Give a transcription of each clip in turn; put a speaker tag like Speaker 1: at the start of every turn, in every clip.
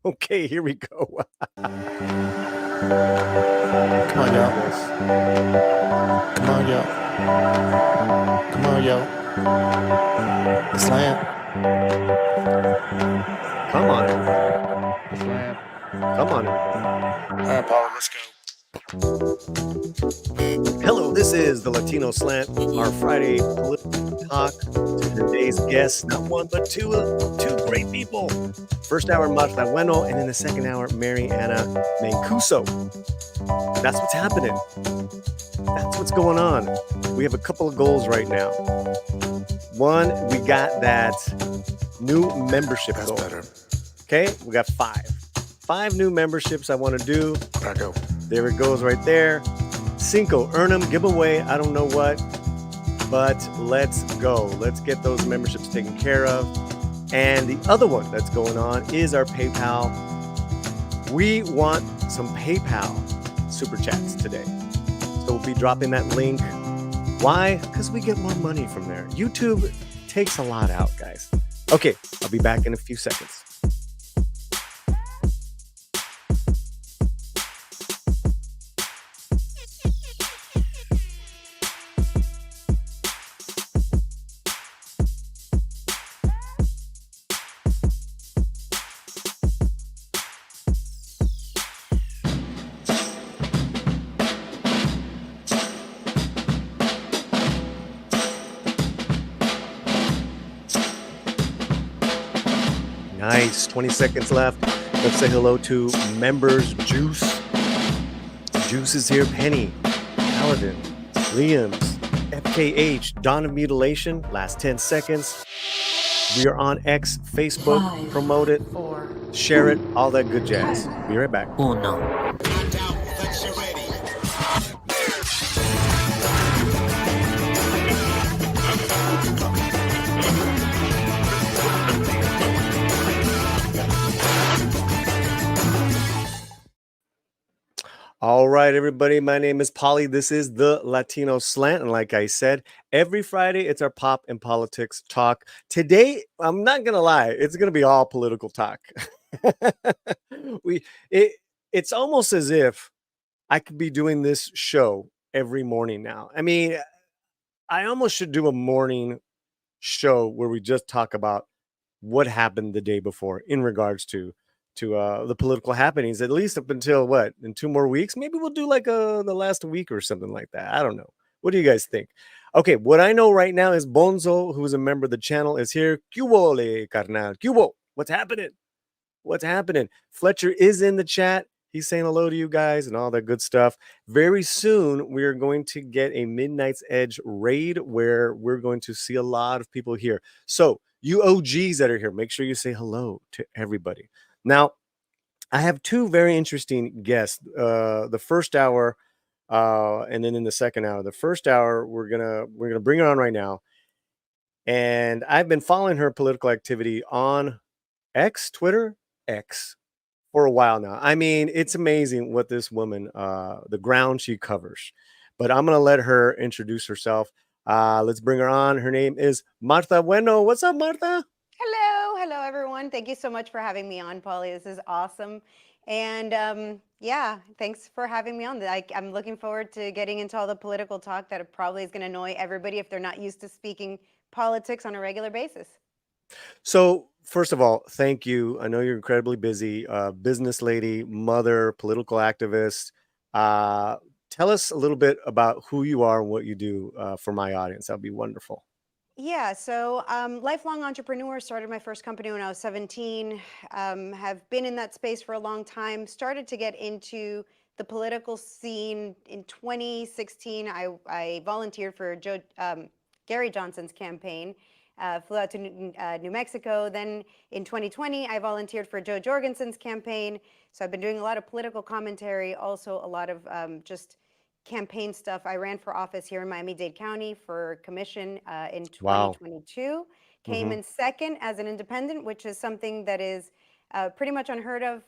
Speaker 1: Okay, here we go.
Speaker 2: Come on, y'all. Come on, y'all. Come on, y'all. The slam.
Speaker 1: Come on, everybody.
Speaker 2: The slam.
Speaker 1: Come on, everybody.
Speaker 2: All right, Paula, let's go.
Speaker 1: Hello, this is the Latino Slant, our Friday political talk. Today's guests, not one but two great people. First hour, Marta Bueno, and in the second hour, Mariana Mancuso. That's what's happening. That's what's going on. We have a couple of goals right now. One, we got that new membership
Speaker 2: That's
Speaker 1: goal.
Speaker 2: better.
Speaker 1: Okay, we got five new memberships I want to do.
Speaker 2: I go.
Speaker 1: There it goes right there. Cinco, earn them, give away, I don't know what, but let's go. Let's get those memberships taken care of. And the other one that's going on is our PayPal. We want some PayPal super chats today. So we'll be dropping that link. Why? Because we get more money from there. YouTube takes a lot out, guys. Okay, I'll be back in a few seconds. Nice, 20 seconds left. Let's say hello to members. Juice is here. Penny, Paladin, Liams, FKH, Dawn of Mutilation. Last 10 seconds. We are on X, Facebook.
Speaker 3: 5,
Speaker 1: Promote it,
Speaker 3: 4,
Speaker 1: share it, all that good jazz. Be right back.
Speaker 3: Uno.
Speaker 1: All right, everybody. My name is Polly. This is the Latino Slant. And like I said, every Friday, it's our pop and politics talk. Today, I'm not going to lie, it's going to be all political talk. It's almost as if I could be doing this show every morning now. I mean, I almost should do a morning show where we just talk about what happened the day before in regards to the political happenings, at least up until what, in 2 more weeks. Maybe we'll do like the last week or something like that. I don't know. What do you guys think? Okay, what I know right now is Bonzo, who's a member of the channel, is here. Cubole, carnal. Cubo, what's happening? What's happening? Fletcher is in the chat. He's saying hello to you guys and all that good stuff. Very soon, we are going to get a Midnight's Edge raid where we're going to see a lot of people here. So, you OGs that are here, make sure you say hello to everybody. Now, I have two very interesting guests. The first hour, and then in the second hour. The first hour, we're gonna bring her on right now, and I've been following her political activity on Twitter X, for a while now. I mean, it's amazing what this woman, the ground she covers. But I'm gonna let her introduce herself. Let's bring her on. Her name is Marta Bueno. What's up, Marta?
Speaker 4: Hello, everyone. Thank you so much for having me on, Polly. This is awesome. And yeah, thanks for having me on. I'm looking forward to getting into all the political talk that probably is going to annoy everybody if they're not used to speaking politics on a regular basis.
Speaker 1: So, first of all, thank you. I know you're incredibly busy, business lady, mother, political activist. Tell us a little bit about who you are and what you do for my audience. That'd be wonderful.
Speaker 4: Yeah, so lifelong entrepreneur, started my first company when I was 17, have been in that space for a long time, started to get into the political scene in 2016. I volunteered for Gary Johnson's campaign, flew out to New Mexico. Then in 2020, I volunteered for Joe Jorgensen's campaign. So I've been doing a lot of political commentary, also a lot of just campaign stuff. I ran for office here in Miami-Dade County for commission in
Speaker 1: Wow.
Speaker 4: 2022. Came in second as an independent, which is something that is pretty much unheard of.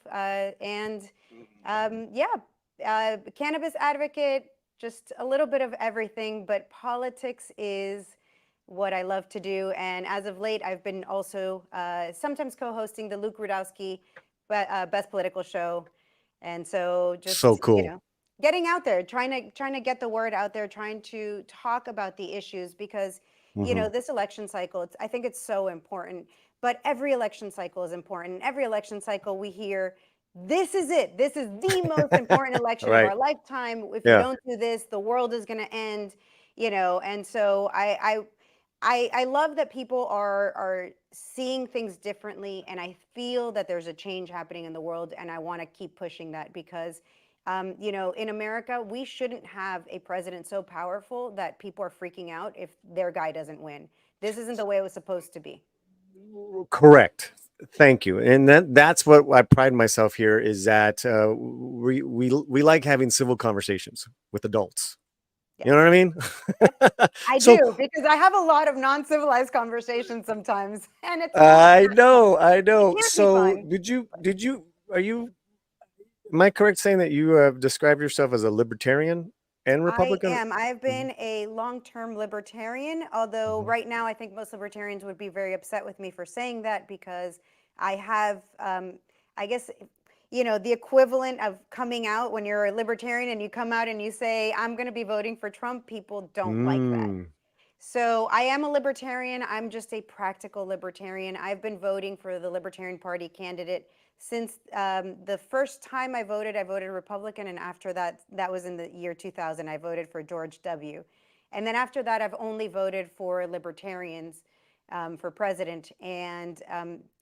Speaker 4: Cannabis advocate, just a little bit of everything, but politics is what I love to do. And as of late, I've been also sometimes co-hosting the Luke Rudowski best political show. And so
Speaker 1: So
Speaker 4: just,
Speaker 1: cool.
Speaker 4: getting out there, trying to get the word out there, trying to talk about the issues because,
Speaker 1: Mhm.
Speaker 4: this election cycle, I think it's so important. But every election cycle is important. Every election cycle we hear, this is it. This is the most important election of
Speaker 1: Right.
Speaker 4: our lifetime. If we
Speaker 1: Yeah.
Speaker 4: don't do this, the world is going to end. And so I love that people are seeing things differently, and I feel that there's a change happening in the world, and I want to keep pushing that because, in America, we shouldn't have a president so powerful that people are freaking out if their guy doesn't win. This isn't the way it was supposed to be.
Speaker 1: Correct. Thank you. And that's what I pride myself here is that we like having civil conversations with adults. You
Speaker 4: Yes,
Speaker 1: know what I mean?
Speaker 4: I
Speaker 1: So
Speaker 4: do because I have a lot of non-civilized conversations sometimes, and it's not
Speaker 1: I
Speaker 4: that fun.
Speaker 1: know, I
Speaker 4: It
Speaker 1: know.
Speaker 4: can't be
Speaker 1: So
Speaker 4: fun.
Speaker 1: are you, am I correct saying that you have described yourself as a libertarian and
Speaker 4: I
Speaker 1: Republican?
Speaker 4: am. I've
Speaker 1: Mhm.
Speaker 4: been a long-term libertarian, although
Speaker 1: Mhm.
Speaker 4: right now I think most libertarians would be very upset with me for saying that because I have, I guess, the equivalent of coming out when you're a libertarian and you come out and you say, I'm going to be voting for Trump, people don't like that.
Speaker 1: Mm.
Speaker 4: So I am a libertarian. I'm just a practical libertarian. I've been voting for the Libertarian Party candidate since the first time I voted Republican, and after that, that was in the year 2000. I voted for George W. And then after that, I've only voted for libertarians for president. And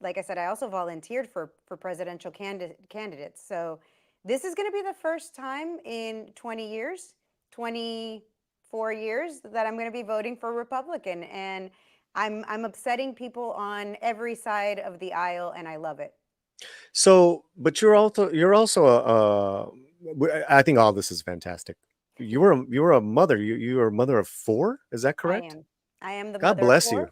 Speaker 4: like I said, I also volunteered for presidential candidates. So this is going to be the first time in 20 years, 24 years that I'm going to be voting for Republican, and I'm upsetting people on every side of the aisle, and I love it.
Speaker 1: So, but you're also I think all this is fantastic. You were a mother. You were a mother of four. Is that
Speaker 4: I
Speaker 1: correct?
Speaker 4: am. I am the
Speaker 1: God
Speaker 4: mother of
Speaker 1: bless
Speaker 4: four.
Speaker 1: you.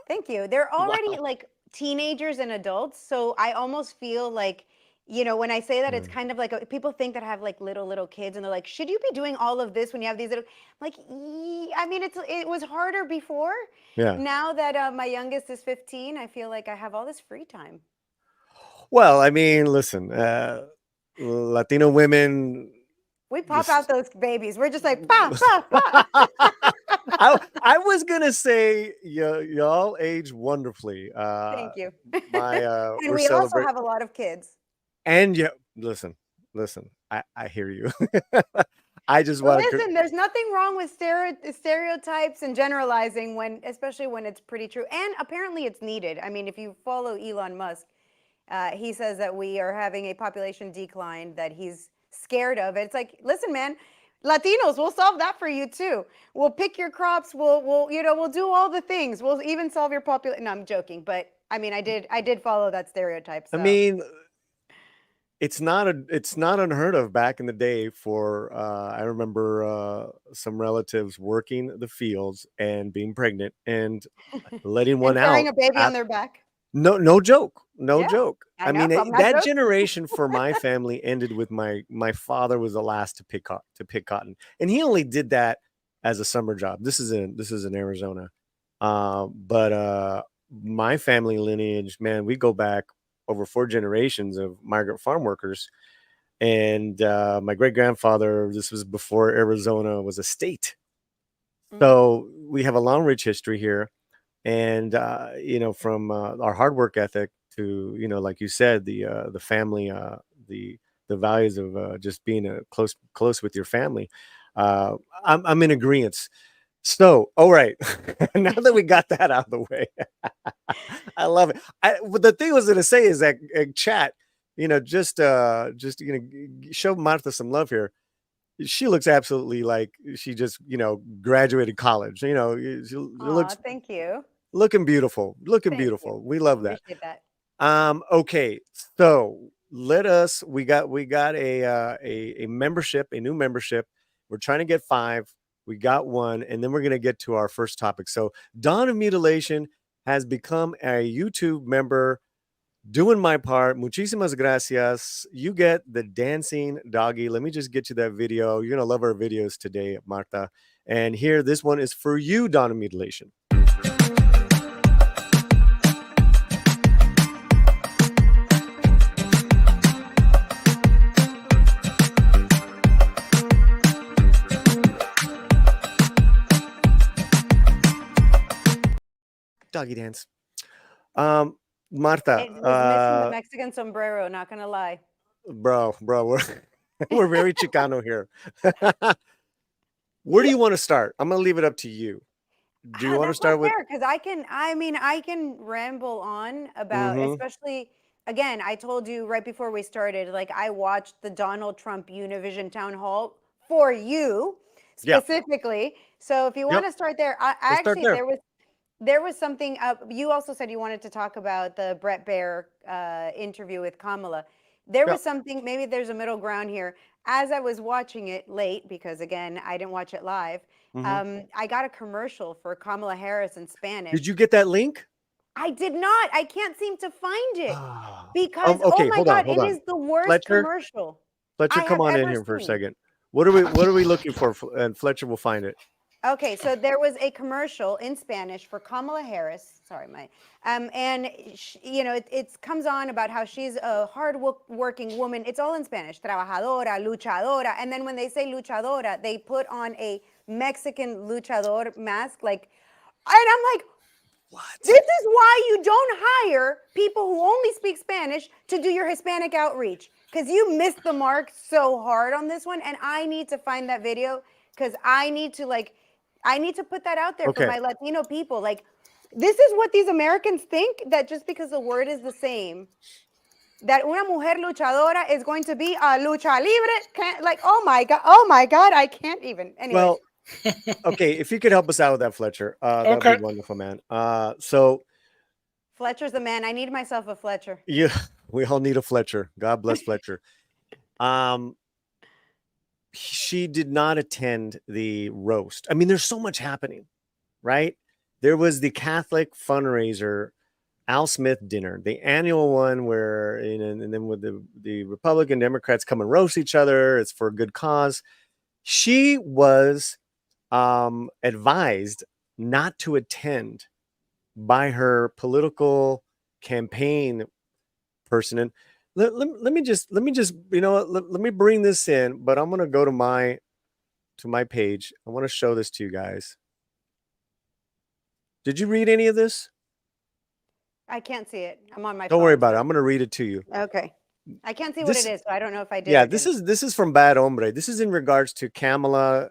Speaker 4: Thank you. They're already
Speaker 1: Wow.
Speaker 4: like teenagers and adults, so I almost feel like, when I say that, it's
Speaker 1: Mm.
Speaker 4: kind of like people think that I have like little kids, and they're like, "Should you be doing all of this when you have these little?" I'm like, I mean, it was harder before.
Speaker 1: Yeah.
Speaker 4: Now that my youngest is 15, I feel like I have all this free time.
Speaker 1: Well, I mean, listen, Latino women
Speaker 4: We pop out
Speaker 1: just
Speaker 4: those babies. We're just like, pa, pa, pa.
Speaker 1: I was gonna say y'all age wonderfully.
Speaker 4: Thank you.
Speaker 1: My
Speaker 4: And
Speaker 1: we're
Speaker 4: we also
Speaker 1: celebrating
Speaker 4: have a lot of kids.
Speaker 1: and yeah, listen, I hear you. I just
Speaker 4: But
Speaker 1: want to
Speaker 4: listen, there's nothing wrong with stereotypes and generalizing especially when it's pretty true. And apparently it's needed. I mean, if you follow Elon Musk, he says that we are having a population decline that he's scared of. It's like, listen, man, Latinos, we'll solve that for you too. We'll pick your crops. We'll do all the things. We'll even solve your population. No, I'm joking, but I mean, I did follow that stereotype.
Speaker 1: I
Speaker 4: So
Speaker 1: mean, it's not unheard of back in the day for I remember some relatives working the fields and being pregnant and letting one
Speaker 4: and carrying
Speaker 1: out
Speaker 4: a baby on
Speaker 1: at
Speaker 4: their back.
Speaker 1: no joke. No
Speaker 4: Yeah,
Speaker 1: joke.
Speaker 4: I
Speaker 1: I
Speaker 4: know.
Speaker 1: mean,
Speaker 4: I'm not
Speaker 1: that
Speaker 4: joking.
Speaker 1: generation for my family ended with my father was the last to pick cotton. And he only did that as a summer job. This is in Arizona. But my family lineage, man, we go back over four generations of migrant farm workers. And my great grandfather, this was before Arizona was a state.
Speaker 4: Mhm.
Speaker 1: So we have a long, rich history here. And from our hard work ethic to like you said, the family, the values of just being close with your family. Uh, I'm in agreement. So, all right, now that we got that out of the way, I love it. But the thing I was going to say is that chat, just show Martha some love here. She looks absolutely like she just graduated college. She
Speaker 4: Aw,
Speaker 1: looks
Speaker 4: thank you.
Speaker 1: looking beautiful. Looking
Speaker 4: Thank you.
Speaker 1: beautiful. We love that.
Speaker 4: Appreciate that.
Speaker 1: Okay, so we got a membership, a new membership. We're trying to get 5. We got 1, and then we're gonna get to our first topic. So Dawn of Mutilation has become a YouTube member. Doing my part. Muchísimas gracias. You get the dancing doggy. Let me just get you that video. You're gonna love our videos today, Marta. And here, this one is for you, Dawn of Mutilation. doggy dance. Martha,
Speaker 4: It was missing the Mexican sombrero, not gonna lie.
Speaker 1: bro, we're very Chicano here. Where do you want to start? I'm gonna leave it up to you. Do you want to
Speaker 4: That's not
Speaker 1: start with?
Speaker 4: fair because I can ramble on about,
Speaker 1: Mm-hmm.
Speaker 4: especially again, I told you right before we started, like I watched the Donald Trump Univision town hall for you
Speaker 1: Yeah.
Speaker 4: specifically. So if you want
Speaker 1: Yep.
Speaker 4: to start there, I
Speaker 1: Let's start
Speaker 4: actually
Speaker 1: there.
Speaker 4: there was something you also said you wanted to talk about the Brett Baer interview with Kamala. There
Speaker 1: Yeah.
Speaker 4: was something, maybe there's a middle ground here. As I was watching it late, because again, I didn't watch it live,
Speaker 1: Mm-hmm.
Speaker 4: I got a commercial for Kamala Harris in Spanish.
Speaker 1: Did you get that link?
Speaker 4: I did not. I can't seem to find it
Speaker 1: Ah.
Speaker 4: because, oh
Speaker 1: Okay,
Speaker 4: my
Speaker 1: hold on,
Speaker 4: God,
Speaker 1: hold
Speaker 4: it
Speaker 1: on.
Speaker 4: is the worst
Speaker 1: Fletcher,
Speaker 4: commercial
Speaker 1: Fletcher,
Speaker 4: I
Speaker 1: come
Speaker 4: have
Speaker 1: on in
Speaker 4: ever
Speaker 1: here for a
Speaker 4: seen.
Speaker 1: second. What are we looking for? And Fletcher will find it.
Speaker 4: Okay, so there was a commercial in Spanish for Kamala Harris. Sorry, and you know, it comes on about how she's a hard-working woman. It's all in Spanish, trabajadora, luchadora, and then when they say luchadora, they put on a Mexican luchador mask, like, and I'm like,
Speaker 1: What?
Speaker 4: this is why you don't hire people who only speak Spanish to do your Hispanic outreach, because you missed the mark so hard on this one, and I need to find that video because I need to put that out there for
Speaker 1: Okay.
Speaker 4: my Latino people. Like, this is what these Americans think, that just because the word is the same, that una mujer luchadora is going to be a lucha libre. Like, oh my God, I can't even. Anyways.
Speaker 1: Well, okay, if you could help us out with that, Fletcher, that'd
Speaker 2: Okay.
Speaker 1: be wonderful, man. So
Speaker 4: Fletcher's the man. I need myself a Fletcher.
Speaker 1: yeah, we all need a Fletcher. God bless Fletcher. She did not attend the roast. I mean, there's so much happening, right? There was the Catholic fundraiser, Al Smith dinner, the annual one where, and then with the Republican Democrats come and roast each other. It's for a good cause. She was advised not to attend by her political campaign person. And let me just you know what, let me bring this in, but I'm gonna go to my page. I want to show this to you guys. Did you read any of this?
Speaker 4: I can't see it. I'm on my
Speaker 1: Don't
Speaker 4: phone.
Speaker 1: worry about it. I'm gonna read it to you.
Speaker 4: Okay. I can't see what
Speaker 1: This-
Speaker 4: it is, so I don't know if I did.
Speaker 1: Yeah,
Speaker 4: or
Speaker 1: this
Speaker 4: didn't.
Speaker 1: is from Bad Hombre. This is in regards to Kamala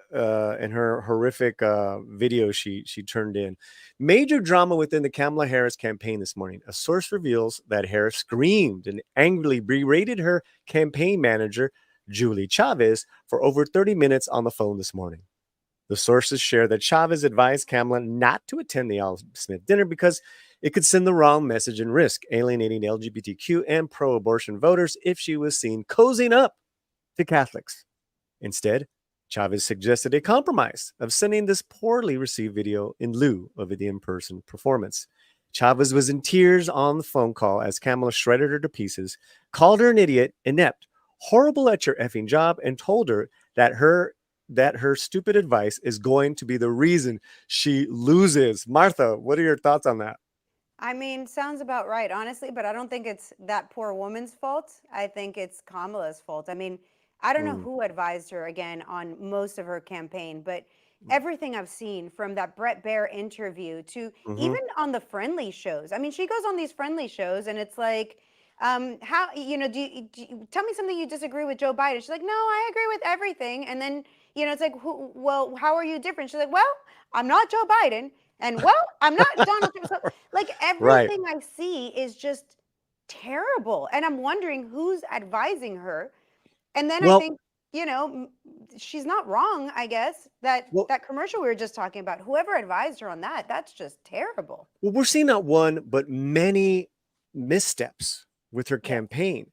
Speaker 1: and her horrific video she turned in. Major drama within the Kamala Harris campaign this morning. A source reveals that Harris screamed and angrily berated her campaign manager, Julie Chavez, for over 30 minutes on the phone this morning. The sources share that Chavez advised Kamala not to attend the Al Smith dinner because it could send the wrong message and risk alienating LGBTQ and pro-abortion voters if she was seen cozying up to Catholics. Instead, Chavez suggested a compromise of sending this poorly received video in lieu of the in-person performance. Chavez was in tears on the phone call as Kamala shredded her to pieces, called her an idiot, inept, horrible at your effing job, and told her that her stupid advice is going to be the reason she loses. Martha, what are your thoughts on that?
Speaker 4: I mean, sounds about right, honestly, but I don't think it's that poor woman's fault. I think it's Kamala's fault. I mean, I don't know who advised her again on most of her campaign, but everything I've seen from that Brett Baer interview to even on the friendly shows. I mean, she goes on these friendly shows and it's like, how, you know, do you tell me something you disagree with Joe Biden? She's like, no, I agree with everything. And then, you know, it's like, well, how are you different? She's like, well, I'm not Joe Biden. And well, I'm not Donald Trump. So, like, everything I see is just terrible. And I'm wondering who's advising her. And then I think, you know, she's not wrong, I guess, that commercial we were just talking about, whoever advised her on that, that's just terrible.
Speaker 1: Well, we're seeing not one, but many missteps with her campaign.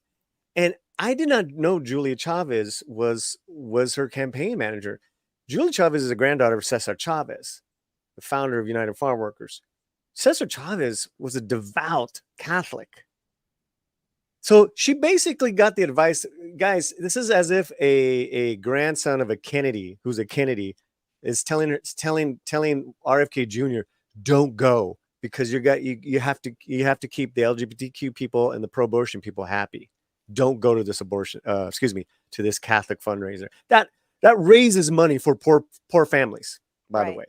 Speaker 1: And I did not know Julia Chavez was her campaign manager. Julia Chavez is a granddaughter of Cesar Chavez, the founder of United Farm Workers. Cesar Chavez was a devout Catholic. So she basically got the advice, guys, this is as if a grandson of a Kennedy, who's a Kennedy, is telling RFK Jr., don't go because you have to keep the LGBTQ people and the pro-abortion people happy. Don't go to this to this Catholic fundraiser. That raises money for poor families, by the way.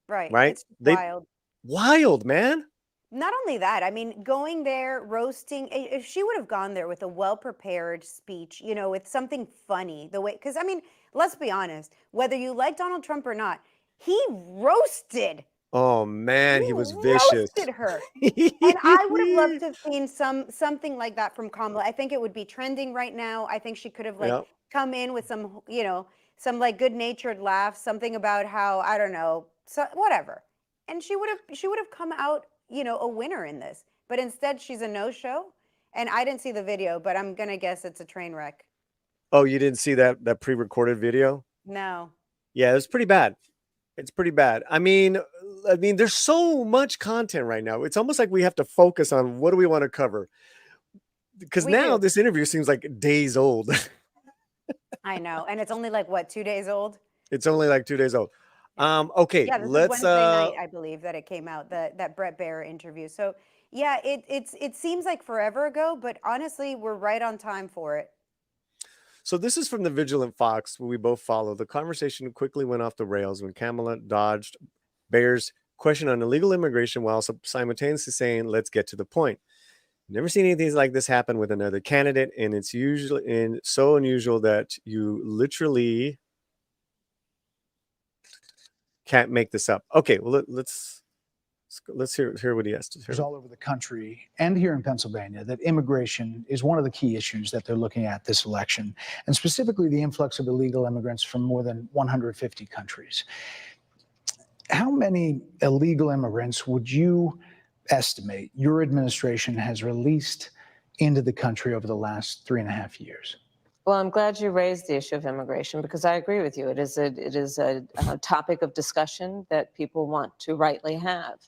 Speaker 4: Right.
Speaker 1: Right?
Speaker 4: It's wild.
Speaker 1: Wild, man.
Speaker 4: Not only that, I mean, going there, roasting, if she would have gone there with a well-prepared speech, with something funny, the way, because I mean, let's be honest, whether you like Donald Trump or not, he roasted,
Speaker 1: Oh
Speaker 4: he
Speaker 1: man, he was vicious.
Speaker 4: roasted her. And I would have loved to have seen something like that from Kamala. I think it would be trending right now. I think she could have like
Speaker 1: Yeah.
Speaker 4: come in with some like good-natured laugh, something about how, I don't know, so whatever. And she would have come out, a winner in this. But instead she's a no-show. And I didn't see the video, but I'm gonna guess it's a train wreck.
Speaker 1: Oh, you didn't see that pre-recorded video?
Speaker 4: No.
Speaker 1: Yeah, it's pretty bad. It's pretty bad. I mean, there's so much content right now. It's almost like we have to focus on what do we want to cover. Because
Speaker 4: We
Speaker 1: now
Speaker 4: do.
Speaker 1: this interview seems like days old.
Speaker 4: I know. And it's only like what, 2 days old?
Speaker 1: It's only like 2 days old.
Speaker 4: Yeah.
Speaker 1: Okay,
Speaker 4: Yeah, this is
Speaker 1: let's
Speaker 4: Wednesday night, I believe, that it came out, that Brett Baer interview. So yeah, it seems like forever ago, but honestly, we're right on time for it.
Speaker 1: So this is from the Vigilant Fox, where we both follow. The conversation quickly went off the rails when Kamala dodged Bear's question on illegal immigration while simultaneously saying, "Let's get to the point." Never seen anything like this happen with another candidate, and it's usually and so unusual that you literally can't make this up. Okay, well let's hear what he has to say.
Speaker 3: All over the country and here in Pennsylvania that immigration is one of the key issues that they're looking at this election, and specifically the influx of illegal immigrants from more than 150 countries. How many illegal immigrants would you estimate your administration has released into the country over the last 3.5 years?
Speaker 5: Well, I'm glad you raised the issue of immigration because I agree with you. It is a topic of discussion that people want to rightly have.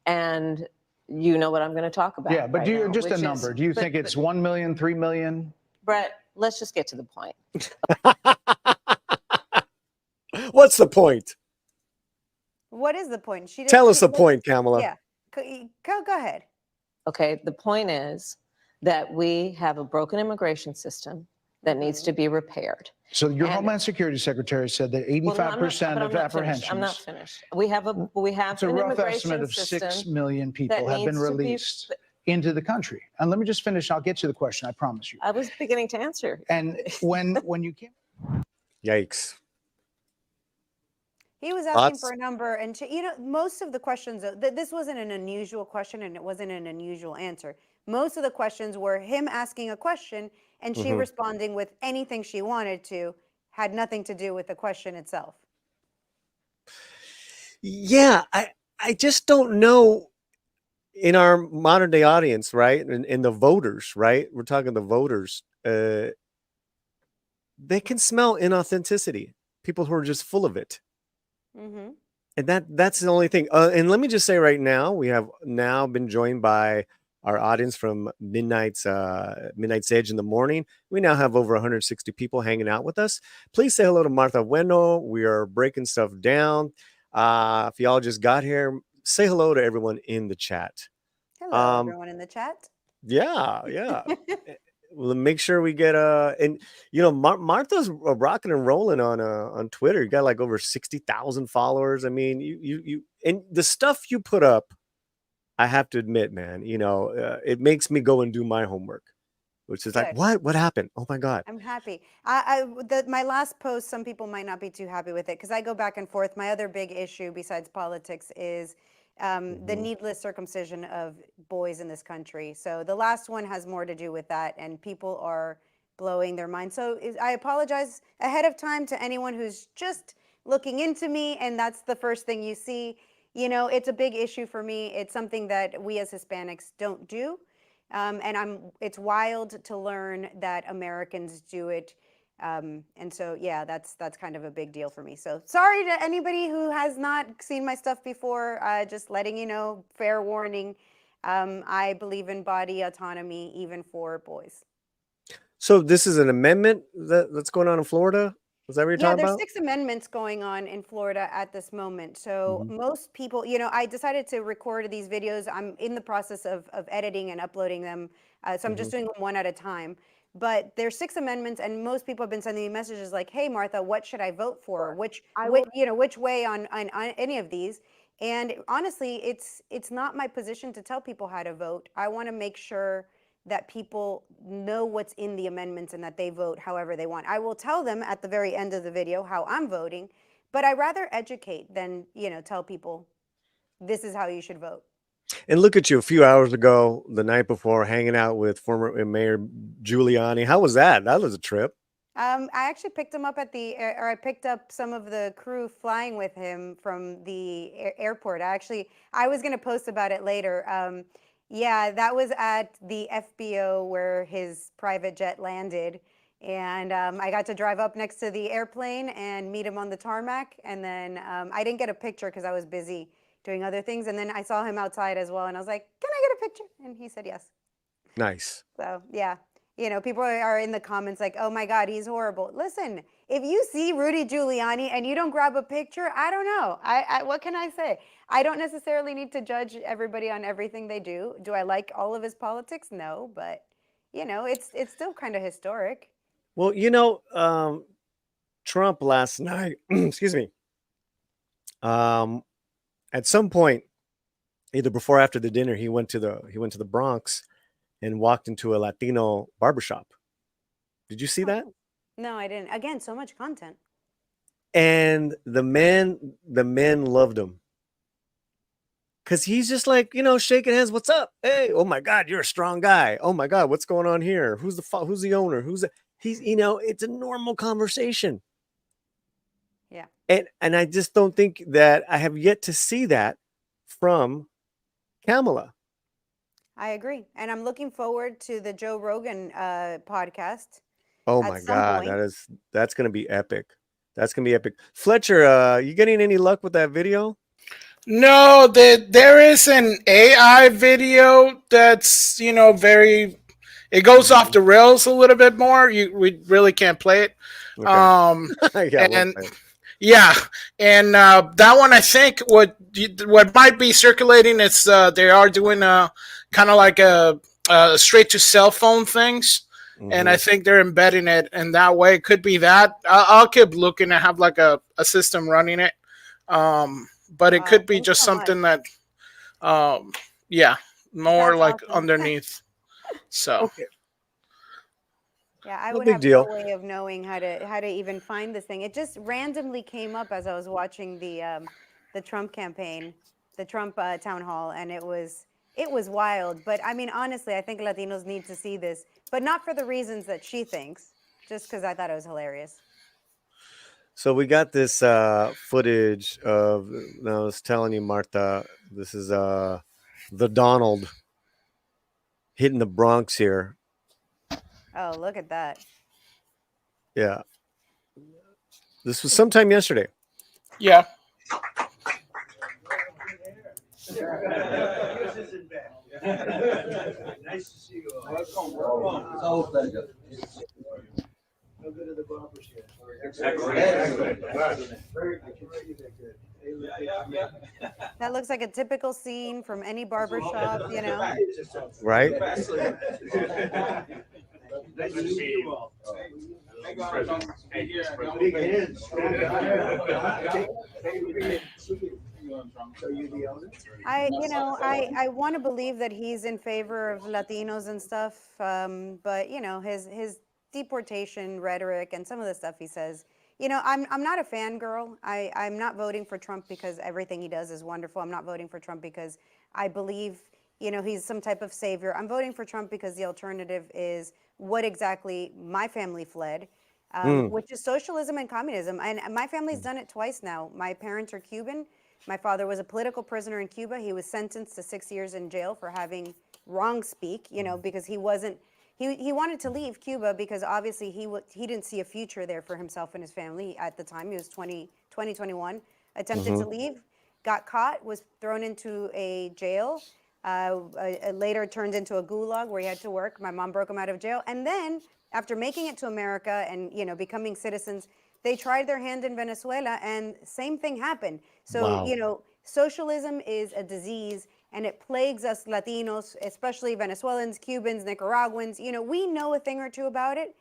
Speaker 5: And you know what I'm going to talk about.
Speaker 3: Yeah, but
Speaker 5: right
Speaker 3: do you
Speaker 5: now,
Speaker 3: just a
Speaker 5: which
Speaker 3: number?
Speaker 5: is-
Speaker 3: Do you
Speaker 5: but-
Speaker 3: think it's
Speaker 5: but,
Speaker 3: 1 million, 3 million?
Speaker 5: Brett, let's just get to the point.
Speaker 1: What's the point?
Speaker 4: What is the point? She
Speaker 1: Tell us
Speaker 4: she-
Speaker 1: the point, Kamala.
Speaker 4: Yeah. Go ahead.
Speaker 5: Okay, the point is that we have a broken immigration system that needs to be repaired.
Speaker 3: So your
Speaker 5: And-
Speaker 3: Homeland Security Secretary said that
Speaker 5: Well, no,
Speaker 3: 85%
Speaker 5: but
Speaker 3: of
Speaker 5: I'm not finished.
Speaker 3: apprehensions.
Speaker 5: I'm not finished. We have
Speaker 3: It's a
Speaker 5: an
Speaker 3: rough
Speaker 5: immigration
Speaker 3: estimate of 6
Speaker 5: system
Speaker 3: million people
Speaker 5: that
Speaker 3: have been
Speaker 5: needs to be-
Speaker 3: released into the country. And let me just finish. I'll get to the question. I promise you.
Speaker 5: I was beginning to answer.
Speaker 3: And when you came.
Speaker 1: Yikes.
Speaker 4: He was asking for a number, and most of the questions, this wasn't an unusual question, and it wasn't an unusual answer. Most of the questions were him asking a question, and she responding with anything she wanted to, had nothing to do with the question itself.
Speaker 1: Yeah, I just don't know in our modern day audience, right? And in the voters, right? We're talking the voters. They can smell inauthenticity. People who are just full of it.
Speaker 4: Mm-hmm.
Speaker 1: And that's the only thing. And let me just say right now, we have now been joined by our audience from Midnight's Edge in the morning. We now have over 160 people hanging out with us. Please say hello to Martha Bueno. We are breaking stuff down. If y'all just got here, say hello to everyone in the chat.
Speaker 4: Hello, everyone in the chat.
Speaker 1: Yeah. We'll make sure we get and Martha's rocking and rolling on Twitter. You got like over 60,000 followers. I mean, you and the stuff you put up, I have to admit, man, it makes me go and do my homework, which is like, what happened? Oh my God.
Speaker 4: I'm happy. My last post, some people might not be too happy with it because I go back and forth. My other big issue besides politics is the needless circumcision of boys in this country. So the last one has more to do with that, and people are blowing their mind. So I apologize ahead of time to anyone who's just looking into me, and that's the first thing you see. It's a big issue for me. It's something that we as Hispanics don't do. It's wild to learn that Americans do it. And so, yeah, that's kind of a big deal for me. So sorry to anybody who has not seen my stuff before, just letting you know, fair warning. I believe in body autonomy, even for boys.
Speaker 1: So this is an amendment that's going on in Florida? Is that what you're talking
Speaker 4: there's
Speaker 1: about?
Speaker 4: 6 amendments going on in Florida at this moment. So most people, I decided to record these videos. I'm in the process of editing and uploading them. So I'm just doing them one at a time. But there's 6 amendments, and most people have been sending me messages like, "Hey, Martha, what should I vote for? Which way on any of these?" And honestly, it's not my position to tell people how to vote. I want to make sure that people know what's in the amendments and that they vote however they want. I will tell them at the very end of the video how I'm voting, but I rather educate than, tell people this is how you should vote.
Speaker 1: And look at you a few hours ago, the night before, hanging out with former Mayor Giuliani. How was that? That was a trip.
Speaker 4: I actually picked him up or I picked up some of the crew flying with him from the airport. I was going to post about it later. Yeah, that was at the FBO where his private jet landed. And I got to drive up next to the airplane and meet him on the tarmac. And then I didn't get a picture because I was busy doing other things. And then I saw him outside as well. And I was like, can I get a picture? And he said yes.
Speaker 1: Nice.
Speaker 4: So, yeah. People are in the comments like, oh my God, he's horrible. Listen, if you see Rudy Giuliani and you don't grab a picture, I don't know. What can I say? I don't necessarily need to judge everybody on everything they do. Do I like all of his politics? No, but it's still kind of historic.
Speaker 1: Well, Trump last night, excuse me, at some point, either before or after the dinner, he went to the Bronx and walked into a Latino barbershop. Did you see that?
Speaker 4: No, I didn't. Again, so much content.
Speaker 1: And the men loved him. Cause he's just like, shaking hands. What's up? Hey, oh my God, you're a strong guy. Oh my God, what's going on here? Who's the owner? It's a normal conversation.
Speaker 4: Yeah.
Speaker 1: And I just don't think that I have yet to see that from Kamala.
Speaker 4: I agree. And I'm looking forward to the Joe Rogan podcast.
Speaker 1: Oh my God, that's going to be epic. That's going to be epic. Fletcher, you getting any luck with that video?
Speaker 6: No, there is an AI video that's, very, it goes off the rails a little bit more. We really can't play it.
Speaker 1: Okay. Yeah,
Speaker 6: and yeah, and that one, I think what might be circulating is they are doing kind of like a straight to cell phone things. Mm-hmm. And I think they're embedding it in that way. It could be that. I'll keep looking to have like a system running it. But it could be just something that, more like awesome. Underneath. So.
Speaker 1: Okay.
Speaker 4: Yeah, I would have no way of knowing how to even find this thing. It just randomly came up as I was watching the Trump campaign, the Trump town hall, and it was wild. But I mean, honestly, I think Latinos need to see this, but not for the reasons that she thinks, just because I thought it was hilarious.
Speaker 1: So we got this footage of, I was telling you, Marta, this is the Donald hitting the Bronx here.
Speaker 4: Oh, look at that.
Speaker 1: Yeah. This was sometime yesterday.
Speaker 6: Yeah.
Speaker 7: Nice to see you all. No good at the barbers here.
Speaker 4: That looks like a typical scene from any barbershop,
Speaker 1: Right?
Speaker 7: Nice to see you all.
Speaker 4: I want to believe that he's in favor of Latinos and stuff, but his deportation rhetoric and some of the stuff he says, I'm not a fangirl. I'm not voting for Trump because everything he does is wonderful. I'm not voting for Trump because I believe, he's some type of savior. I'm voting for Trump because the alternative is what exactly my family fled, which is socialism and communism. And my family's done it twice now. My parents are Cuban. My father was a political prisoner in Cuba. He was sentenced to 6 years in jail for having wrong speak, because he wasn't, he wanted to leave Cuba because obviously he didn't see a future there for himself and his family at the time. He was 21, attempted to leave, got caught, was thrown into a jail, later turned into a gulag where he had to work. My mom broke him out of jail. And then after making it to America and, becoming citizens, they tried their hand in Venezuela and same thing happened. So,
Speaker 1: Wow.
Speaker 4: Socialism is a disease and it plagues us Latinos, especially Venezuelans, Cubans, Nicaraguans. We know a thing or two about it.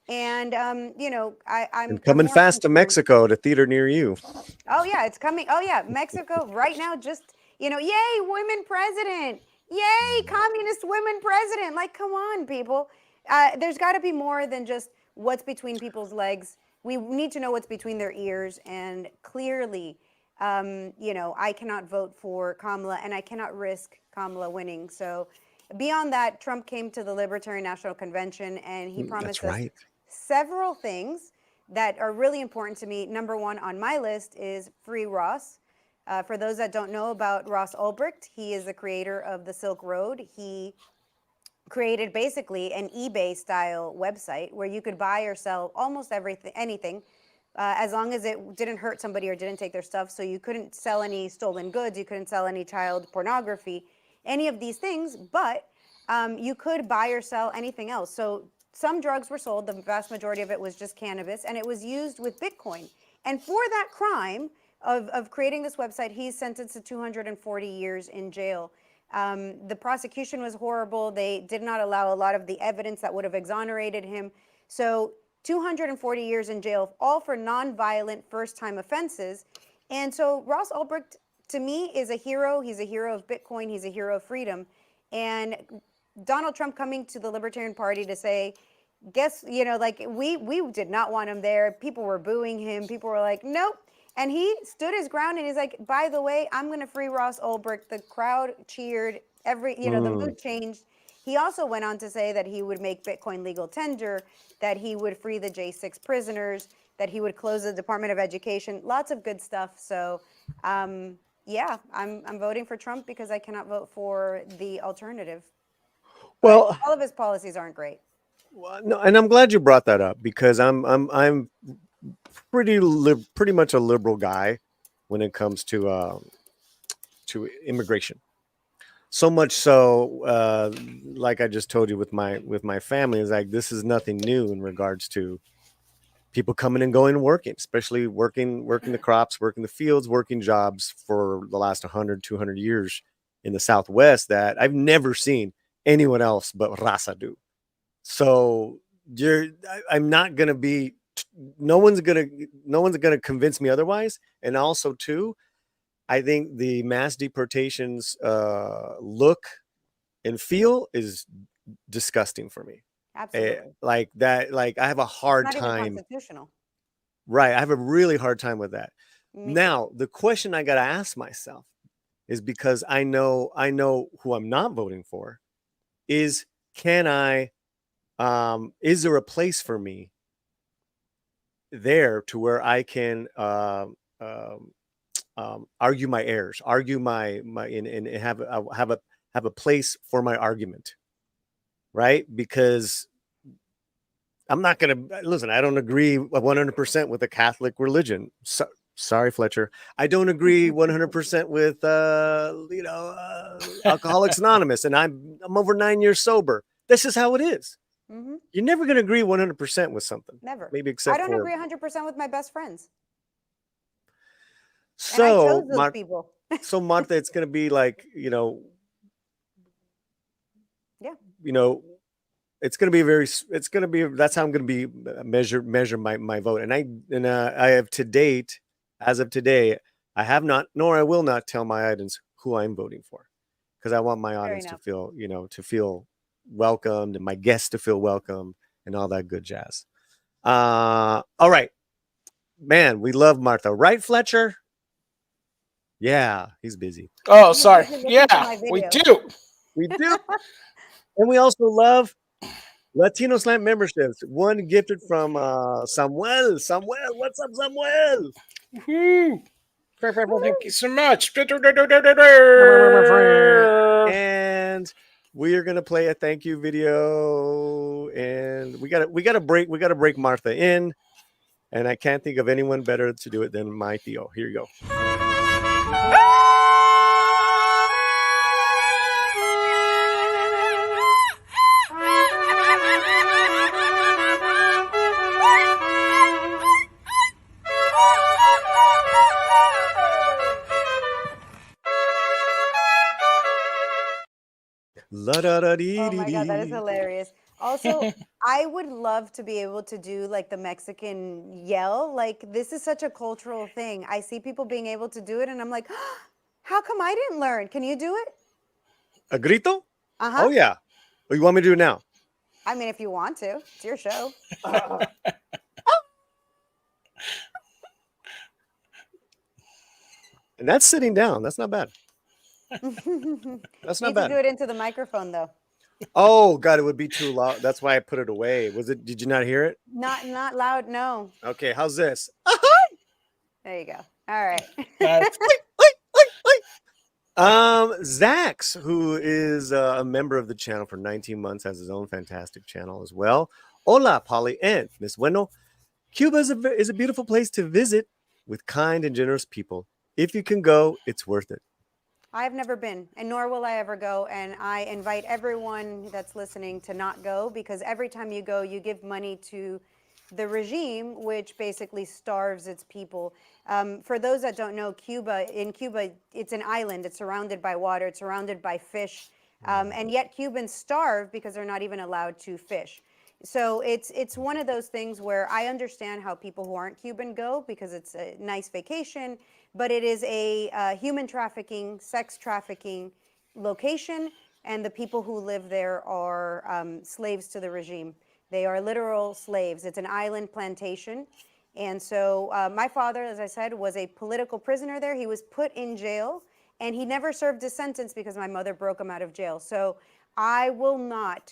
Speaker 4: And you know, I'm
Speaker 1: And coming
Speaker 4: more
Speaker 1: fast to
Speaker 4: concerned-
Speaker 1: Mexico, to theater near you.
Speaker 4: Oh yeah, it's coming. Oh yeah, Mexico right now. Just you know, yay, women president! Yay, communist women president! Like, come on, people. There's got to be more than just what's between people's legs. We need to know what's between their ears. And clearly, you know, I cannot vote for Kamala, and I cannot risk Kamala winning. So, beyond that, Trump came to the Libertarian National Convention, and he promised
Speaker 1: That's
Speaker 4: us
Speaker 1: right.
Speaker 4: several things that are really important to me. Number one on my list is free Ross. For those that don't know about Ross Ulbricht, he is the creator of the Silk Road. He created basically an eBay style website where you could buy or sell almost anything, as long as it didn't hurt somebody or didn't take their stuff. So you couldn't sell any stolen goods, you couldn't sell any child pornography, any of these things, but you could buy or sell anything else. So some drugs were sold, the vast majority of it was just cannabis, and it was used with Bitcoin. And for that crime of creating this website, he's sentenced to 240 years in jail. The prosecution was horrible. They did not allow a lot of the evidence that would have exonerated him. So 240 years in jail, all for nonviolent first-time offenses. And so Ross Ulbricht, to me, is a hero. He's a hero of Bitcoin. He's a hero of freedom. And Donald Trump coming to the Libertarian Party to say, guess, you know, like we did not want him there. People were booing him. People were like, nope. And he stood his ground and he's like, by the way, I'm going to free Ross Ulbricht. The crowd cheered. The mood changed. He also went on to say that he would make Bitcoin legal tender, that he would free the J6 prisoners, that he would close the Department of Education. Lots of good stuff. So, yeah, I'm voting for Trump because I cannot vote for the alternative.
Speaker 1: Well,
Speaker 4: But all of his policies aren't great.
Speaker 1: well, no, and I'm glad you brought that up because I'm pretty much a liberal guy when it comes to immigration. So much so, like I just told you with my family, is like this is nothing new in regards to people coming and going and working, especially working the crops, working the fields, working jobs for the last 100, 200 years in the Southwest that I've never seen anyone else but Raza do. So I'm not gonna be. No one's gonna convince me otherwise. And also, too, I think the mass deportations look and feel is disgusting for me.
Speaker 4: Absolutely.
Speaker 1: Like that. Like I have a hard
Speaker 4: Not even
Speaker 1: time.
Speaker 4: constitutional.
Speaker 1: Right. I have a really hard time with that.
Speaker 4: Me too.
Speaker 1: Now, the question I got to ask myself is because I know who I'm not voting for is is there a place for me there to where I can argue my errors, argue my and have a place for my argument, right? Because I'm not going to listen. I don't agree 100% with the Catholic religion. Sorry, Fletcher. I don't agree 100% with Alcoholics Anonymous, and I'm over 9 years sober. This is how it is.
Speaker 4: Mm-hmm.
Speaker 1: You're never going to agree 100% with something.
Speaker 4: Never.
Speaker 1: Maybe except
Speaker 4: I don't
Speaker 1: for
Speaker 4: agree 100% with my best friends. And I
Speaker 1: so
Speaker 4: chose those people.
Speaker 1: so Martha, it's going to be like
Speaker 4: Yeah.
Speaker 1: it's going to be that's how I'm going to be measure my vote. And I have to date, as of today, I have not, nor I will not tell my audience who I'm voting for, because I want my audience to feel welcomed and my guests to feel welcome and all that good jazz. All right, man, we love Martha, right, Fletcher? Yeah, he's busy.
Speaker 6: Oh,
Speaker 4: He's
Speaker 6: sorry.
Speaker 4: busy listening to
Speaker 6: Yeah,
Speaker 4: my
Speaker 6: we
Speaker 4: video.
Speaker 6: do.
Speaker 1: We do. And we also love Latino Slam memberships. One gifted from Samuel. Samuel, what's up, Samuel?
Speaker 6: Woo. Thank you so much.
Speaker 1: And we are gonna play a thank you video, and we gotta break Martha in, and I can't think of anyone better to do it than my Theo. Here you go.
Speaker 4: Oh my God, that is hilarious. Also, I would love to be able to do like the Mexican yell. Like, this is such a cultural thing. I see people being able to do it, and I'm like, how come I didn't learn? Can you do it?
Speaker 1: A grito?
Speaker 4: Uh-huh.
Speaker 1: Oh, yeah. Oh, you want me to do it now?
Speaker 4: I mean, if you want to, it's your show.
Speaker 1: And that's sitting down. That's not bad.
Speaker 4: That's
Speaker 1: That's
Speaker 4: Need
Speaker 1: not bad.
Speaker 4: to do it into the microphone though.
Speaker 1: Oh, God, it would be too loud. That's why I put it away. Did you not hear it?
Speaker 4: Not loud, no.
Speaker 1: Okay, how's this?
Speaker 4: There you go. All right.
Speaker 6: That's-
Speaker 1: Zax, who is a member of the channel for 19 months, has his own fantastic channel as well. Hola, Polly and Miss Bueno. Cuba is a beautiful place to visit with kind and generous people. If you can go, it's worth it.
Speaker 4: I've never been, and nor will I ever go. And I invite everyone that's listening to not go, because every time you go, you give money to the regime, which basically starves its people. For those that don't know, in Cuba, it's an island. It's surrounded by water. It's surrounded by fish. And yet Cubans starve because they're not even allowed to fish. So it's one of those things where I understand how people who aren't Cuban go, because it's a nice vacation, but it is a human trafficking, sex trafficking location, and the people who live there are slaves to the regime. They are literal slaves. It's an island plantation. And so my father, as I said, was a political prisoner there. He was put in jail, and he never served his sentence because my mother broke him out of jail. So I will not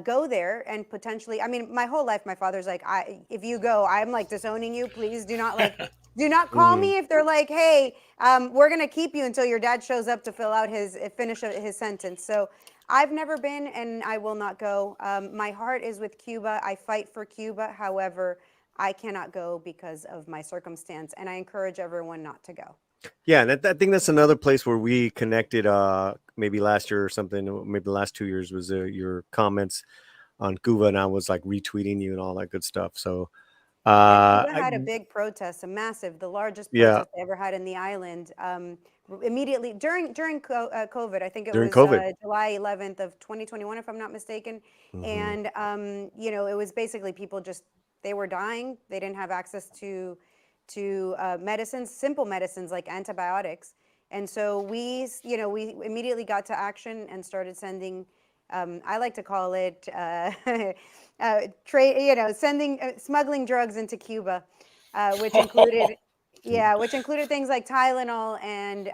Speaker 4: go there and potentially, I mean, my whole life, my father's like, if you go, I'm like disowning you. Please do not do not call me if they're like, hey, we're going to keep you until your dad shows up to finish his sentence. So I've never been, and I will not go. My heart is with Cuba. I fight for Cuba. However, I cannot go because of my circumstance, and I encourage everyone not to go.
Speaker 1: Yeah, and I think that's another place where we connected maybe last year or something, or maybe the last 2 years, was your comments on Cuba, and I was like retweeting you and all that good stuff. So
Speaker 4: Cuba had a big protest, the largest protest they ever had in the island. Immediately during COVID, I think it was July 11th of 2021, if I'm not mistaken. And it was basically people they were dying. They didn't have access to medicines, simple medicines like antibiotics. And so we immediately got to action and started sending, I like to call it smuggling drugs into Cuba, which included things like Tylenol and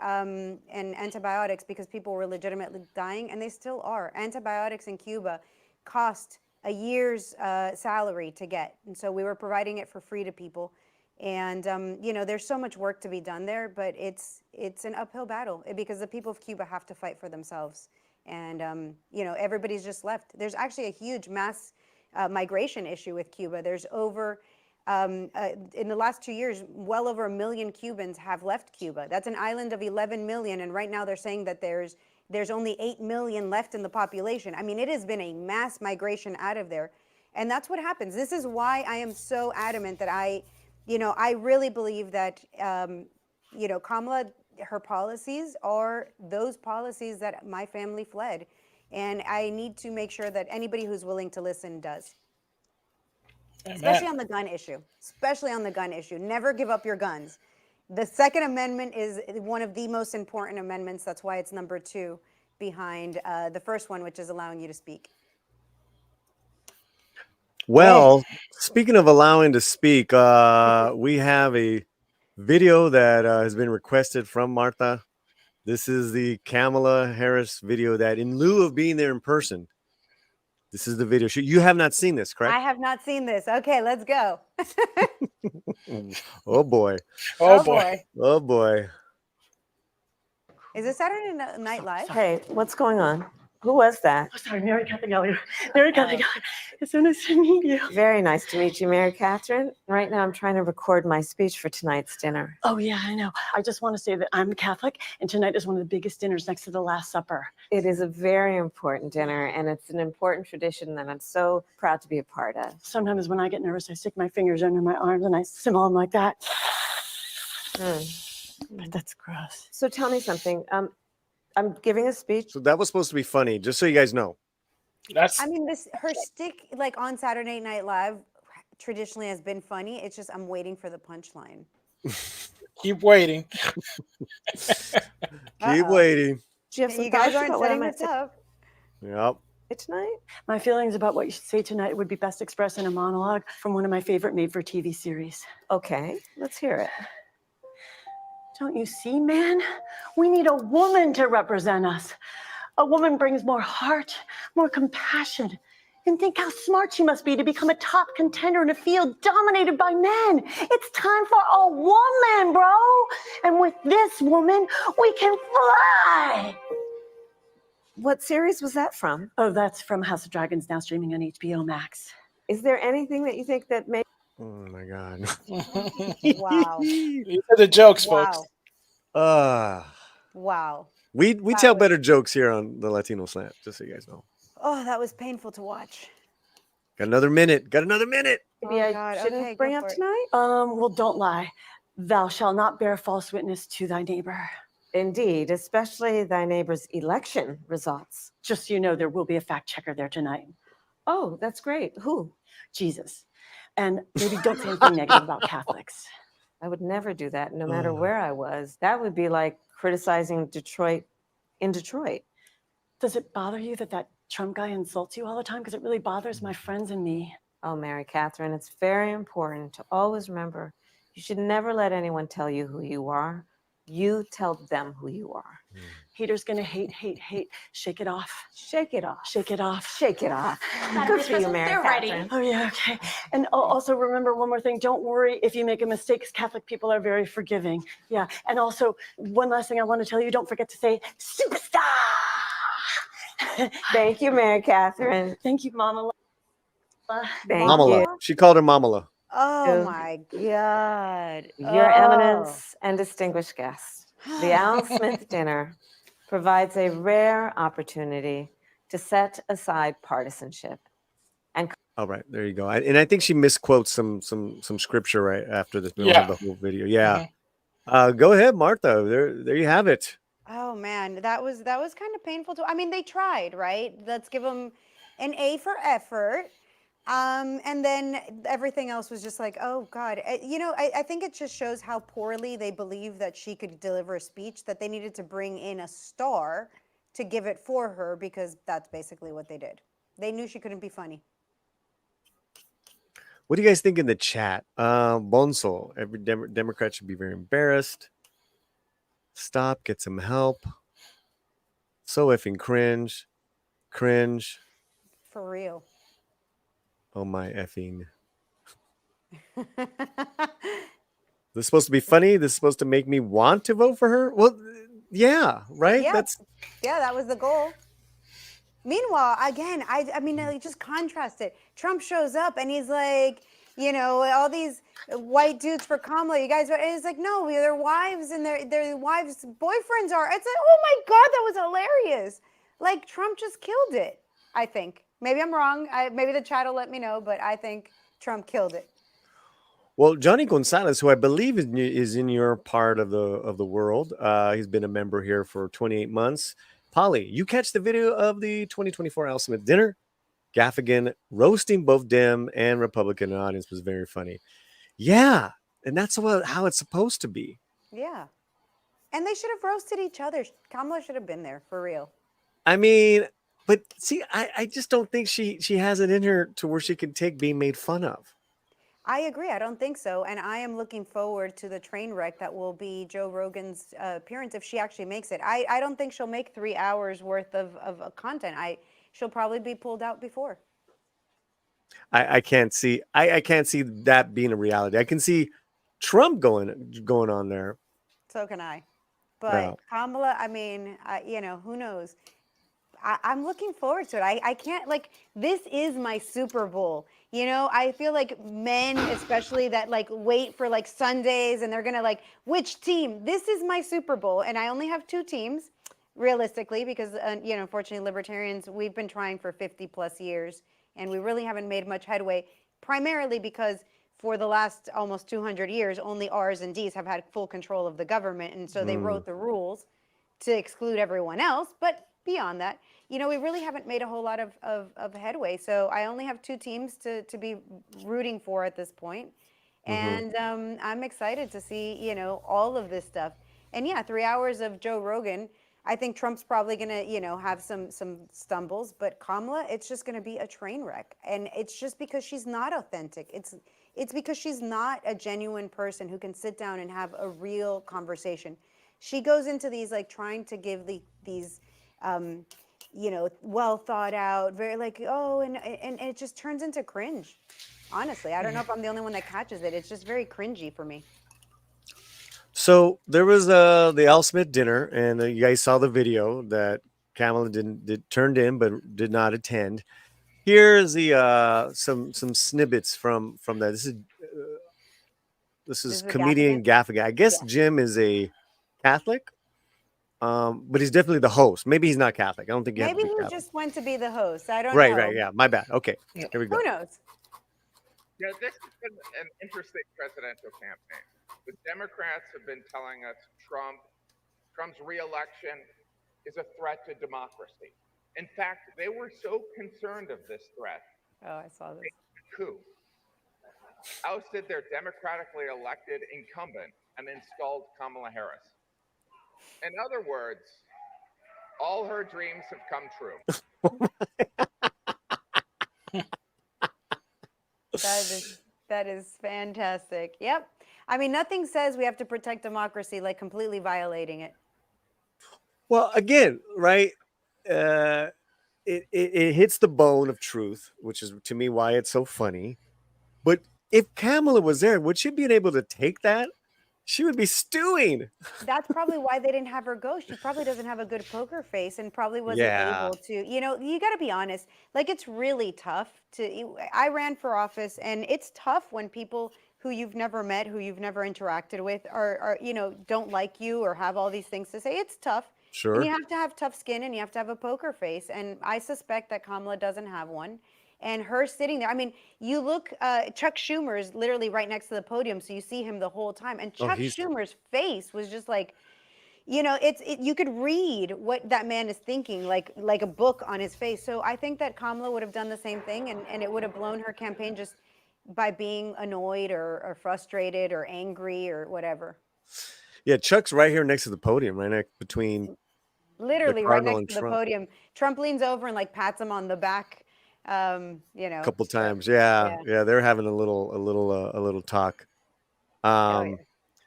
Speaker 4: antibiotics, because people were legitimately dying, and they still are. Antibiotics in Cuba cost a year's salary to get, and so we were providing it for free to people. And there's so much work to be done there, but it's an uphill battle, because the people of Cuba have to fight for themselves. And everybody's just left. There's actually a huge mass migration issue with Cuba. There's over in the last 2 years, well over 1 million Cubans have left Cuba. That's an island of 11 million, and right now they're saying that there's only 8 million left in the population. I mean, it has been a mass migration out of there, and that's what happens. This is why I am so adamant that I really believe that Kamala, her policies are those policies that my family fled, and I need to make sure that anybody who's willing to listen does. Especially on the gun issue. Never give up your guns. The Second Amendment is one of the most important amendments. That's why it's number 2 behind the first one, which is allowing you to speak.
Speaker 1: Well, speaking of allowing to speak, we have a video that has been requested from Martha. This is the Kamala Harris video that, in lieu of being there in person, this is the video. You have not seen this, correct?
Speaker 4: I have not seen this. Okay, let's go.
Speaker 1: Oh boy.
Speaker 5: Oh boy.
Speaker 1: Oh boy.
Speaker 4: Is this Saturday Night Live?
Speaker 5: Hey, what's going on? Who was that?
Speaker 8: Oh, sorry, Mary Catherine Gallagher. Mary Catherine Gallagher. It's so nice to meet you.
Speaker 5: Very nice to meet you, Mary Catherine. Right now I'm trying to record my speech for tonight's dinner.
Speaker 8: Oh, yeah, I know. I just want to say that I'm Catholic, and tonight is one of the biggest dinners next to the Last Supper.
Speaker 5: It is a very important dinner, and it's an important tradition that I'm so proud to be a part of.
Speaker 8: Sometimes when I get nervous, I stick my fingers under my arms and I simmer them like that. But that's gross.
Speaker 5: So tell me something. I'm giving a speech.
Speaker 1: So that was supposed to be funny, just so you guys know.
Speaker 6: That's
Speaker 4: I mean, her stick like on Saturday Night Live traditionally has been funny. It's just I'm waiting for the punchline.
Speaker 6: keep waiting.
Speaker 1: Keep
Speaker 4: Uh-oh.
Speaker 1: waiting.
Speaker 5: Do you have some
Speaker 4: You guys
Speaker 5: thoughts
Speaker 4: aren't
Speaker 5: about what I
Speaker 4: setting
Speaker 5: might
Speaker 4: this
Speaker 5: say
Speaker 4: up.
Speaker 1: Yep.
Speaker 5: tonight?
Speaker 8: My feelings about what you should say tonight would be best expressed in a monologue from one of my favorite made-for-TV series.
Speaker 5: Okay, let's hear it.
Speaker 8: Don't you see, man? We need a woman to represent us. A woman brings more heart, more compassion. And think how smart she must be to become a top contender in a field dominated by men. It's time for a woman, bro. And with this woman, we can fly.
Speaker 5: What series was that from?
Speaker 8: Oh, that's from House of Dragons, now streaming on HBO Max.
Speaker 5: Is there anything that you think that may
Speaker 1: Oh my God.
Speaker 4: Wow.
Speaker 6: These are the jokes, folks.
Speaker 1: Uh,
Speaker 4: Wow.
Speaker 1: we
Speaker 4: That
Speaker 1: tell
Speaker 4: was-
Speaker 1: better jokes here on the Latino Slant, just so you guys know.
Speaker 4: Oh, that was painful to watch.
Speaker 1: Got another minute. Got another minute.
Speaker 5: maybe
Speaker 4: Oh,
Speaker 5: I
Speaker 4: God,
Speaker 5: shouldn't
Speaker 4: okay, go
Speaker 5: bring
Speaker 4: for
Speaker 5: up
Speaker 4: it.
Speaker 5: tonight?
Speaker 8: Well, don't lie. Thou shalt not bear false witness to thy neighbor.
Speaker 5: Indeed, especially thy neighbor's election results.
Speaker 8: Just so you know, there will be a fact checker there tonight.
Speaker 5: Oh, that's great. Who?
Speaker 8: Jesus. And maybe don't say anything negative about Catholics.
Speaker 5: I would never do that, no matter where I was. That would be like criticizing Detroit in Detroit.
Speaker 8: Does it bother you that that Trump guy insults you all the time? Because it really bothers my friends and me.
Speaker 5: Oh, Mary Catherine, it's very important to always remember you should never let anyone tell you who you are. You tell them who you are.
Speaker 8: Haters gonna hate, hate, hate. Shake it off.
Speaker 5: Shake it off.
Speaker 8: Shake it off.
Speaker 5: Shake it off. Good for you, Mary Catherine.
Speaker 8: Oh, yeah, okay. And also remember one more thing. Don't worry if you make a mistake, because Catholic people are very forgiving. Yeah. And also, one last thing I want to tell you, don't forget to say, superstar.
Speaker 5: Thank you, Mary Catherine.
Speaker 8: Thank you, Mama.
Speaker 5: Thank
Speaker 1: Mamala.
Speaker 5: you.
Speaker 1: She called her Mamala.
Speaker 4: Oh
Speaker 5: Ew.
Speaker 4: my God.
Speaker 5: Your
Speaker 4: Oh.
Speaker 5: Eminence and distinguished guests, the Al Smith dinner provides a rare opportunity to set aside partisanship.
Speaker 1: All right, there you go. And I think she misquotes some scripture right after this. We don't
Speaker 6: Yeah.
Speaker 1: have the whole video. Yeah. Go ahead, Martha. There you have it.
Speaker 4: Oh man, that was kind of painful too. I mean, they tried, right? Let's give them an A for effort. And then everything else was just like, oh God. You know, I think it just shows how poorly they believe that she could deliver a speech, that they needed to bring in a star to give it for her, because that's basically what they did. They knew she couldn't be funny.
Speaker 1: What do you guys think in the chat? Bonso, every Democrat should be very embarrassed. Stop, get some help. So effing cringe. Cringe.
Speaker 4: For real.
Speaker 1: Oh my effing. This is supposed to be funny? This is supposed to make me want to vote for her? Well, yeah, right?
Speaker 4: Yeah.
Speaker 1: That's
Speaker 4: Yeah, that was the goal. Meanwhile, again, I mean, like, just contrast it. Trump shows up and he's like, you know, all these white dudes for Kamala, you guys, and it's like, no, their wives and their wives' boyfriends are. It's like, oh my God, that was hilarious. Like, Trump just killed it, I think. Maybe I'm wrong. Maybe the chat will let me know, but I think Trump killed it.
Speaker 1: well, Johnny Gonzalez, who I believe is in your part of the world. He's been a member here for 28 months. Polly, you catch the video of the 2024 Al Smith dinner? Gaffigan roasting both Dem and Republican audience was very funny. Yeah, and that's how it's supposed to be.
Speaker 4: Yeah. And they should have roasted each other. Kamala should have been there, for real.
Speaker 1: I mean, but see, I just don't think she has it in her to where she can take being made fun of.
Speaker 4: I agree. I don't think so. And I am looking forward to the train wreck that will be Joe Rogan's appearance if she actually makes it. I don't think she'll make 3 hours worth of content. She'll probably be pulled out before.
Speaker 1: I can't see that being a reality. I can see Trump going on there.
Speaker 4: So can I. But
Speaker 1: Yeah.
Speaker 4: Kamala, I mean, you know, who knows? I'm looking forward to it. I can't, like, this is my Super Bowl. You know, I feel like men, especially that like wait for like Sundays and they're going to like, which team? This is my Super Bowl. And I only have 2 teams, realistically, because, you know, unfortunately, libertarians, we've been trying for 50 plus years and we really haven't made much headway, primarily because for the last almost 200 years, only R's and D's have had full control of the government. And so they wrote the rules to exclude everyone else. But beyond that, you know, we really haven't made a whole lot of headway. So I only have two teams to be rooting for at this point. And I'm excited to see, you know, all of this stuff. And yeah, 3 hours of Joe Rogan. I think Trump's probably going to, you know, have some stumbles, but Kamala, it's just going to be a train wreck. And it's just because she's not authentic. It's because she's not a genuine person who can sit down and have a real conversation. She goes into these like trying to give these you know, well thought out, very like, oh, and it just turns into cringe. Honestly, I don't know if I'm the only one that catches it. It's just very cringy for me.
Speaker 1: So there was the Al Smith dinner, and you guys saw the video that Kamala turned in but did not attend. Here's the some snippets from that. This is comedian Gaffigan. I guess Jim is a Catholic, but he's definitely the host. Maybe he's not Catholic. I don't think you have
Speaker 4: Maybe
Speaker 1: to be
Speaker 4: he
Speaker 1: Catholic.
Speaker 4: just went to be the host. I don't
Speaker 1: Right,
Speaker 4: know.
Speaker 1: right, yeah. My bad. Okay, here we go.
Speaker 4: Who knows?
Speaker 9: Yeah, this has been an interesting presidential campaign. The Democrats have been telling us Trump's reelection is a threat to democracy. In fact, they were so concerned of this threat.
Speaker 4: Oh, I saw this.
Speaker 9: Coup. Ousted their democratically elected incumbent and installed Kamala Harris. In other words, all her dreams have come true.
Speaker 4: That is fantastic. Yep. I mean, nothing says we have to protect democracy like completely violating it.
Speaker 1: Well, again, right? It hits the bone of truth, which is to me why it's so funny. But if Kamala was there, would she be able to take that? She would be stewing.
Speaker 4: That's probably why they didn't have her go. She probably doesn't have a good poker face and probably wasn't able to, you know, you got to be honest. Like, it's really tough I ran for office, and it's tough when people who you've never met, who you've never interacted with are, you know, don't like you or have all these things to say. It's tough.
Speaker 1: Sure.
Speaker 4: And you have to have tough skin and you have to have a poker face. And I suspect that Kamala doesn't have one. And her sitting there, I mean, you look, Chuck Schumer is literally right next to the podium, so you see him the whole time. And Chuck Schumer's face was just like, you know, you could read what that man is thinking, like a book on his face. So I think that Kamala would have done the same thing, and it would have blown her campaign just by being annoyed or frustrated or angry or whatever.
Speaker 1: Yeah, Chuck's right here next to the podium, right next between.
Speaker 4: Literally right next to the podium. Trump leans over and like pats him on the back. You know,
Speaker 1: a couple times. Yeah, they're having a little talk.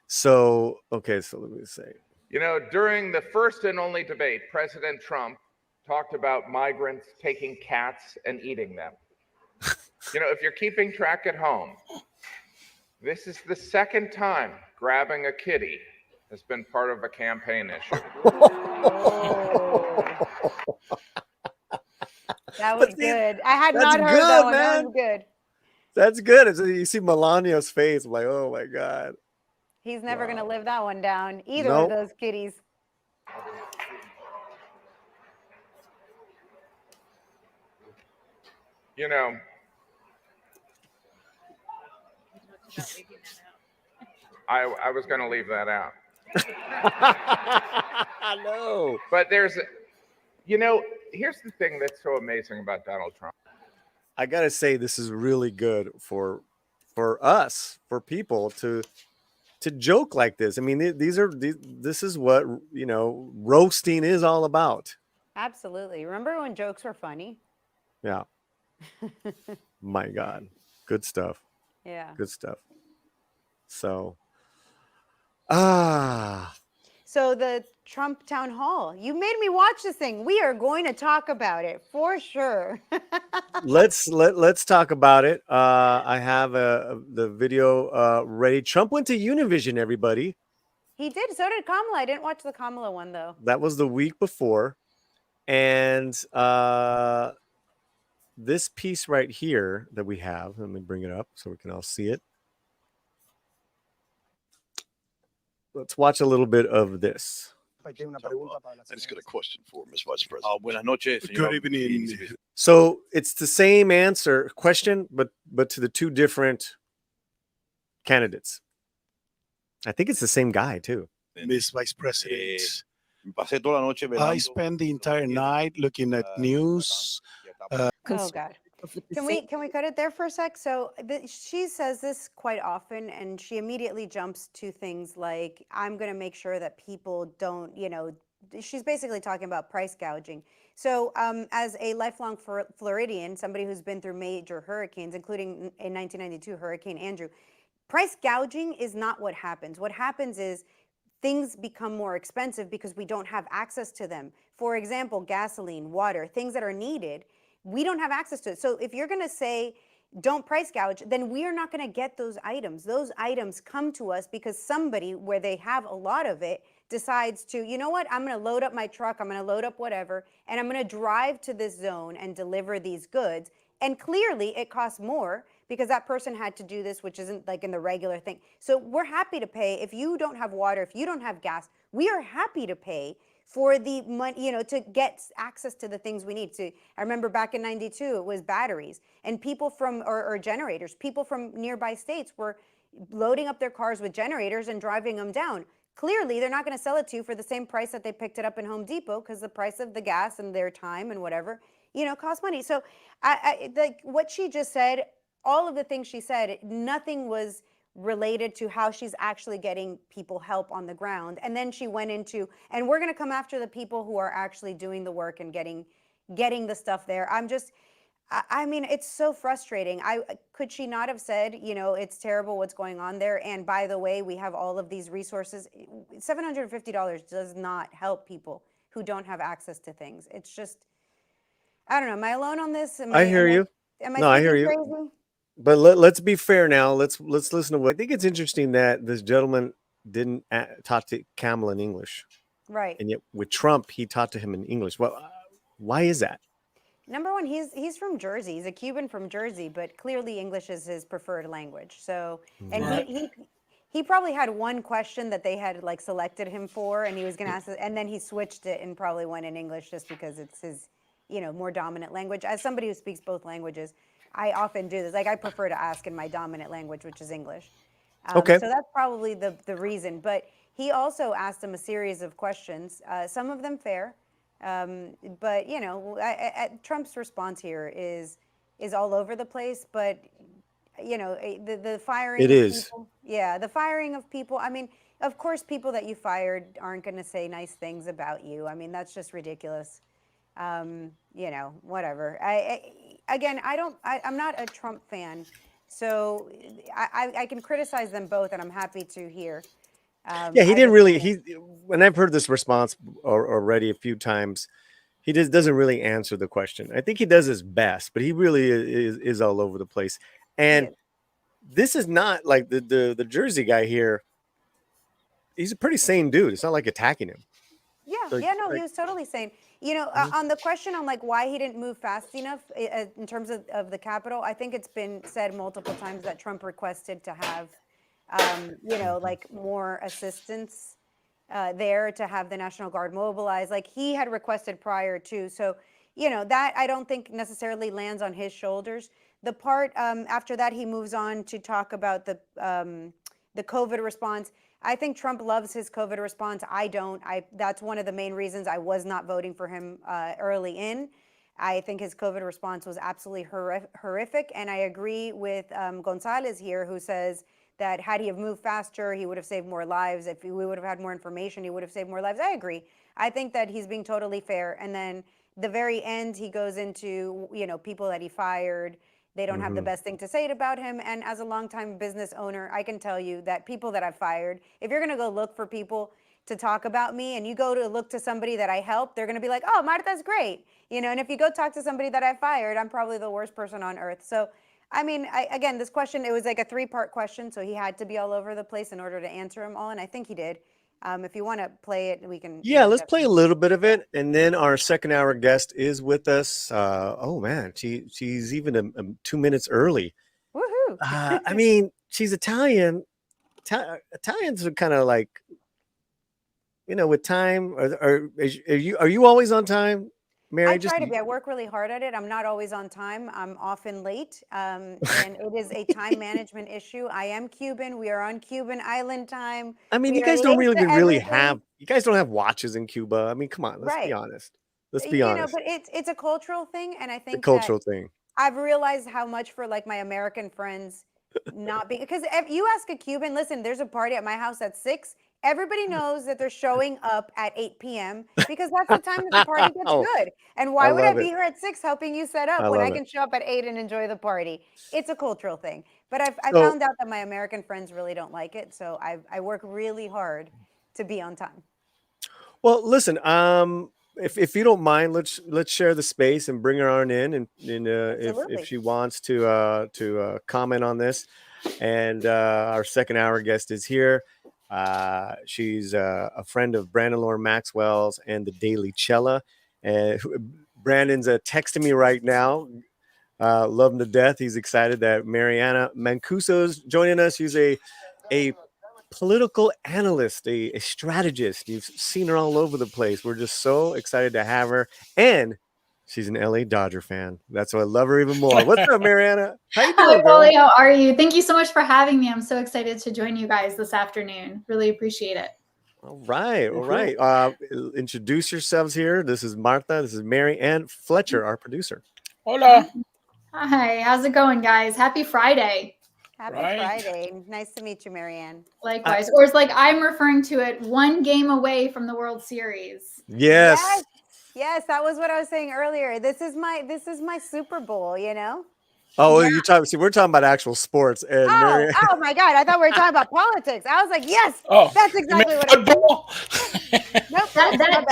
Speaker 1: So okay, so let me say.
Speaker 9: You know, during the first and only debate, President Trump talked about migrants taking cats and eating them. You know, if you're keeping track at home, this is the second time grabbing a kitty has been part of a campaign issue.
Speaker 4: That was good. I had not heard that one. That was good.
Speaker 1: That's good. You see Melania's face. I'm like, oh my God.
Speaker 4: He's never going to live that one down. Either of those kitties.
Speaker 9: You know, I was going to leave that out.
Speaker 1: I know.
Speaker 9: But there's, you know, here's the thing that's so amazing about Donald Trump.
Speaker 1: I got to say, this is really good for us, for people to joke like this. I mean, this is what, you know, roasting is all about.
Speaker 4: Absolutely. Remember when jokes were funny?
Speaker 1: Yeah. My God. Good stuff.
Speaker 4: Yeah.
Speaker 1: Good stuff. So,
Speaker 4: So the Trump town hall, you made me watch this thing. We are going to talk about it for sure.
Speaker 1: let's talk about it. I have the video ready. Trump went to Univision, everybody.
Speaker 4: He did. So did Kamala. I didn't watch the Kamala one though.
Speaker 1: That was the week before. And this piece right here that we have, let me bring it up so we can all see it. Let's watch a little bit of this.
Speaker 10: I just got a question for Ms. Vice President. Buenas noches, señor.
Speaker 2: Good evening.
Speaker 1: So it's the same question, but to the two different candidates. I think it's the same guy too.
Speaker 10: Ms. Vice President, Me pasé toda la noche
Speaker 2: I
Speaker 10: velando.
Speaker 2: spent the entire night looking at news.
Speaker 4: Oh God. Can we cut it there for a sec? So she says this quite often, and she immediately jumps to things like, "I'm going to make sure that people don't," she's basically talking about price gouging. So as a lifelong Floridian, somebody who's been through major hurricanes, including in 1992 Hurricane Andrew, price gouging is not what happens. What happens is things become more expensive because we don't have access to them. For example, gasoline, water, things that are needed, we don't have access to it. So if you're going to say don't price gouge, then we are not going to get those items. Those items come to us because somebody, where they have a lot of it, decides to, you know what, I'm going to load up my truck, I'm going to load up whatever, and I'm going to drive to this zone and deliver these goods. And clearly it costs more because that person had to do this, which isn't like in the regular thing. So we're happy to pay. If you don't have water, if you don't have gas, we are happy to pay for the money, to get access to the things we need. I remember back in 92, it was batteries, and people from, or generators, people from nearby states were loading up their cars with generators and driving them down. Clearly, they're not going to sell it to you for the same price that they picked it up in Home Depot, because the price of the gas and their time and whatever, costs money. So like what she just said, all of the things she said, nothing was related to how she's actually getting people help on the ground. And then she went into, and we're going to come after the people who are actually doing the work and getting the stuff there. I mean, it's so frustrating. Could she not have said, it's terrible what's going on there, and by the way, we have all of these resources? $750 does not help people who don't have access to things. It's just, I don't know. Am I alone on this?
Speaker 1: I hear you.
Speaker 4: Am I
Speaker 1: No, I hear
Speaker 4: speaking
Speaker 1: you.
Speaker 4: crazy?
Speaker 1: But let's be fair now. Let's listen to what I think. It's interesting that this gentleman didn't talk to Kamala in English,
Speaker 4: Right.
Speaker 1: and yet with Trump, he talked to him in English. Well, why is that?
Speaker 4: Number one, he's from Jersey. He's a Cuban from Jersey, but clearly English is his preferred language. So, and he probably had one question that they had like selected him for, and he was going to ask it, and then he switched it and probably went in English just because it's his, more dominant language. As somebody who speaks both languages, I often do this. Like, I prefer to ask in my dominant language, which is English.
Speaker 1: Okay.
Speaker 4: So that's probably the reason. But he also asked him a series of questions, some of them fair. But Trump's response here is all over the place. But the firing.
Speaker 1: It
Speaker 4: of
Speaker 1: is.
Speaker 4: People, the firing of people. I mean, of course, people that you fired aren't going to say nice things about you. I mean, that's just ridiculous. Whatever. I'm not a Trump fan, so I can criticize them both, and I'm happy to hear.
Speaker 1: Yeah, he didn't really. When I've heard this response already a few times, he just doesn't really answer the question. I think he does his best, but he really is all over the place. And this is not like the Jersey guy here. He's a pretty sane dude. It's not like attacking him.
Speaker 4: He was totally sane. On the question on like why he didn't move fast enough in terms of the Capitol, I think it's been said multiple times that Trump requested to have, like more assistance there, to have the National Guard mobilized, like he had requested prior to. So, that I don't think necessarily lands on his shoulders. The part after that, he moves on to talk about the COVID response. I think Trump loves his COVID response. I don't. That's one of the main reasons I was not voting for him early in. I think his COVID response was absolutely horrific. And I agree with Gonzalez here, who says that had he have moved faster, he would have saved more lives. If we would have had more information, he would have saved more lives. I agree. I think that he's being totally fair. And then the very end, he goes into, people that he fired. They don't have the best thing to say about him. And as a longtime business owner, I can tell you that people that I've fired, if you're going to go look for people to talk about me and you go to look to somebody that I helped, they're going to be like, oh, Marta's great. And if you go talk to somebody that I fired, I'm probably the worst person on earth. So, I mean, again, this question, it was like a 3-part question. So he had to be all over the place in order to answer them all. And I think he did. If you want to play it, we can.
Speaker 1: Yeah, let's play a little bit of it, and then our second hour guest is with us. Oh man, she's even 2 minutes early.
Speaker 4: Woohoo!
Speaker 1: I mean, she's Italian. Italians are kind of like, with time. Are you always on time? Mary,
Speaker 4: I
Speaker 1: just
Speaker 4: try to be. I work really hard at it. I'm not always on time. I'm often late. And it is a time management issue. I am Cuban. We are on Cuban island time.
Speaker 1: I mean,
Speaker 4: We
Speaker 1: you
Speaker 4: are
Speaker 1: guys don't
Speaker 4: late to
Speaker 1: really
Speaker 4: everything.
Speaker 1: have. You guys don't have watches in Cuba. I mean, come on. Let's be
Speaker 4: Right.
Speaker 1: honest. Let's be
Speaker 4: You know,
Speaker 1: honest.
Speaker 4: but it's a cultural thing. And I
Speaker 1: The
Speaker 4: think that
Speaker 1: cultural thing.
Speaker 4: I've realized how much for like my American friends not being, because if you ask a Cuban, listen, there's a party at my house at 6. Everybody knows that they're showing up at 8 p.m. because that's the time that the party gets
Speaker 1: Oh,
Speaker 4: good. And
Speaker 1: I
Speaker 4: why would I
Speaker 1: love
Speaker 4: be
Speaker 1: it.
Speaker 4: here at 6 helping you set
Speaker 1: I
Speaker 4: up when I
Speaker 1: love it.
Speaker 4: can show up at 8 and enjoy the party? It's a cultural thing. But I
Speaker 1: So-
Speaker 4: found out that my American friends really don't like it. So I work really hard to be on time.
Speaker 1: Well, listen. If you don't mind, let's share the space and bring her on in, and
Speaker 4: Absolutely.
Speaker 1: if she wants to comment on this, and our second hour guest is here. She's a friend of Brandon Lauren Maxwell's and the Daily Cella. And Brandon's texting me right now. Love him to death. He's excited that Mariana Mancuso is joining us. She's a political analyst, a strategist. You've seen her all over the place. We're just so excited to have her. And she's an LA Dodger fan. That's why I love her even more. What's up, Mariana? How you
Speaker 11: Hi,
Speaker 1: doing, girl?
Speaker 11: Paulie. How are you? Thank you so much for having me. I'm so excited to join you guys this afternoon. Really appreciate it.
Speaker 1: All right, all right. Introduce yourselves here. This is Martha. This is Mary and Fletcher, our producer.
Speaker 6: Hola.
Speaker 11: Hi, how's it going, guys? Happy Friday.
Speaker 4: Happy
Speaker 6: Right.
Speaker 4: Friday. Nice to meet you, Marianne.
Speaker 11: Likewise. Or it's like I'm referring to it, one game away from the World Series.
Speaker 1: Yes.
Speaker 4: Yes, that was what I was saying earlier. This is my Super Bowl, you know?
Speaker 1: Oh, you talking? See, we're talking about actual sports. And Mary,
Speaker 4: Oh my God. I thought we were talking about politics. I was like, yes,
Speaker 6: Oh,
Speaker 4: that's
Speaker 6: you
Speaker 4: exactly
Speaker 6: mean
Speaker 4: what I
Speaker 6: football?
Speaker 11: That
Speaker 4: Nope, my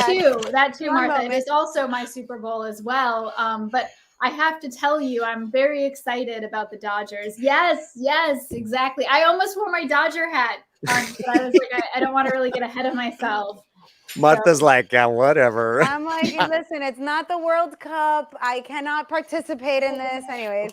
Speaker 4: bad.
Speaker 11: too,
Speaker 4: One
Speaker 11: Martha. It
Speaker 4: moment.
Speaker 11: is also my Super Bowl as well. But I have to tell you, I'm very excited about the Dodgers. Yes, exactly. I almost wore my Dodger hat, but I was like, I don't want to really get ahead of myself.
Speaker 1: Martha's like, yeah, whatever.
Speaker 4: I'm like, listen, it's not the World Cup. I cannot participate in this. Anyways.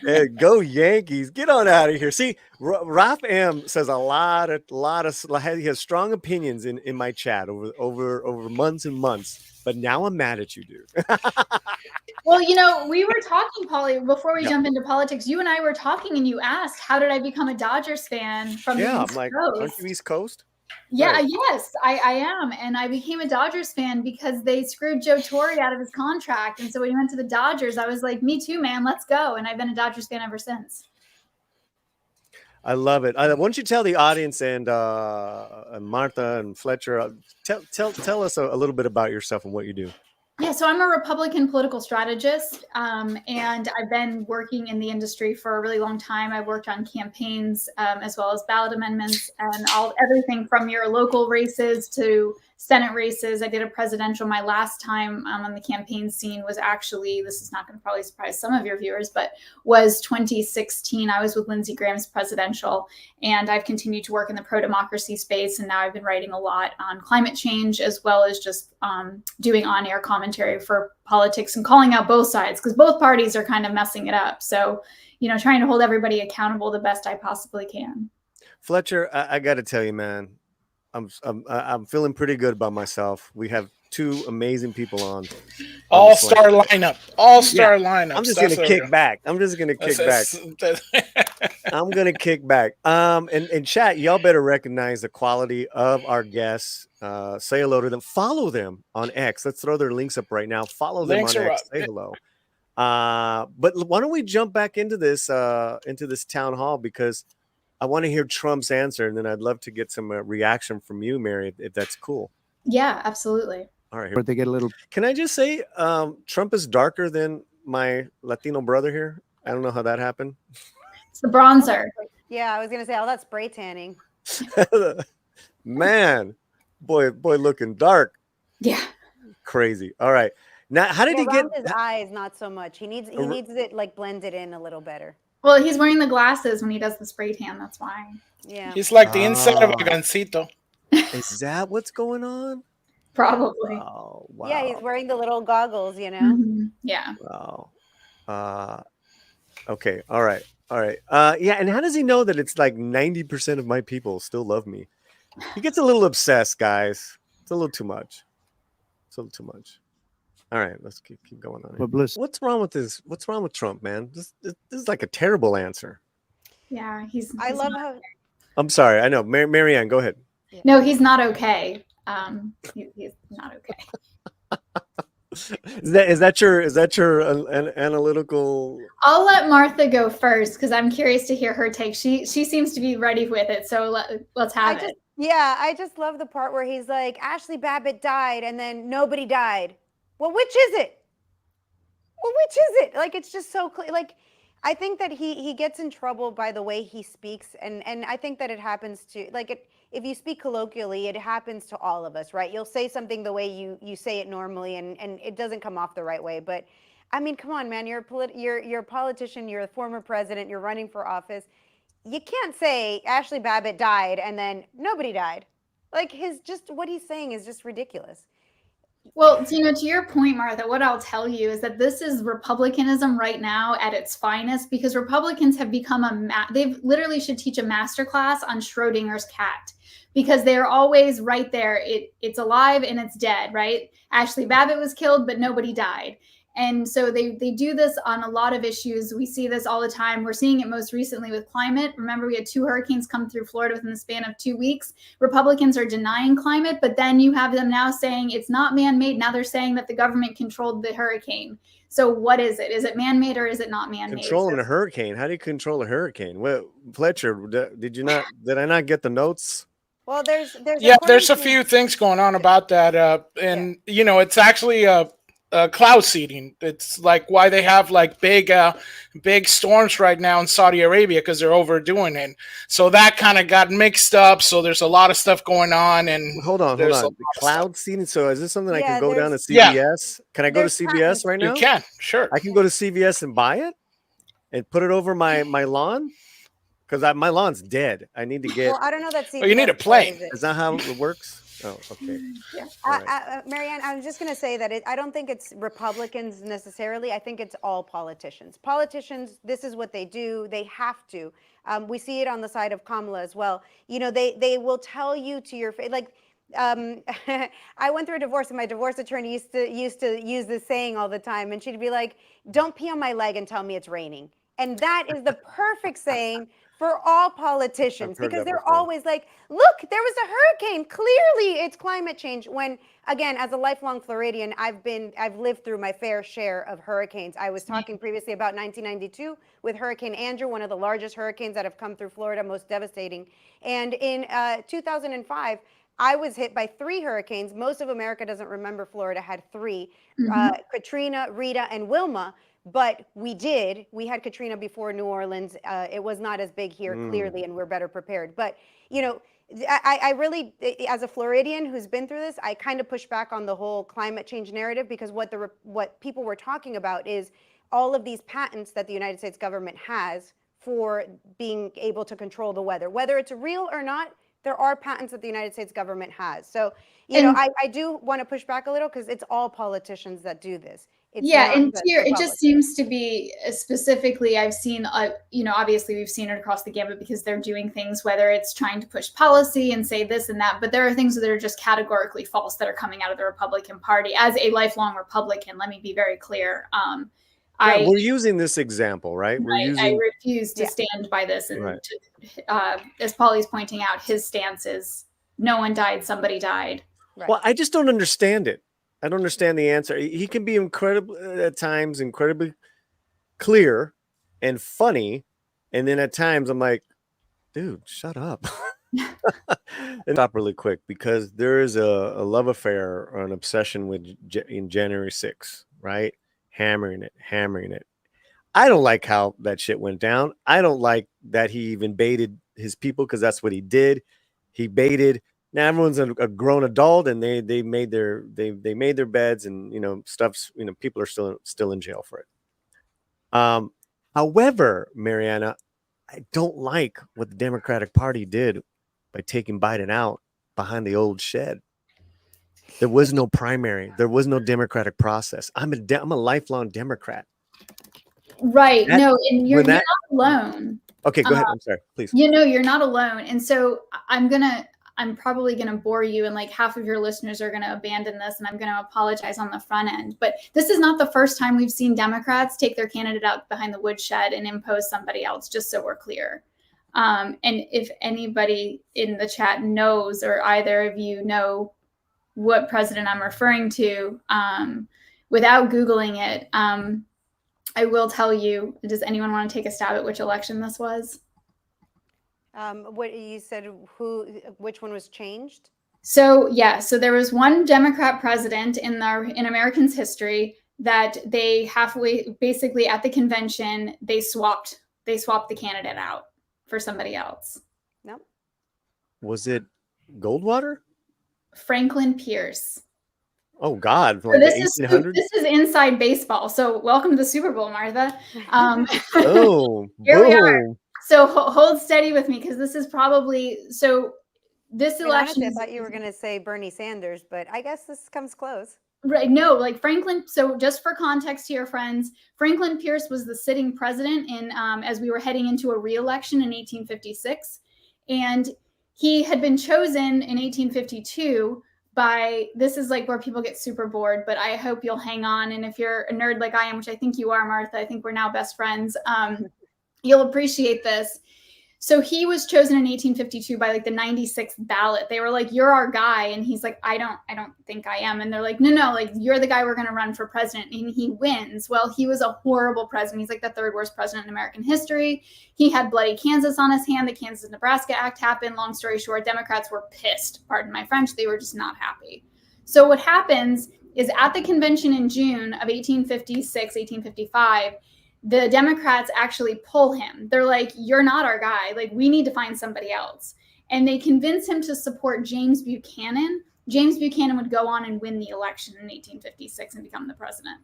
Speaker 1: Hey, go Yankees! Get on out of here. See, Ralph M says a lot of. He has strong opinions in my chat over months and months. But now I'm mad at you, dude.
Speaker 11: Well, you know, we were talking, Paulie, before we
Speaker 1: Yeah.
Speaker 11: jump into politics. You and I were talking, and you asked, "How did I become a Dodgers fan from the
Speaker 1: Yeah,
Speaker 11: East
Speaker 1: I'm like,
Speaker 11: Coast?"
Speaker 1: aren't you East Coast?
Speaker 11: Yeah,
Speaker 1: Right.
Speaker 11: yes, I am. And I became a Dodgers fan because they screwed Joe Torre out of his contract. And so when he went to the Dodgers, I was like, me too, man, let's go. And I've been a Dodgers fan ever since.
Speaker 1: I love it. Why don't you tell the audience and Martha and Fletcher, tell us a little bit about yourself and what you do.
Speaker 11: Yeah, so I'm a Republican political strategist, and I've been working in the industry for a really long time. I worked on campaigns as well as ballot amendments and everything from your local races to Senate races. I did a presidential. My last time on the campaign scene was actually, this is not going to probably surprise some of your viewers, but was 2016. I was with Lindsey Graham's presidential, and I've continued to work in the pro-democracy space. And now I've been writing a lot on climate change, as well as just doing on-air commentary for politics and calling out both sides, because both parties are kind of messing it up. So, you know, trying to hold everybody accountable the best I possibly can.
Speaker 1: Fletcher, I got to tell you, man, I'm feeling pretty good about myself. We have two amazing people on.
Speaker 6: All-star lineup. All-star lineup.
Speaker 1: I'm just gonna kick back. I'm just gonna kick back. I'm gonna kick back. And chat, y'all better recognize the quality of our guests. Say hello to them. Follow them on X. Let's throw their links up right now. Follow them
Speaker 6: Links
Speaker 1: on
Speaker 6: are
Speaker 1: X.
Speaker 6: up.
Speaker 1: Say hello. But why don't we jump back into this town hall, because I want to hear Trump's answer, and then I'd love to get some reaction from you, Mary, if that's cool.
Speaker 11: Yeah, absolutely.
Speaker 1: All right.
Speaker 12: Or they get a little.
Speaker 1: Can I just say, Trump is darker than my Latino brother here? I don't know how that happened.
Speaker 11: It's the bronzer.
Speaker 4: Yeah, I was gonna say all that spray tanning.
Speaker 1: Man, boy, looking dark.
Speaker 11: Yeah.
Speaker 1: Crazy. All right. Now, how did he get?
Speaker 4: Around his eyes? Not so much. He needs it like blended in a little better.
Speaker 11: Well, he's wearing the glasses when he does the spray tan. That's why.
Speaker 4: Yeah.
Speaker 6: He's like the inside of a gansito.
Speaker 1: Is that what's going on?
Speaker 11: Probably.
Speaker 1: Oh, wow.
Speaker 4: Yeah, he's wearing the little goggles, you know.
Speaker 11: Mhm. Yeah.
Speaker 1: Wow. Okay. All right. Yeah. And how does he know that it's like 90% of my people still love me? He gets a little obsessed, guys. It's a little too much. All right, let's keep going on.
Speaker 2: Publicity.
Speaker 1: What's wrong with this? What's wrong with Trump, man? This is like a terrible answer.
Speaker 11: Yeah,
Speaker 4: I love
Speaker 11: not,
Speaker 4: how.
Speaker 1: I'm sorry. I know. Marianne, go ahead.
Speaker 11: no, he's not okay. He's not okay.
Speaker 1: Is that your analytical?
Speaker 11: I'll let Martha go first because I'm curious to hear her take. She seems to be ready with it, so let's have it.
Speaker 4: Yeah, I just love the part where he's like, Ashley Babbitt died and then nobody died. Well, which is it? Well, which is it? Like, it's just so clear. Like, I think that he gets in trouble by the way he speaks, and I think that it happens to, like, if you speak colloquially, it happens to all of us, right? You'll say something the way you say it normally, and it doesn't come off the right way. But I mean, come on, man, you're a politician, you're a former president, you're running for office. You can't say Ashley Babbitt died and then nobody died. Like, what he's saying is just ridiculous.
Speaker 11: Well, to your point, Martha, what I'll tell you is that this is Republicanism right now at its finest, because Republicans have become they've literally should teach a masterclass on Schrodinger's cat, because they're always right there. It's alive and it's dead, right? Ashley Babbitt was killed, but nobody died. And so they do this on a lot of issues. We see this all the time. We're seeing it most recently with climate. Remember, we had 2 hurricanes come through Florida within the span of 2 weeks. Republicans are denying climate, but then you have them now saying it's not man-made. Now they're saying that the government controlled the hurricane. So what is it? Is it man-made or is it not man-made?
Speaker 1: Controlling a hurricane. How do you control a hurricane? Well, Fletcher, did I not get the notes?
Speaker 4: Well, there's
Speaker 6: a few things going on about that, and it's actually cloud seeding. It's like why they have like big storms right now in Saudi Arabia, because they're overdoing it. So that kind of got mixed up. So there's a lot of stuff going on. And
Speaker 1: hold on. Cloud seeding. So is this something I can go down to CVS? Can I go to CVS right now?
Speaker 6: You can, sure.
Speaker 1: I can go to CVS and buy it and put it over my lawn. Because my lawn's dead. I need to get.
Speaker 4: Well, I don't know that.
Speaker 6: Well, you need a plane.
Speaker 1: Is that how it works? Oh, okay.
Speaker 4: Yeah.
Speaker 1: Right.
Speaker 4: Marianne, I was just going to say that I don't think it's Republicans necessarily. I think it's all politicians. Politicians, this is what they do. They have to. We see it on the side of Kamala as well. They will tell you to your face, like. I went through a divorce, and my divorce attorney used to use this saying all the time, and she'd be like, "Don't pee on my leg and tell me it's raining." And that is the perfect saying for all politicians, because they're always like, look, there was a hurricane. Clearly it's climate change. When, again, as a lifelong Floridian, I've lived through my fair share of hurricanes. I was talking previously about 1992 with Hurricane Andrew, one of the largest hurricanes that have come through Florida, most devastating. And in 2005, I was hit by 3 hurricanes. Most of America doesn't remember Florida had 3, Katrina, Rita, and Wilma. But we had Katrina before New Orleans. It was not as big here, clearly, and we're better prepared. But, I really, as a Floridian who's been through this, I kind of push back on the whole climate change narrative, because what people were talking about is all of these patents that the United States government has for being able to control the weather. Whether it's real or not, there are patents that the United States government has. So, I do want to push back a little, because it's all politicians that do this.
Speaker 11: It just seems to be specifically, I've seen, obviously we've seen it across the gamut, because they're doing things, whether it's trying to push policy and say this and that, but there are things that are just categorically false that are coming out of the Republican Party. As a lifelong Republican, let me be very clear.
Speaker 1: We're using this example, right?
Speaker 11: I refuse to stand by this. And as Paulie's pointing out, his stance is no one died, somebody died.
Speaker 1: Right. Well, I just don't understand it. I don't understand the answer. He can be incredibly clear and funny. And then at times I'm like, dude, shut up. And stop really quick, because there is a love affair or an obsession with in January 6th, right? Hammering it. I don't like how that shit went down. I don't like that he even baited his people, because that's what he did. He baited. Now everyone's a grown adult, and they made their beds, and stuff's, people are still in jail for it. However, Mariana, I don't like what the Democratic Party did by taking Biden out behind the old shed. There was no primary. There was no democratic process. I'm a lifelong Democrat.
Speaker 11: Right. And you're not alone.
Speaker 1: Okay, go ahead. I'm sorry, please.
Speaker 11: You're not alone. And so I'm probably going to bore you, and like half of your listeners are going to abandon this, and I'm going to apologize on the front end. But this is not the first time we've seen Democrats take their candidate out behind the woodshed and impose somebody else, just so we're clear. And if anybody in the chat knows, or either of you know what president I'm referring to, without Googling it, I will tell you. Does anyone want to take a stab at which election this was?
Speaker 4: What you said, which one was changed?
Speaker 11: So yeah, so there was one Democrat president in Americans' history that they basically at the convention, they swapped the candidate out for somebody else.
Speaker 4: No.
Speaker 1: Was it Goldwater?
Speaker 11: Franklin Pierce.
Speaker 1: Oh God!
Speaker 11: So
Speaker 1: Like
Speaker 11: this
Speaker 1: the
Speaker 11: is
Speaker 1: 1800s.
Speaker 11: this is inside baseball. So welcome to the Super Bowl, Martha.
Speaker 1: Oh,
Speaker 11: Here we are.
Speaker 1: boom.
Speaker 11: So hold steady with me, because this is probably this election.
Speaker 4: Honestly, I thought you were going to say Bernie Sanders, but I guess this comes close.
Speaker 11: Right. No, like Franklin. So just for context here, friends, Franklin Pierce was the sitting president as we were heading into a re-election in 1856. And he had been chosen in 1852 by, this is like where people get super bored, but I hope you'll hang on. And if you're a nerd like I am, which I think you are, Martha, I think we're now best friends, you'll appreciate this. So he was chosen in 1852 by like the 96th ballot. They were like, "You're our guy," and he's like, "I don't think I am." And they're like, "No, like you're the guy we're going to run for president." And he wins. Well, he was a horrible president. He's like the third worst president in American history. He had bloody Kansas on his hand. The Kansas-Nebraska Act happened. Long story short, Democrats were pissed. Pardon my French. They were just not happy. So what happens is at the convention in June of 1856, 1855. The Democrats actually pull him. They're like, "You're not our guy. Like, we need to find somebody else." And they convince him to support James Buchanan. James Buchanan would go on and win the election in 1856 and become the president.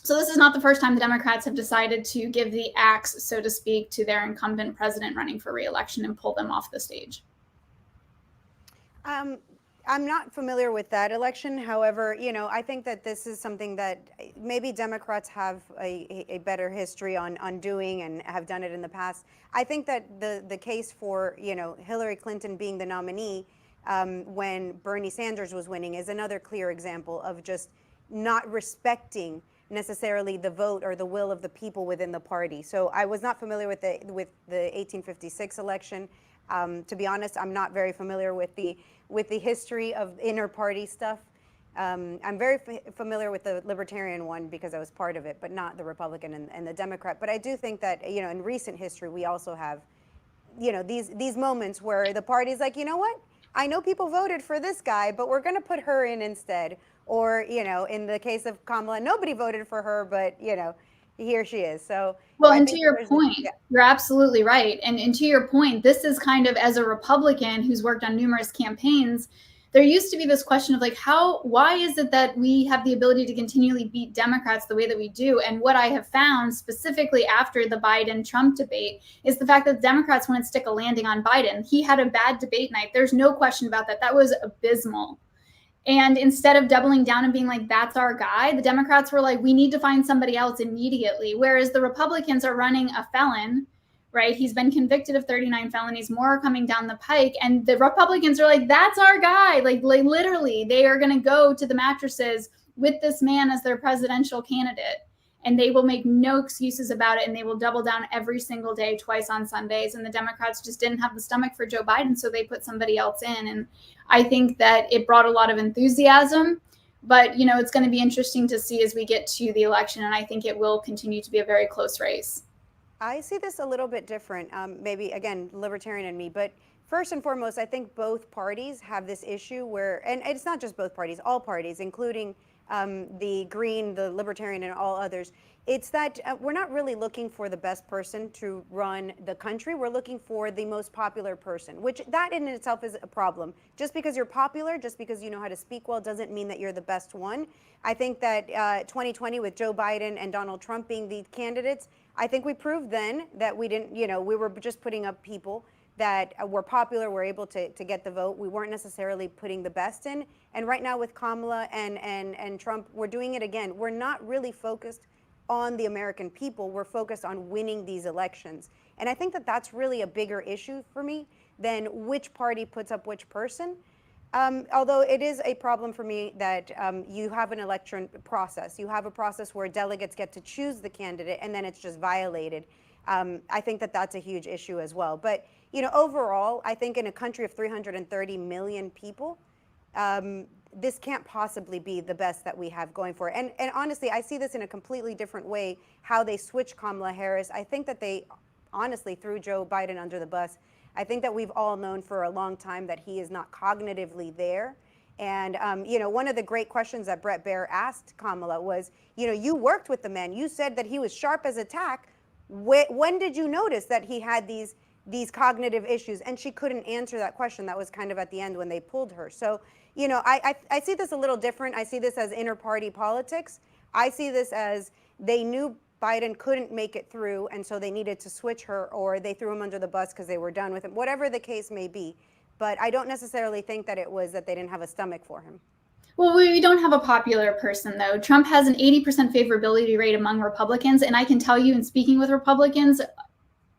Speaker 11: So this is not the first time the Democrats have decided to give the axe, so to speak, to their incumbent president running for re-election and pull them off the stage.
Speaker 4: I'm not familiar with that election. However, I think that this is something that maybe Democrats have a better history on doing and have done it in the past. I think that the case for, Hillary Clinton being the nominee when Bernie Sanders was winning is another clear example of just not respecting necessarily the vote or the will of the people within the party. So I was not familiar with the 1856 election. To be honest, I'm not very familiar with the history of inter-party stuff. I'm very familiar with the Libertarian one because I was part of it, but not the Republican and the Democrat. But I do think that, in recent history, we also have, these moments where the party's like, "You know what? I know people voted for this guy, but we're going to put her in instead." Or, in the case of Kamala, nobody voted for her, but, here she is. So,
Speaker 11: well, and to your point, you're absolutely right. And to your point, this is kind of, as a Republican who's worked on numerous campaigns, there used to be this question of like, why is it that we have the ability to continually beat Democrats the way that we do? And what I have found specifically after the Biden-Trump debate is the fact that Democrats wouldn't stick a landing on Biden. He had a bad debate night. There's no question about that. That was abysmal. And instead of doubling down and being like, "That's our guy," the Democrats were like, "We need to find somebody else immediately." Whereas the Republicans are running a felon, right? He's been convicted of 39 felonies, more are coming down the pike. And the Republicans are like, "That's our guy." Like literally, they are going to go to the mattresses with this man as their presidential candidate. And they will make no excuses about it. And they will double down every single day, twice on Sundays. And the Democrats just didn't have the stomach for Joe Biden, so they put somebody else in. And I think that it brought a lot of enthusiasm. But, it's going to be interesting to see as we get to the election. And I think it will continue to be a very close race.
Speaker 4: I see this a little bit different, maybe, again, Libertarian in me. But first and foremost, I think both parties have this issue where, and it's not just both parties, all parties, including the Green, the Libertarian, and all others. It's that we're not really looking for the best person to run the country. We're looking for the most popular person, which that in itself is a problem. Just because you're popular, just because you know how to speak well, doesn't mean that you're the best one. I think that 2020 with Joe Biden and Donald Trump being the candidates, I think we proved then that we didn't, we were just putting up people that were popular, were able to get the vote. We weren't necessarily putting the best in. And right now with Kamala and Trump, we're doing it again. We're not really focused on the American people. We're focused on winning these elections. And I think that that's really a bigger issue for me than which party puts up which person. Although it is a problem for me that you have an election process. You have a process where delegates get to choose the candidate and then it's just violated. I think that that's a huge issue as well. But, you know, overall, I think in a country of 330 million people, this can't possibly be the best that we have going for it. And honestly, I see this in a completely different way, how they switch Kamala Harris. I think that they honestly threw Joe Biden under the bus. I think that we've all known for a long time that he is not cognitively there. And, you know, one of the great questions that Brett Baer asked Kamala was, you know, you worked with the man. You said that he was sharp as a tack. When did you notice that he had these cognitive issues? And she couldn't answer that question. That was kind of at the end when they pulled her. So, you know, I see this a little different. I see this as inter-party politics. I see this as they knew Biden couldn't make it through, and so they needed to switch her, or they threw him under the bus because they were done with him, whatever the case may be. But I don't necessarily think that it was that they didn't have a stomach for him.
Speaker 11: Well, we don't have a popular person, though. Trump has an 80% favorability rate among Republicans, and I can tell you in speaking with Republicans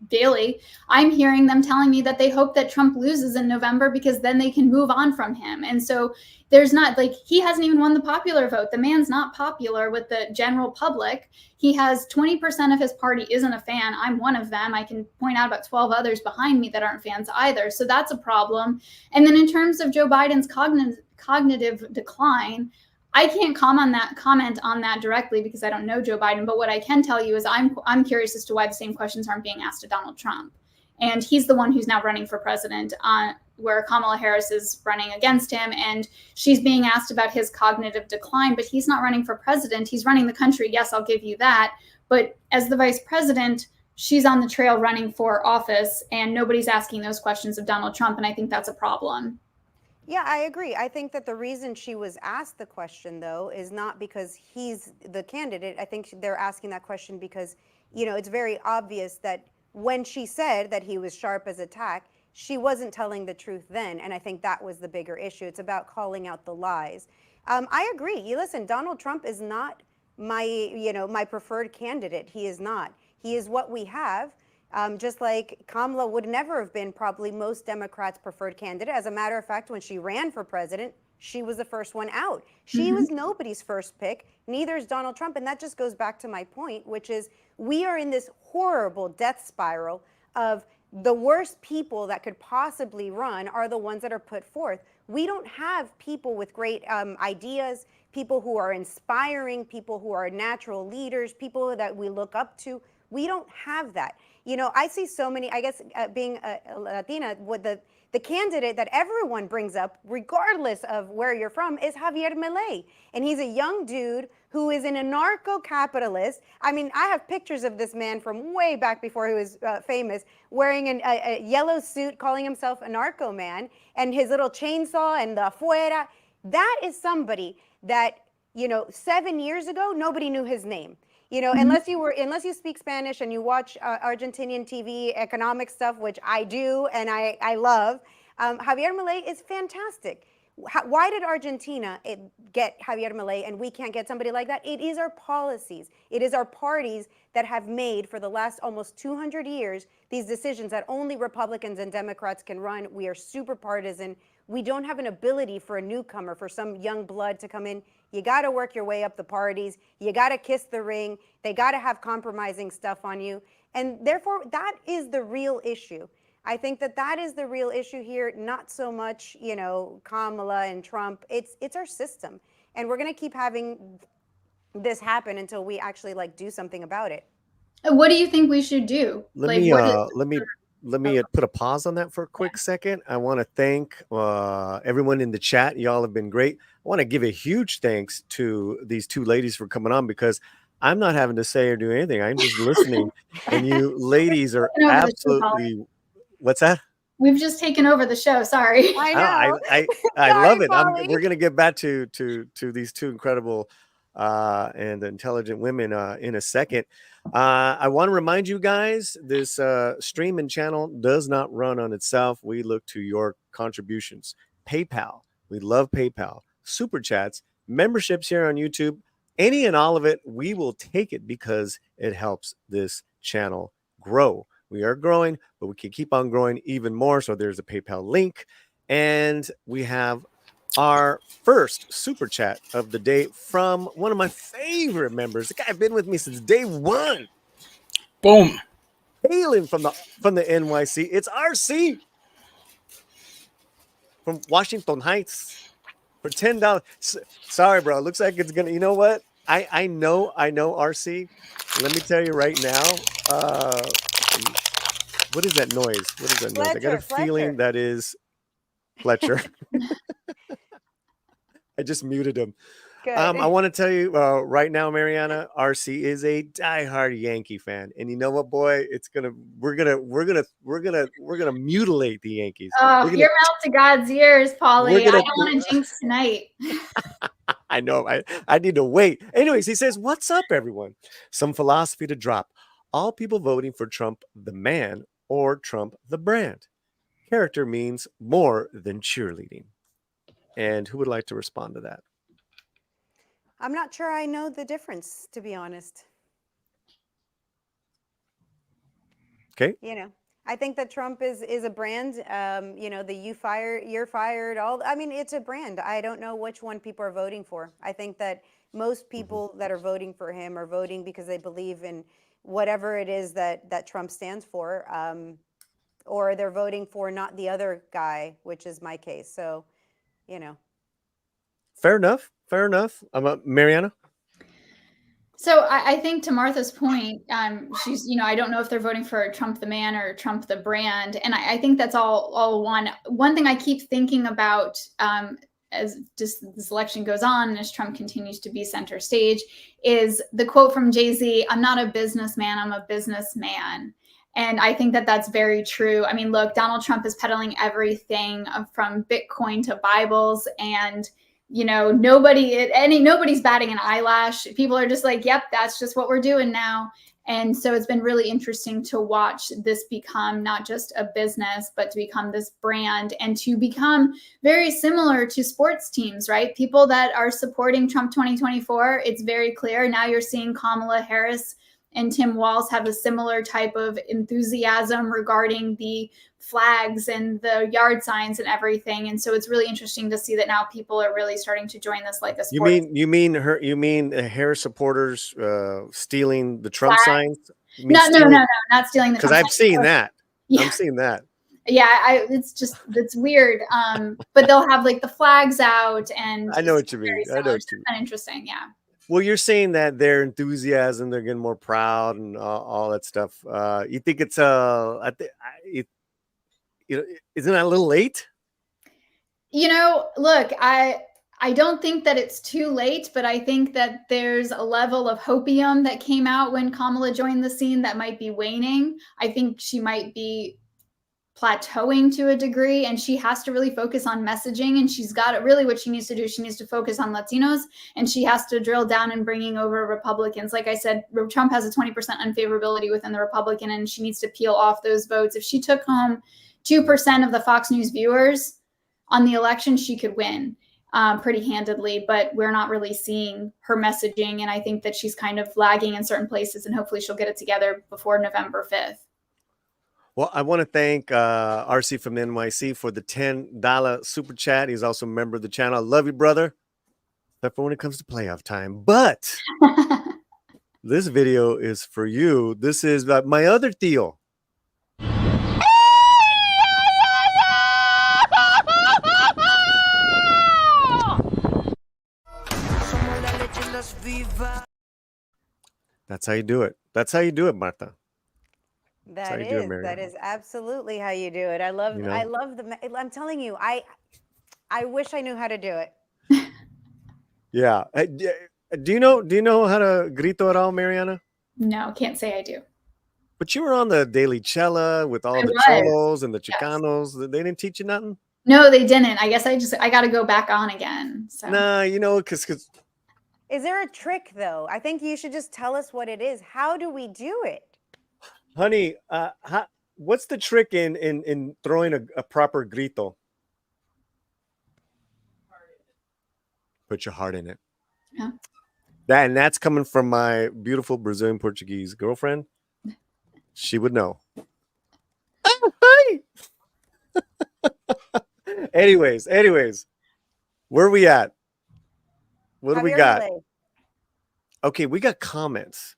Speaker 11: daily, I'm hearing them telling me that they hope that Trump loses in November because then they can move on from him. And so there's not, like, he hasn't even won the popular vote. The man's not popular with the general public. He has 20% of his party isn't a fan. I'm one of them. I can point out about 12 others behind me that aren't fans either. So that's a problem. And then in terms of Joe Biden's cognitive decline, I can't comment on that directly because I don't know Joe Biden. But what I can tell you is I'm curious as to why the same questions aren't being asked to Donald Trump. And he's the one who's now running for president, where Kamala Harris is running against him. And she's being asked about his cognitive decline, but he's not running for president. He's running the country. Yes, I'll give you that. But as the vice president, she's on the trail running for office, and nobody's asking those questions of Donald Trump. And I think that's a problem.
Speaker 4: Yeah, I agree. I think that the reason she was asked the question, though, is not because he's the candidate. I think they're asking that question because, you know, it's very obvious that when she said that he was sharp as a tack, she wasn't telling the truth then. And I think that was the bigger issue. It's about calling out the lies. I agree. You listen, Donald Trump is not my preferred candidate. He is not. He is what we have. Just like Kamala would never have been probably most Democrats' preferred candidate. As a matter of fact, when she ran for president, she was the first one out. She was nobody's first pick, neither is Donald Trump. And that just goes back to my point, which is we are in this horrible death spiral of the worst people that could possibly run are the ones that are put forth. We don't have people with great ideas, people who are inspiring, people who are natural leaders, people that we look up to. We don't have that. You know, I see so many, I guess being a Latina, with the candidate that everyone brings up, regardless of where you're from, is Javier Milei. And he's a young dude who is an anarcho-capitalist. I mean, I have pictures of this man from way back before he was famous, wearing a yellow suit, calling himself a narco man, and his little chainsaw and the afuera. That is somebody that, you know, 7 years ago, nobody knew his name. You know, unless you speak Spanish and you watch Argentinian TV economic stuff, which I do and I love, Javier Milei is fantastic. Why did Argentina get Javier Milei and we can't get somebody like that? It is our policies. It is our parties that have made for the last almost 200 years these decisions that only Republicans and Democrats can run. We are super partisan. We don't have an ability for a newcomer, for some young blood to come in. You got to work your way up the parties. You got to kiss the ring. They got to have compromising stuff on you. And therefore, that is the real issue. I think that is the real issue here, not so much, you know, Kamala and Trump. It's our system. And we're going to keep having this happen until we actually do something about it.
Speaker 11: What do you think we should do?
Speaker 1: Let me put a pause on that for a quick second. I want to thank everyone in the chat. Y'all have been great. I want to give a huge thanks to these two ladies for coming on, because I'm not having to say or do anything. I'm just listening. And you ladies are absolutely, what's that?
Speaker 11: We've just taken over the show. Sorry.
Speaker 4: I know.
Speaker 1: I love it. We're going to get back to these two incredible and intelligent women in a second. I want to remind you guys, this stream and channel does not run on itself. We look to your contributions. PayPal. We love PayPal. Super chats, memberships here on YouTube, any and all of it. We will take it because it helps this channel grow. We are growing, but we can keep on growing even more. So there's a PayPal link. And we have our first super chat of the day from one of my favorite members. The guy been with me since day one.
Speaker 6: Boom.
Speaker 1: Hailing from the NYC. It's RC from Washington Heights for $10. Sorry, bro. Looks like it's gonna. You know what? I know RC. Let me tell you right now. What is that noise? What is that noise? I got a feeling that is Fletcher. I just muted him.
Speaker 4: Good.
Speaker 1: I want to tell you right now, Mariana, RC is a diehard Yankee fan, and you know what, boy? We're gonna mutilate the Yankees.
Speaker 11: Oh, your mouth to God's ears, Polly. I don't want to jinx tonight.
Speaker 1: I know. I need to wait. Anyways, he says, "What's up, everyone? Some philosophy to drop. All people voting for Trump, the man, or Trump, the brand. Character means more than cheerleading." And who would like to respond to that?
Speaker 4: I'm not sure I know the difference, to be honest.
Speaker 1: Okay.
Speaker 4: You know, I think that Trump is a brand. You know, the you're fired. I mean, it's a brand. I don't know which one people are voting for. I think that most people that are voting for him are voting because they believe in whatever it is that Trump stands for, or they're voting for not the other guy, which is my case. So, you know.
Speaker 1: Fair enough. Fair enough. Mariana?
Speaker 11: So I think to Martha's point, she's, I don't know if they're voting for Trump the man or Trump the brand. And I think that's all one. One thing I keep thinking about as just this election goes on and as Trump continues to be center stage is the quote from Jay-Z, "I'm not a businessman, I'm a businessman." And I think that that's very true. I mean, look, Donald Trump is peddling everything from Bitcoin to Bibles, and nobody's batting an eyelash. People are just like, yep, that's just what we're doing now. And so it's been really interesting to watch this become not just a business, but to become this brand and to become very similar to sports teams, right? People that are supporting Trump 2024, it's very clear. Now you're seeing Kamala Harris and Tim Walz have a similar type of enthusiasm regarding the flags and the yard signs and everything. And so it's really interesting to see that now people are really starting to join this like a sport.
Speaker 1: You mean Harris supporters stealing the Trump signs?
Speaker 11: No, not stealing the Trump signs.
Speaker 1: Because I've seen that.
Speaker 11: Yeah.
Speaker 1: I'm seeing that.
Speaker 11: Yeah, it's weird. But they'll have like the flags out, and
Speaker 1: I know what you mean. I know what you mean.
Speaker 11: Kind of interesting, yeah.
Speaker 1: Well, you're saying that their enthusiasm, they're getting more proud and all that stuff. You think it's isn't that a little late?
Speaker 11: Look, I don't think that it's too late, but I think that there's a level of hopium that came out when Kamala joined the scene that might be waning. I think she might be plateauing to a degree, and she has to really focus on messaging, and she's got really what she needs to do. She needs to focus on Latinos, and she has to drill down in bringing over Republicans. Like I said, Trump has a 20% unfavorability within the Republican, and she needs to peel off those votes. If she took home 2% of the Fox News viewers on the election, she could win pretty handedly, but we're not really seeing her messaging, and I think that she's kind of lagging in certain places, and hopefully she'll get it together before November 5th.
Speaker 1: Well, I want to thank RC from NYC for the $10 super chat. He's also a member of the channel. I love you, brother. Except for when it comes to playoff time. But this video is for you. This is my other Theo. That's how you do it. That's how you do it, Martha.
Speaker 4: That is absolutely how you do it. I love I'm telling you, I wish I knew how to do it.
Speaker 1: Yeah. Do you know how to grito at all, Mariana?
Speaker 11: No, can't say I do.
Speaker 1: But you were on the Daily Chela with all the Cholos and the Chicanos. Yes. They didn't teach you nothing?
Speaker 11: No, they didn't. I guess I got to go back on again. So.
Speaker 1: Nah, because
Speaker 4: is there a trick though? I think you should just tell us what it is. How do we do it?
Speaker 1: Honey, what's the trick in throwing a proper grito? Put your heart in it.
Speaker 11: Yeah.
Speaker 1: That's coming from my beautiful Brazilian Portuguese girlfriend. She would know. Anyways, where are we at? What do we
Speaker 4: Javier
Speaker 1: got?
Speaker 4: Milei.
Speaker 1: Okay, we got comments.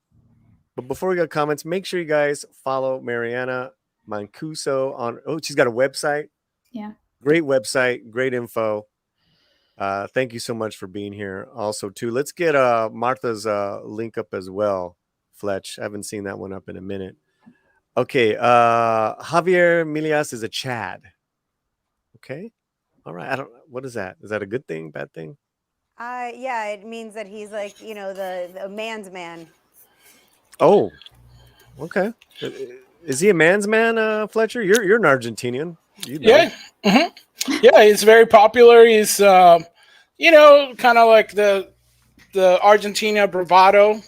Speaker 1: But before we got comments, make sure you guys follow Mariana Mancuso on. Oh, she's got a website.
Speaker 11: Yeah.
Speaker 1: Great website, great info. Thank you so much for being here. Also, too, let's get Martha's link up as well. Fletch, I haven't seen that one up in a minute. Okay, Javier Milias is a Chad. Okay, all right. What is that? Is that a good thing? Bad thing?
Speaker 4: Yeah, it means that he's like, the man's man.
Speaker 1: Oh, okay. Is he a man's man, Fletcher? You're an Argentinian. You know.
Speaker 6: Yeah. Mm-hmm. Yeah, he's very popular. He's kind of like the Argentina bravado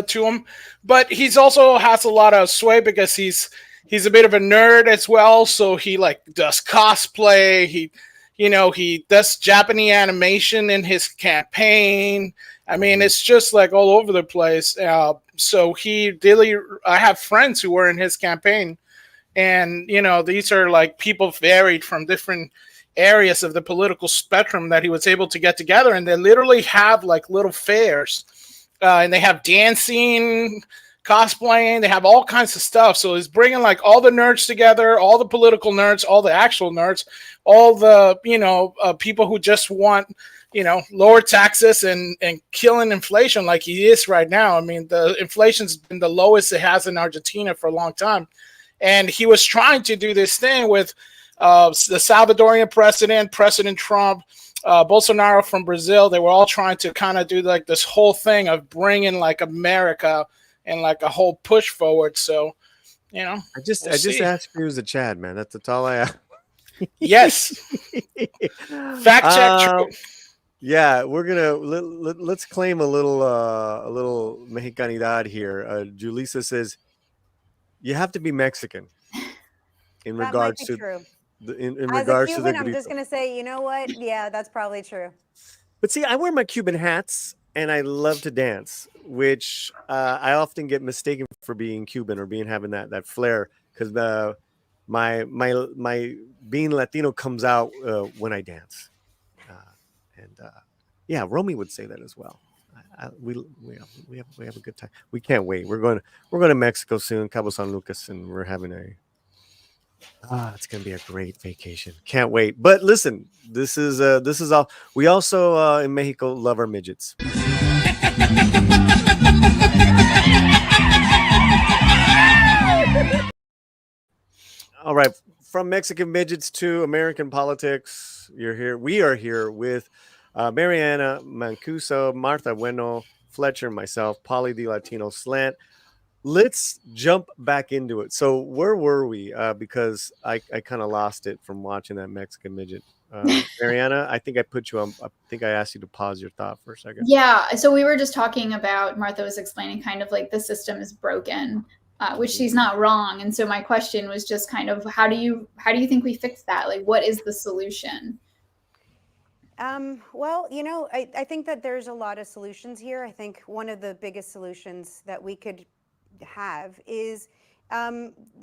Speaker 6: to him, but he's also has a lot of sway because he's a bit of a nerd as well. So he like does cosplay. He does Japanese animation in his campaign. I mean, it's just like all over the place. So I have friends who were in his campaign, and these are like people varied from different areas of the political spectrum that he was able to get together, and they literally have like little fairs, and they have dancing, cosplaying, they have all kinds of stuff. So he's bringing like all the nerds together, all the political nerds, all the actual nerds, all the people who just want lower taxes and killing inflation like he is right now. I mean, the inflation's been the lowest it has in Argentina for a long time, and he was trying to do this thing with the Salvadorian President Trump, Bolsonaro from Brazil. They were all trying to kind of do like this whole thing of bringing like America and like a whole push forward. So,
Speaker 1: I just asked if he was a Chad, man. That's all I asked.
Speaker 6: Yes. Fact check true.
Speaker 1: Yeah, we're gonna let's claim a little Mexicanidad here. Julissa says you have to be Mexican in
Speaker 4: That
Speaker 1: regards
Speaker 4: might be
Speaker 1: to
Speaker 4: true.
Speaker 1: in
Speaker 4: As
Speaker 1: regards
Speaker 4: a
Speaker 1: to the
Speaker 4: Cuban, I'm just
Speaker 1: grito.
Speaker 4: gonna say, you know what? Yeah, that's probably true.
Speaker 1: But see, I wear my Cuban hats and I love to dance, which I often get mistaken for being Cuban or having that flair because my being Latino comes out when I dance, yeah, Romy would say that as well. We have a good time. We can't wait. We're going to Mexico soon, Cabo San Lucas, and we're having it's gonna be a great vacation. Can't wait. But listen, this is all. We also in Mexico love our midgets. All right, from Mexican midgets to American politics. We are here with Mariana Mancuso, Martha Bueno, Fletcher, myself, Polly the Latino Slant. Let's jump back into it. So where were we? Because I kind of lost it from watching that Mexican midget. Mariana, I think I put you on. I think I asked you to pause your thought for a second.
Speaker 11: Yeah. So we were just talking about, Martha was explaining kind of like the system is broken, which she's not wrong. And so my question was just kind of, how do you think we fix that? Like, what is the solution?
Speaker 4: Well, I think that there's a lot of solutions here. I think one of the biggest solutions that we could have is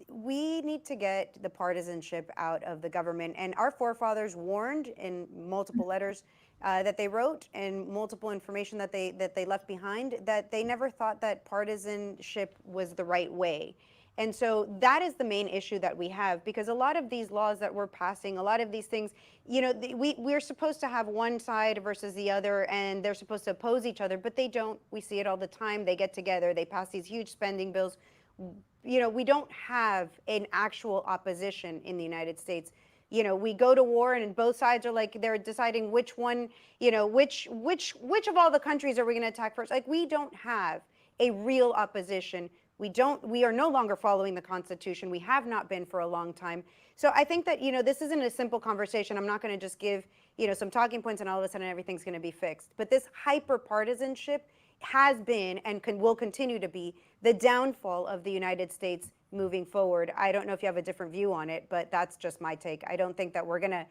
Speaker 4: we need to get the partisanship out of the government. And our forefathers warned in multiple letters that they wrote and multiple information that they left behind, that they never thought that partisanship was the right way. And so that is the main issue that we have, because a lot of these laws that we're passing, a lot of these things, we're supposed to have one side versus the other, and they're supposed to oppose each other, but they don't. We see it all the time. They get together, they pass these huge spending bills. We don't have an actual opposition in the United States. We go to war and both sides are like, they're deciding which one, which of all the countries are we going to attack first? Like, we don't have a real opposition. We are no longer following the Constitution. We have not been for a long time. So I think that, this isn't a simple conversation. I'm not going to just give, some talking points and all of a sudden everything's going to be fixed. But this hyper partisanship has been and will continue to be the downfall of the United States moving forward. I don't know if you have a different view on it, but that's just my take. I don't think that we're going to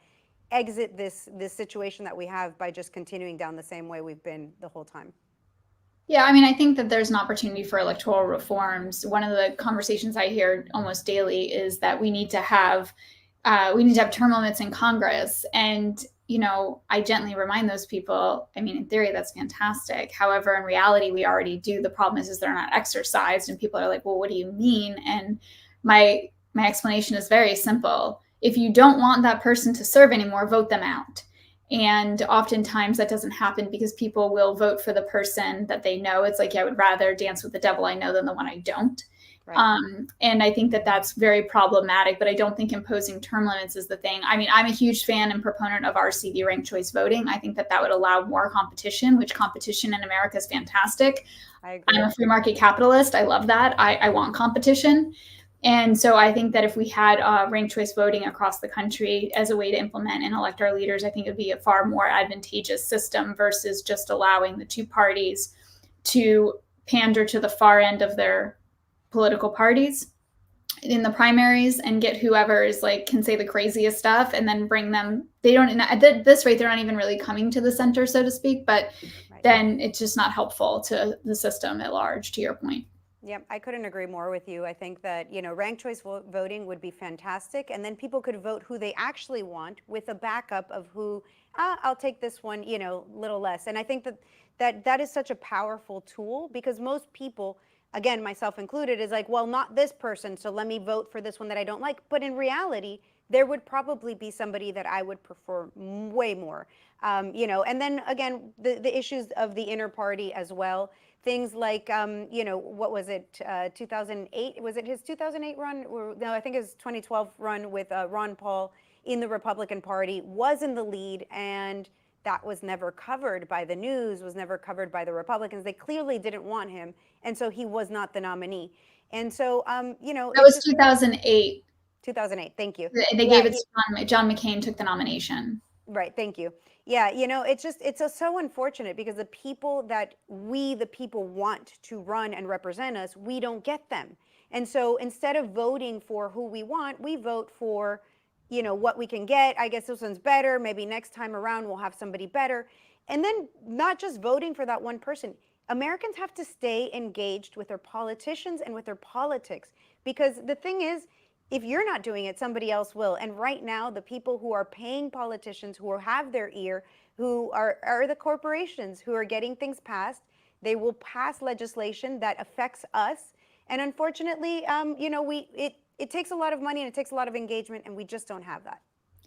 Speaker 4: exit this situation that we have by just continuing down the same way we've been the whole time.
Speaker 11: Yeah, I mean, I think that there's an opportunity for electoral reforms. One of the conversations I hear almost daily is that we need to have we need to have term limits in Congress. And, you know, I gently remind those people, I mean, in theory, that's fantastic. However, in reality, we already do. The problem is they're not exercised, and people are like, well, what do you mean? And my explanation is very simple. If you don't want that person to serve anymore, vote them out. And oftentimes that doesn't happen because people will vote for the person that they know. It's like, yeah, I would rather dance with the devil I know than the one I don't. Right. And I think that that's very problematic, but I don't think imposing term limits is the thing. I mean, I'm a huge fan and proponent of RCV, ranked choice voting. I think that that would allow more competition, which competition in America is fantastic. I agree. I'm a free market capitalist. I love that. I want competition. And so I think that if we had ranked choice voting across the country as a way to implement and elect our leaders, I think it would be a far more advantageous system versus just allowing the two parties to pander to the far end of their political parties in the primaries and get whoever is like can say the craziest stuff and then bring them. They don't, at this rate, they're not even really coming to the center, so to speak, but then it's just not helpful to the system at large, to your point.
Speaker 4: Yeah, I couldn't agree more with you. I think that, you know, ranked choice voting would be fantastic. And then people could vote who they actually want with a backup of who, I'll take this one, you know, little less. And I think that is such a powerful tool because most people, again, myself included, is like, well, not this person, so let me vote for this one that I don't like. But in reality, there would probably be somebody that I would prefer way more. You know, and then again, the issues of the inner party as well. Things like, you know, what was it, 2008? Was it his 2008 run? Or, no, I think his 2012 run with Ron Paul in the Republican Party was in the lead, and that was never covered by the news, was never covered by the Republicans. They clearly didn't want him, and so he was not the nominee. And so, you know.
Speaker 11: That was 2008.
Speaker 4: 2008, thank you.
Speaker 11: They gave it to John McCain took the nomination.
Speaker 4: Right, thank you. Yeah, you know, it's so unfortunate because the people that the people want to run and represent us, we don't get them. And so instead of voting for who we want, we vote for, you know, what we can get. I guess this one's better. Maybe next time around we'll have somebody better. And then not just voting for that one person. Americans have to stay engaged with their politicians and with their politics, because the thing is, if you're not doing it, somebody else will. And right now, the people who are paying politicians, who have their ear, who are the corporations who are getting things passed. They will pass legislation that affects us. And unfortunately, you know, it takes a lot of money and it takes a lot of engagement, and we just don't have that.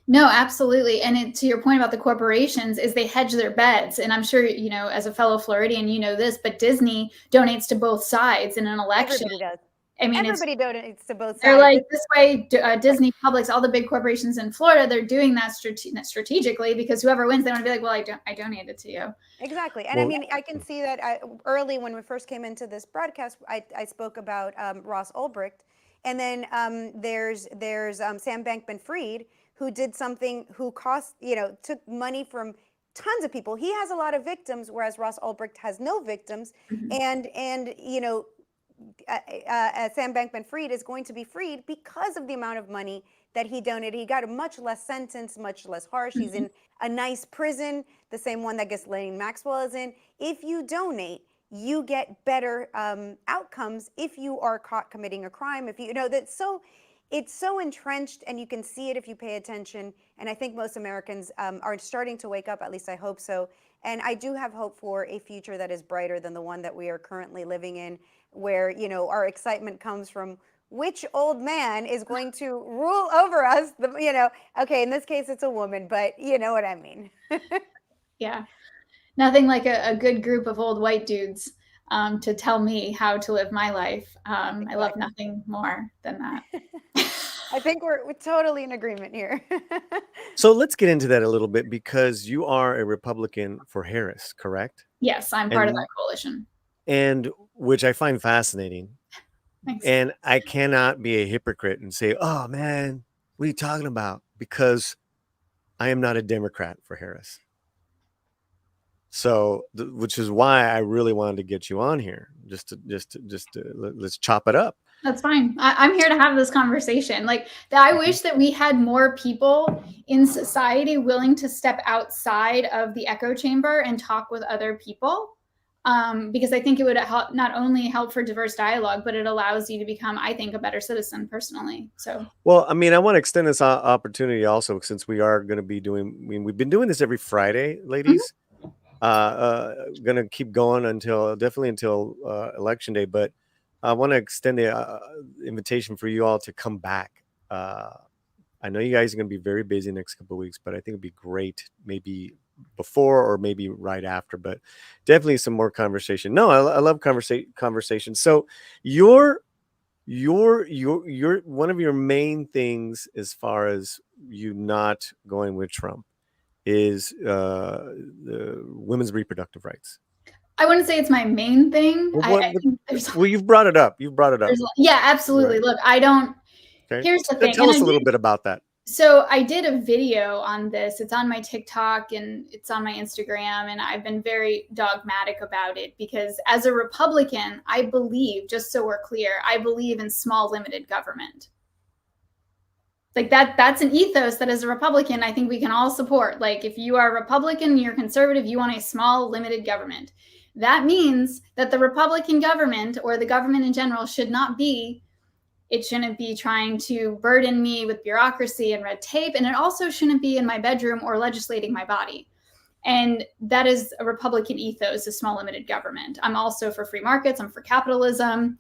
Speaker 11: No, absolutely. And to your point about the corporations, is they hedge their bets. And I'm sure, you know, as a fellow Floridian, you know this, but Disney donates to both sides in an election.
Speaker 4: Everybody does.
Speaker 11: I mean,
Speaker 4: everybody donates to both sides.
Speaker 11: They're like, this way, Disney, Publix, all the big corporations in Florida, they're doing that strategically, because whoever wins, they want to be like, well, I donated to you.
Speaker 4: Exactly. And I mean, I can see that early when we first came into this broadcast, I spoke about Ross Ulbricht. And then there's Sam Bankman-Fried, who did something, who cost, you know, took money from tons of people. He has a lot of victims, whereas Ross Ulbricht has no victims. Mm-hmm. And you know, Sam Bankman-Fried is going to be freed because of the amount of money that he donated. He got a much less sentence, much less harsh. He's in a nice prison, the same one that Ghislaine Maxwell is in. If you donate, you get better outcomes if you are caught committing a crime. If you know that, so it's so entrenched, and you can see it if you pay attention. And I think most Americans are starting to wake up. At least I hope so. And I do have hope for a future that is brighter than the one that we are currently living in, where, you know, our excitement comes from which old man is going to rule over us. You know, okay, in this case, it's a woman, but you know what I mean.
Speaker 11: Yeah. Nothing like a good group of old white dudes to tell me how to live my life. I love nothing more than that.
Speaker 4: I think we're totally in agreement here.
Speaker 1: So let's get into that a little bit, because you are a Republican for Harris, correct?
Speaker 11: Yes, I'm part of that coalition.
Speaker 1: And which I find fascinating.
Speaker 11: Thanks.
Speaker 1: And I cannot be a hypocrite and say, oh man, what are you talking about? Because I am not a Democrat for Harris. So, which is why I really wanted to get you on here, just to let's chop it up.
Speaker 11: That's fine. I'm here to have this conversation. Like, I wish that we had more people in society willing to step outside of the echo chamber and talk with other people. because I think it would help, not only help for diverse dialogue, but it allows you to become, I think, a better citizen personally. So,
Speaker 1: Well, I mean, I want to extend this opportunity also, since we are going to be doing, I mean, we've been doing this every Friday, ladies. Going to keep going definitely until election day. But I want to extend the invitation for you all to come back. I know you guys are going to be very busy next couple of weeks, but I think it'd be great, maybe before or maybe right after, but definitely some more conversation. No, I love conversation. So your one of your main things as far as you not going with Trump is the women's reproductive rights.
Speaker 11: I wouldn't say it's my main thing.
Speaker 1: Well,
Speaker 11: I think there's,
Speaker 1: you've brought it up.
Speaker 11: yeah, absolutely.
Speaker 1: Right.
Speaker 11: Look, I don't.
Speaker 1: Okay.
Speaker 11: Here's the thing.
Speaker 1: Tell us a little bit about that.
Speaker 11: So I did a video on this. It's on my TikTok and it's on my Instagram. And I've been very dogmatic about it because as a Republican, I believe, just so we're clear, I believe in small limited government. Like that's an ethos that as a Republican, I think we can all support. Like if you are a Republican, you're conservative, you want a small limited government. That means that the Republican government or the government in general shouldn't be trying to burden me with bureaucracy and red tape. And it also shouldn't be in my bedroom or legislating my body. And that is a Republican ethos, a small limited government. I'm also for free markets. I'm for capitalism.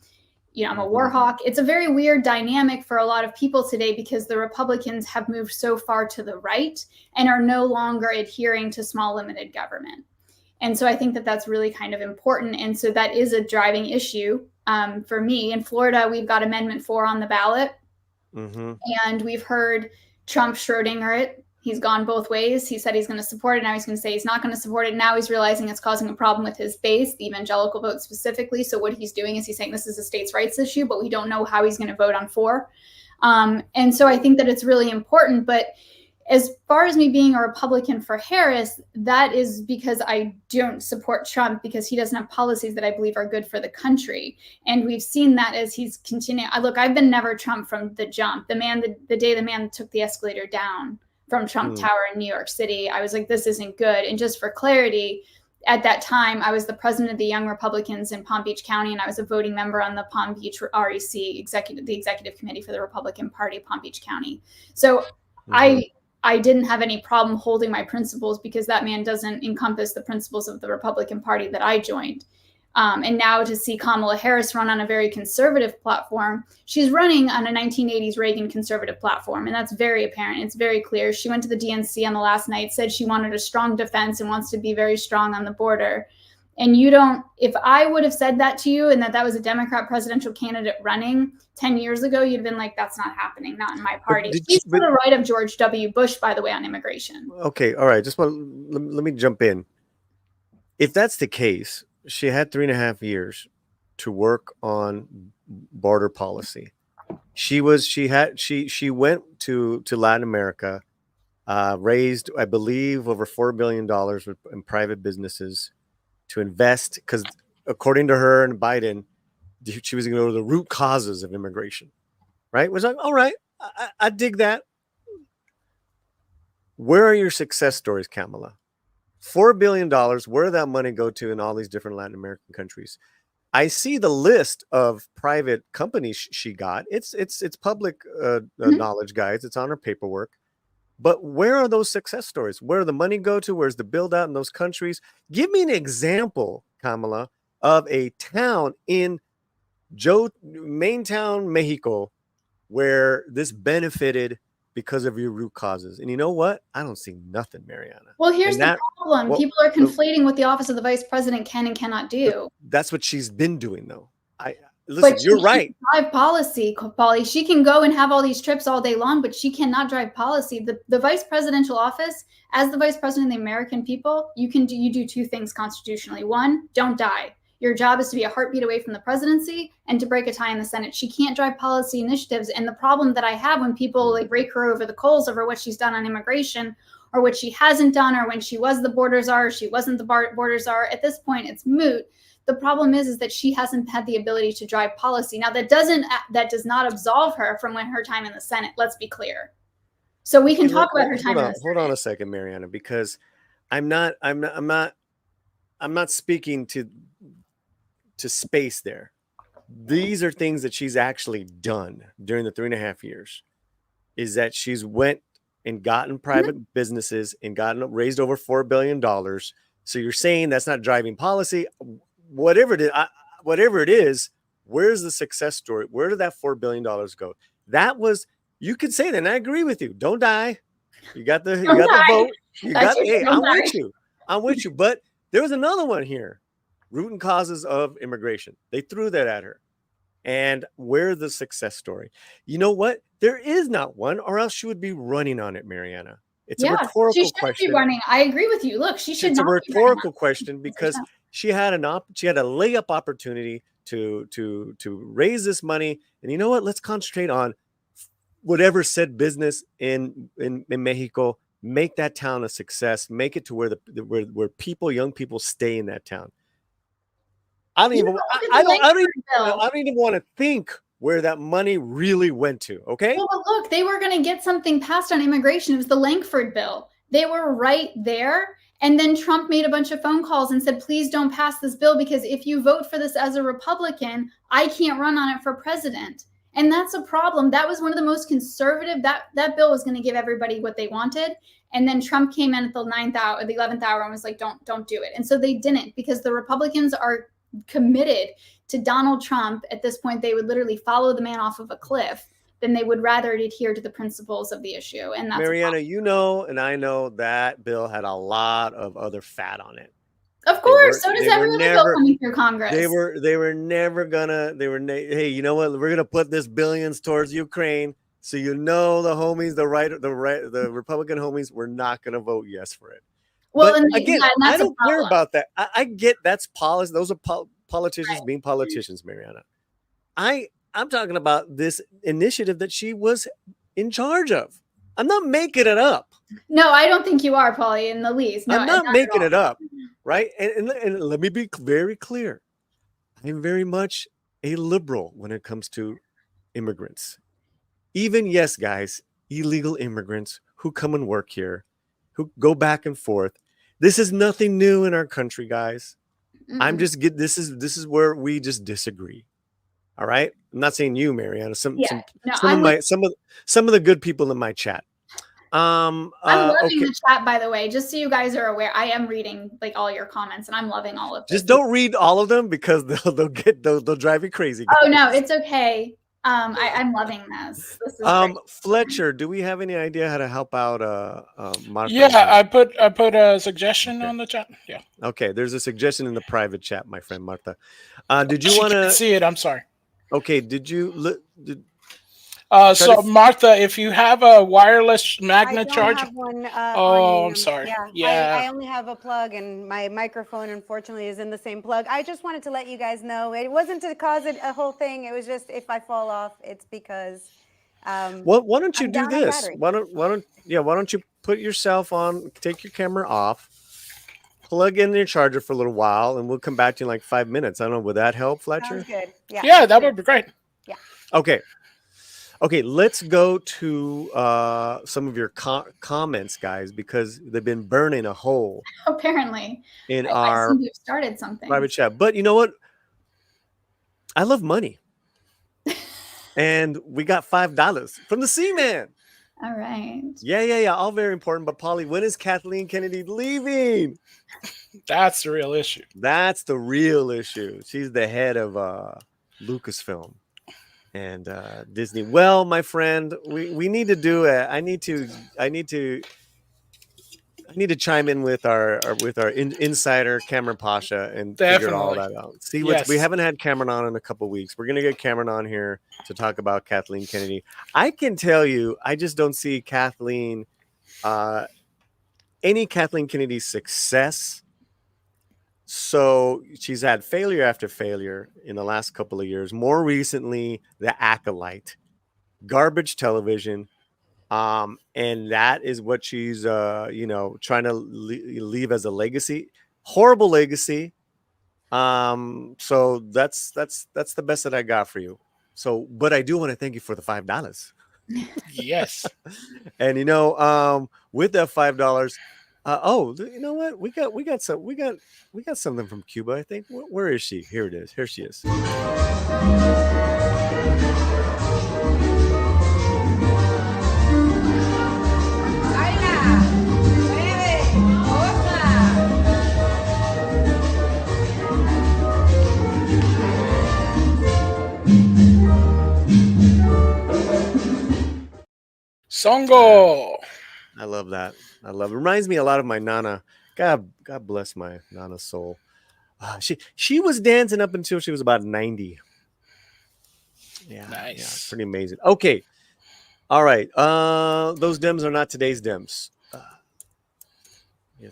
Speaker 11: You know, I'm a war hawk. It's a very weird dynamic for a lot of people today because the Republicans have moved so far to the right and are no longer adhering to small limited government. And so I think that that's really kind of important. And so that is a driving issue for me. In Florida, we've got Amendment 4 on the ballot. And we've heard Trump Schrodinger it. He's gone both ways. He said he's going to support it. Now he's going to say he's not going to support it. Now he's realizing it's causing a problem with his base, the evangelical vote specifically. So what he's doing is he's saying this is a states' rights issue, but we don't know how he's going to vote on 4. And so I think that it's really important. But as far as me being a Republican for Harris, that is because I don't support Trump because he doesn't have policies that I believe are good for the country. And we've seen that as he's continuing. Look, I've been never Trump from the jump. The day the man took the escalator down from Trump Tower in New York City, I was like, this isn't good. And just for clarity, at that time, I was the president of the Young Republicans in Palm Beach County, and I was a voting member on the Palm Beach REC, the executive committee for the Republican Party of Palm Beach County. So I didn't have any problem holding my principles because that man doesn't encompass the principles of the Republican Party that I joined. And now to see Kamala Harris run on a very conservative platform, she's running on a 1980s Reagan conservative platform. And that's very apparent. It's very clear. She went to the DNC on the last night, said she wanted a strong defense and wants to be very strong on the border. And if I would have said that to you and that was a Democrat presidential candidate running 10 years ago, you'd have been like, that's not happening, not in my party. She's to the right of George W. Bush, by the way, on immigration.
Speaker 1: Okay, all right. Let me jump in. If that's the case, she had 3.5 years to work on border policy. She went to Latin America, raised, I believe, over $4 billion in private businesses to invest, because according to her and Biden, she was going to go to the root causes of immigration, right? Was like, all right, I dig that. Where are your success stories, Kamala? $4 billion, where did that money go to in all these different Latin American countries? I see the list of private companies she got. It's public knowledge, guys. It's on her paperwork. But where are those success stories? Where did the money go to? Where's the build out in those countries? Give me an example, Kamala, of a town in main town, Mexico, where this benefited because of your root causes. And you know what? I don't see nothing, Mariana.
Speaker 11: Well, here's the problem. People are conflating what the office of the vice president can and cannot do.
Speaker 1: That's what she's been doing, though. Listen, you're right.
Speaker 11: Drive policy, Polly. She can go and have all these trips all day long, but she cannot drive policy. The vice presidential office, as the vice president of the American people, you do 2 things constitutionally. 1, don't die. Your job is to be a heartbeat away from the presidency and to break a tie in the Senate. She can't drive policy initiatives. And the problem that I have when people rake her over the coals over what she's done on immigration or what she hasn't done, or when she was the border czar, she wasn't the border czar, at this point, it's moot. The problem is that she hasn't had the ability to drive policy. Now, that does not absolve her from her time in the Senate. Let's be clear. So we can talk about her time in the Senate.
Speaker 1: Hold on a second, Mariana, because I'm not speaking to to space there. These are things that she's actually done during the 3.5 years, is that she's went and gotten private businesses and raised over $4 billion. So you're saying that's not driving policy, whatever it is, where's the success story? Where did that $4 billion go? That was, you could say that, and I agree with you. Don't die. You got the vote. I'm with you. But there was another one here. Root and causes of immigration. They threw that at her. And where's the success story? You know what? There is not one, or else she would be running on it, Mariana. It's a rhetorical
Speaker 11: she should
Speaker 1: question.
Speaker 11: Be running. I agree with you. Look, she should
Speaker 1: it's
Speaker 11: not
Speaker 1: a rhetorical question because she had a layup opportunity to raise this money. And you know what? Let's concentrate on whatever said business in Mexico. Make that town a success. Make it to where young people stay in that town. I don't even want to think where that money really went to. Okay.
Speaker 11: Well, but look, they were going to get something passed on immigration. It was the Langford bill. They were right there. And then Trump made a bunch of phone calls and said, please don't pass this bill, because if you vote for this as a Republican, I can't run on it for president. And that's a problem. That was one of the most conservative. That bill was going to give everybody what they wanted. And then Trump came in at the 9th hour, or the 11th hour, and was like, don't do it. And so they didn't, because the Republicans are committed to Donald Trump. At this point, they would literally follow the man off of a cliff than they would rather adhere to the principles of the issue. And that's
Speaker 1: Mariana, you know, and I know that bill had a lot of other fat on it.
Speaker 11: Of course, so does every other bill coming through Congress.
Speaker 1: They were never gonna. Hey, you know what? We're gonna put this billions towards Ukraine, so you know the homies, the Republican homies, were not gonna vote yes for it.
Speaker 11: Well,
Speaker 1: but again, I don't care about that. I get that's policy. Those are politicians being politicians, Mariana. I'm talking about this initiative that she was in charge of. I'm not making it up.
Speaker 11: No, I don't think you are, Paulie, in the least. No,
Speaker 1: I'm not making it up, right? And let me be very clear. I'm very much a liberal when it comes to immigrants. Even, yes, guys, illegal immigrants who come and work here, who go back and forth. This is nothing new in our country, guys. I'm just this is where we just disagree. All right. I'm not saying you, Mariana. Some of the good people in my chat.
Speaker 11: I'm loving the chat, by the way, just so you guys are aware. I am reading like all your comments, and I'm loving all of them.
Speaker 1: Just don't read all of them, because they'll drive you crazy, guys.
Speaker 11: Oh no, it's okay. I'm loving this. This is great.
Speaker 1: Fletcher, do we have any idea how to help out Martha?
Speaker 6: Yeah, I put a suggestion on the chat. Yeah.
Speaker 1: Okay, there's a suggestion in the private chat, my friend Martha. Did you want to
Speaker 6: see it? I'm sorry.
Speaker 1: Okay, did you look?
Speaker 6: So Martha, if you have a wireless magnet charger.
Speaker 4: Have one,
Speaker 6: I'm sorry.
Speaker 4: Yeah. I only have a plug, and my microphone, unfortunately, is in the same plug. I just wanted to let you guys know it wasn't to cause a whole thing. It was just, if I fall off, it's because.
Speaker 1: Why don't you do this? Why don't you put yourself on? Take your camera off. Plug in your charger for a little while, and we'll come back to you in like 5 minutes. I don't know. Would that help, Fletcher?
Speaker 4: Sounds good.
Speaker 6: Yeah, that would be great.
Speaker 4: Yeah.
Speaker 1: Okay, let's go to some of your comments, guys, because they've been burning a hole.
Speaker 11: Apparently,
Speaker 1: in
Speaker 11: our seem to have started something
Speaker 1: private chat. But you know what? I love money, and we got $5 from the Seaman.
Speaker 11: All right.
Speaker 1: Yeah. All very important. But Polly, when is Kathleen Kennedy leaving?
Speaker 6: That's the real issue.
Speaker 1: That's the real issue. She's the head of Lucasfilm and Disney. Well, my friend, we need to do it. I need to chime in with our insider Cameron Pasha and figure all that out. See, we haven't had Cameron on in a couple of weeks. We're gonna get Cameron on here to talk about Kathleen Kennedy. I can tell you, I just don't see any Kathleen Kennedy success. So she's had failure after failure in the last couple of years. More recently, The Acolyte, garbage television. And that is what she's, trying to leave as a legacy. Horrible legacy. So that's the best that I got for you. So, but I do want to thank you for the $5.
Speaker 6: Yes.
Speaker 1: And with that $5, You know what? We got something from Cuba. I think. Where is she? Here it is. Here she is.
Speaker 6: Songo.
Speaker 1: I love that. I love it. Reminds me a lot of my Nana. God bless my Nana's soul. She was dancing up until she was about 90. Yeah,
Speaker 6: Nice.
Speaker 1: Yeah, pretty amazing. Okay. All right. Those Dems are not today's Dems.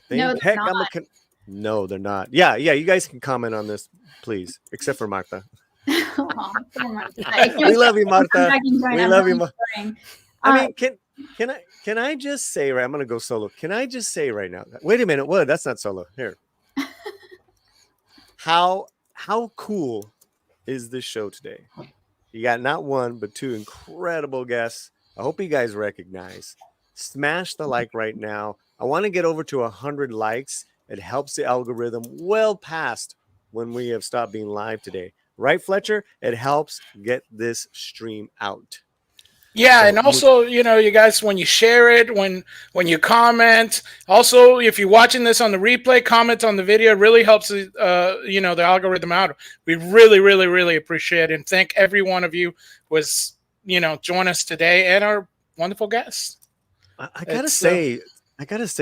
Speaker 11: No, they're not.
Speaker 1: No, they're not. Yeah. You guys can comment on this, please, except for Martha.
Speaker 11: Aw, poor Martha.
Speaker 1: We love you, Martha.
Speaker 11: I'm back and join.
Speaker 1: We
Speaker 11: I'm
Speaker 1: love you,
Speaker 11: really enjoying.
Speaker 1: I mean, can I just say, right? I'm gonna go solo. Can I just say right now? Wait a minute. What? That's not solo. Here. How cool is this show today? You got not one but two incredible guests. I hope you guys recognize. Smash the like right now. I want to get over to 100 likes. It helps the algorithm well past when we have stopped being live today. Right, Fletcher? It helps get this stream out.
Speaker 6: Yeah,
Speaker 1: So
Speaker 6: and also, you guys, when you share it, when you comment, also if you're watching this on the replay, comment on the video. It really helps the algorithm out. We really, really, really appreciate it, and thank every one of you who was join us today and our wonderful guests.
Speaker 1: I gotta say,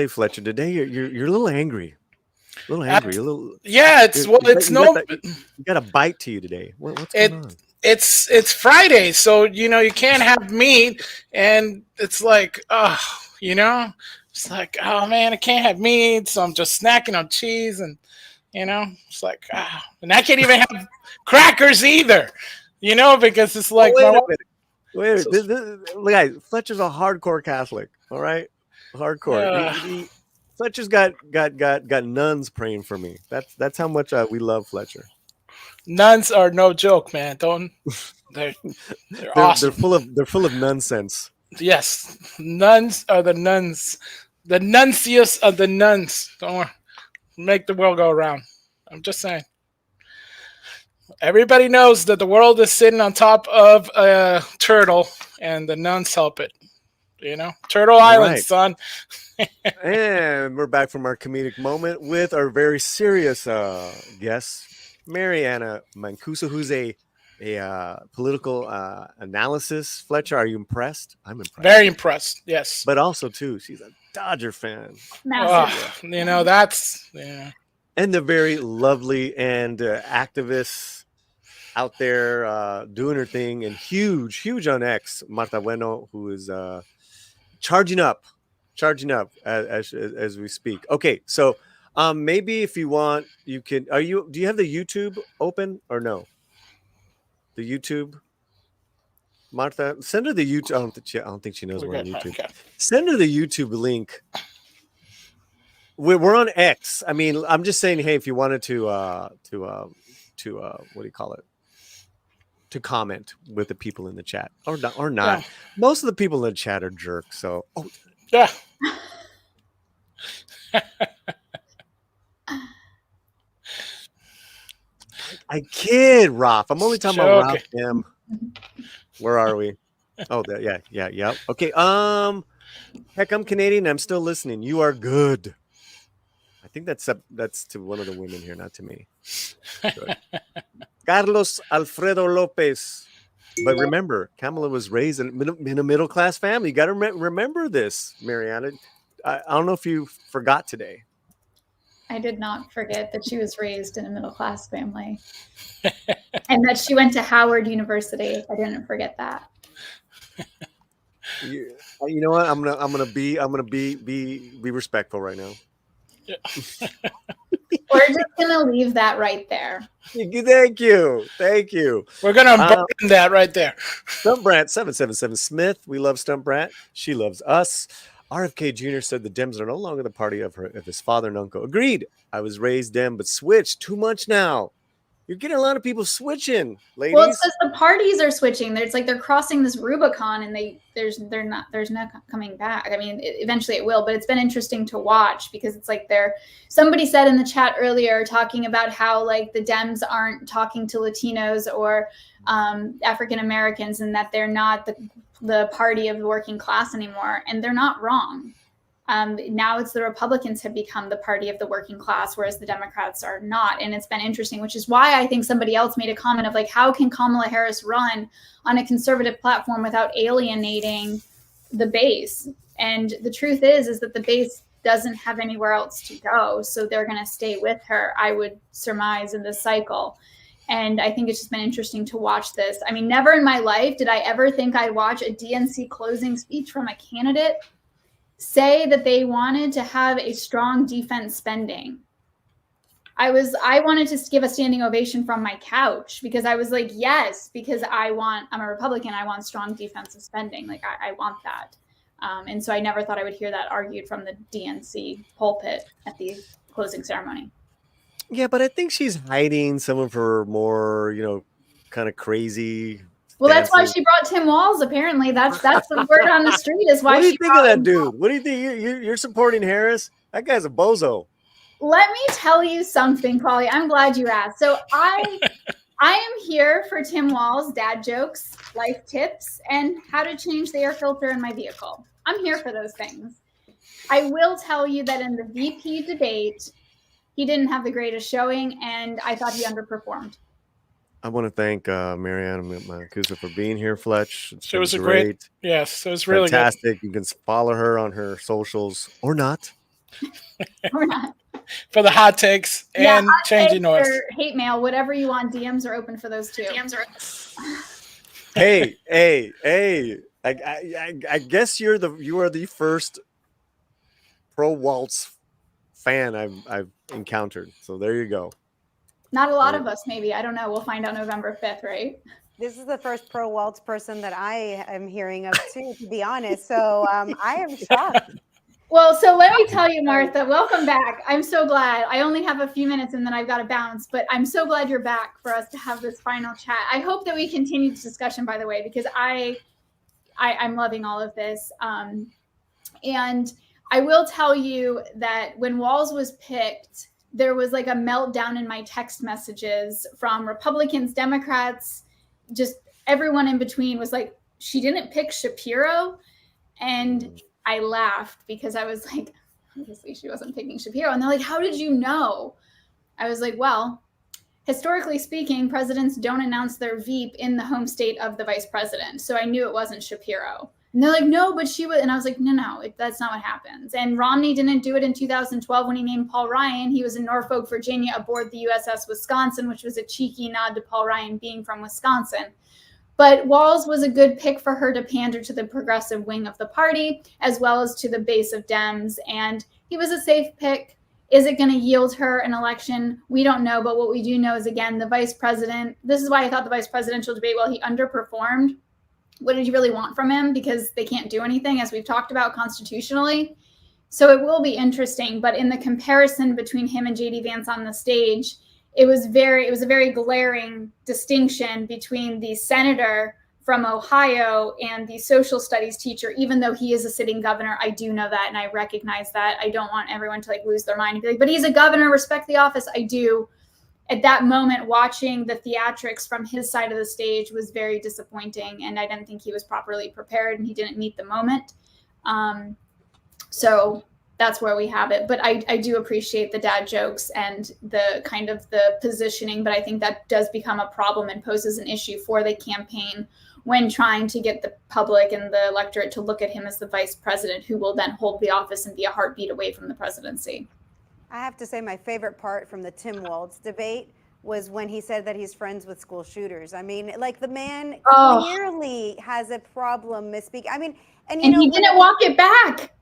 Speaker 1: Fletcher, today you're a little angry. A little angry. A little.
Speaker 6: Yeah,
Speaker 1: you got a bite to you today. What's going on?
Speaker 6: It's Friday, so you can't have meat, and it's like, it's like, oh man, I can't have meat, so I'm just snacking on cheese, and it's like, and I can't even have crackers either, because it's like,
Speaker 1: wait a minute. Guys, Fletcher's a hardcore Catholic, all right, hardcore. Fletcher's got nuns praying for me. That's how much we love Fletcher.
Speaker 6: Nuns are no joke, man. They're awesome.
Speaker 1: They're full of nonsense.
Speaker 6: Yes, nuns are the nuns, the nuncius of the nuns. Don't worry. Make the world go around. I'm just saying. Everybody knows that the world is sitting on top of a turtle, and the nuns help it. Turtle Island, son.
Speaker 1: And we're back from our comedic moment with our very serious guest, Mariana Mancuso, who's a political analysis. Fletcher, are you impressed? I'm impressed.
Speaker 6: Very impressed, yes.
Speaker 1: But also, too, she's a Dodger fan.
Speaker 11: Massive.
Speaker 6: That's...
Speaker 1: And the very lovely and activists out there doing her thing, and huge on X, Marta Bueno, who is charging up as we speak. Okay, so maybe if you want, you can. Do you have the YouTube open or no? The YouTube, Martha, send her the YouTube. I don't think she knows we're on YouTube. Okay. Send her the YouTube link. We're on X. I mean, I'm just saying, hey, if you wanted to what do you call it? To comment with the people in the chat or not. Yeah. Most of the people in the chat are jerks. So,
Speaker 6: yeah.
Speaker 1: I kid, Ralph. I'm only talking about Ralph M. Where are we? Oh, there. Yeah. Okay. Heck, I'm Canadian. I'm still listening. You are good. I think that's to one of the women here, not to me. Carlos Alfredo Lopez. But remember, Kamala was raised in a middle-class family. You got to remember this, Mariana. I don't know if you forgot today.
Speaker 11: I did not forget that she was raised in a middle-class family, and that she went to Howard University. I didn't forget that.
Speaker 1: You know what? I'm gonna be respectful right now.
Speaker 11: We're just gonna leave that right there.
Speaker 1: Thank you.
Speaker 6: We're gonna unburden that right there.
Speaker 1: Stump Brat 777 Smith. We love Stump Brat. She loves us. RFK Jr. said the Dems are no longer the party of his father and uncle. Agreed. I was raised Dem, but switched too much now. You're getting a lot of people switching, ladies.
Speaker 11: Well, it's because the parties are switching. It's like they're crossing this Rubicon, and there's no coming back. I mean, eventually it will, but it's been interesting to watch because it's like somebody said in the chat earlier talking about how like the Dems aren't talking to Latinos or African Americans, and that they're not the party of the working class anymore, and they're not wrong. Now it's the Republicans have become the party of the working class, whereas the Democrats are not. And it's been interesting, which is why I think somebody else made a comment of like, how can Kamala Harris run on a conservative platform without alienating the base? And the truth is that the base doesn't have anywhere else to go. So they're going to stay with her, I would surmise, in this cycle. And I think it's just been interesting to watch this. I mean, never in my life did I ever think I'd watch a DNC closing speech from a candidate say that they wanted to have a strong defense spending. I wanted to give a standing ovation from my couch because I was like, yes, because I'm a Republican. I want strong defensive spending. Like I want that. And so I never thought I would hear that argued from the DNC pulpit at the closing ceremony.
Speaker 1: Yeah, but I think she's hiding some of her more, kind of crazy.
Speaker 11: Well, that's why she brought Tim Walz. Apparently, that's the word on the street. Is why.
Speaker 1: What do you think of that dude? What do you think? You're supporting Harris? That guy's a bozo.
Speaker 11: Let me tell you something, Polly. I'm glad you asked. So I am here for Tim Walz dad jokes, life tips, and how to change the air filter in my vehicle. I'm here for those things. I will tell you that in the VP debate, he didn't have the greatest showing, and I thought he underperformed.
Speaker 1: I want to thank Mariana Mancuso for being here, Fletch.
Speaker 6: It was great. Yes, it was really
Speaker 1: fantastic. You can follow her on her socials or not.
Speaker 11: Or not.
Speaker 6: For the hot takes and changing noise.
Speaker 11: Hate mail, whatever you want. DMs are open for those too. DMs are
Speaker 1: Hey. I guess you are the first pro Waltz fan I've encountered. So there you go.
Speaker 11: Not a lot of us, maybe. I don't know. We'll find out November 5th, right?
Speaker 4: This is the first pro Waltz person that I am hearing of too, to be honest. So I am shocked.
Speaker 11: Well, so let me tell you, Martha, welcome back. I'm so glad. I only have a few minutes and then I've got to bounce, but I'm so glad you're back for us to have this final chat. I hope that we continue this discussion, by the way, because I'm loving all of this. And I will tell you that when Walz was picked, there was like a meltdown in my text messages from Republicans, Democrats, just everyone in between was like, she didn't pick Shapiro. And I laughed because I was like, obviously she wasn't picking Shapiro. And they're like, how did you know? I was like, well, historically speaking, presidents don't announce their VP in the home state of the vice president. So I knew it wasn't Shapiro. And they're like, no, but she would. And I was like, no, that's not what happens. And Romney didn't do it in 2012 when he named Paul Ryan. He was in Norfolk, Virginia, aboard the USS Wisconsin, which was a cheeky nod to Paul Ryan being from Wisconsin. But Walz was a good pick for her to pander to the progressive wing of the party, as well as to the base of Dems. And he was a safe pick. Is it going to yield her an election? We don't know. But what we do know is, again, the vice president, this is why I thought the vice presidential debate, well, he underperformed. What did you really want from him? Because they can't do anything, as we've talked about constitutionally. So it will be interesting. But in the comparison between him and J.D. Vance on the stage, it was a very glaring distinction between the senator from Ohio and the social studies teacher. Even though he is a sitting governor, I do know that, and I recognize that. I don't want everyone to lose their mind and be like, but he's a governor, respect the office. I do. At that moment, watching the theatrics from his side of the stage was very disappointing, and I didn't think he was properly prepared, and he didn't meet the moment. So that's where we have it. But I do appreciate the dad jokes and the kind of the positioning, but I think that does become a problem and poses an issue for the campaign when trying to get the public and the electorate to look at him as the vice president, who will then hold the office and be a heartbeat away from the presidency.
Speaker 4: I have to say my favorite part from the Tim Walz debate was when he said that he's friends with school shooters. I mean, like, the man clearly has a problem misspeaking. I mean, and you know,
Speaker 11: he didn't walk it back.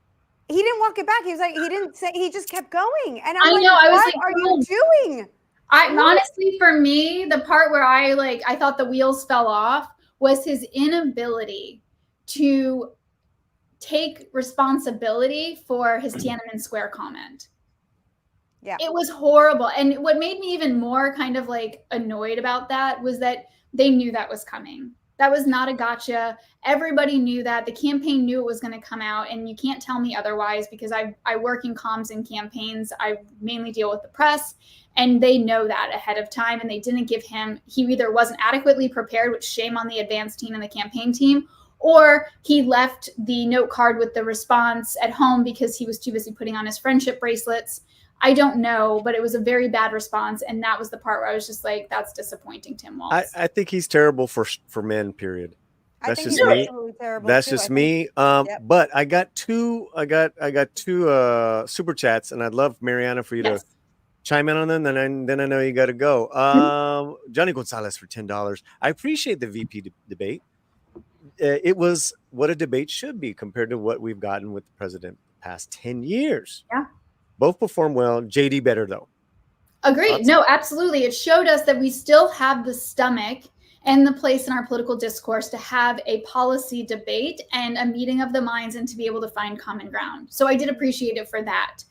Speaker 4: He didn't walk it back. He was like, he didn't say, he just kept going. And
Speaker 11: I know, I was
Speaker 4: what
Speaker 11: like,
Speaker 4: are you doing?
Speaker 11: Honestly, for me, the part where I thought the wheels fell off was his inability to take responsibility for his Tiananmen Square comment.
Speaker 4: Yeah.
Speaker 11: It was horrible. And what made me even more kind of like annoyed about that was that they knew that was coming. That was not a gotcha. Everybody knew that. The campaign knew it was going to come out, and you can't tell me otherwise because I work in comms and campaigns. I mainly deal with the press, and they know that ahead of time, and they didn't give him, he either wasn't adequately prepared, which shame on the advance team and the campaign team, or he left the note card with the response at home because he was too busy putting on his friendship bracelets. I don't know, but it was a very bad response. And that was the part where I was just like, that's disappointing, Tim Walz.
Speaker 1: I think he's terrible for men, period.
Speaker 4: I
Speaker 1: That's
Speaker 4: think
Speaker 1: just
Speaker 4: he's
Speaker 1: me.
Speaker 4: absolutely terrible
Speaker 1: That's
Speaker 4: too.
Speaker 1: just
Speaker 4: I think-
Speaker 1: me.
Speaker 4: Yep.
Speaker 1: But I got two super chats, and I'd love, Mariana, for you to chime in on them. Then I know you got to go. Johnny Gonzalez for $10. I appreciate the VP debate. It was what a debate should be compared to what we've gotten with the president the past 10 years.
Speaker 11: Yeah.
Speaker 1: Both performed well. JD better, though.
Speaker 11: Agreed. No, absolutely. It showed us that we still have the stomach and the place in our political discourse to have a policy debate and a meeting of the minds and to be able to find common ground. So I did appreciate it for that.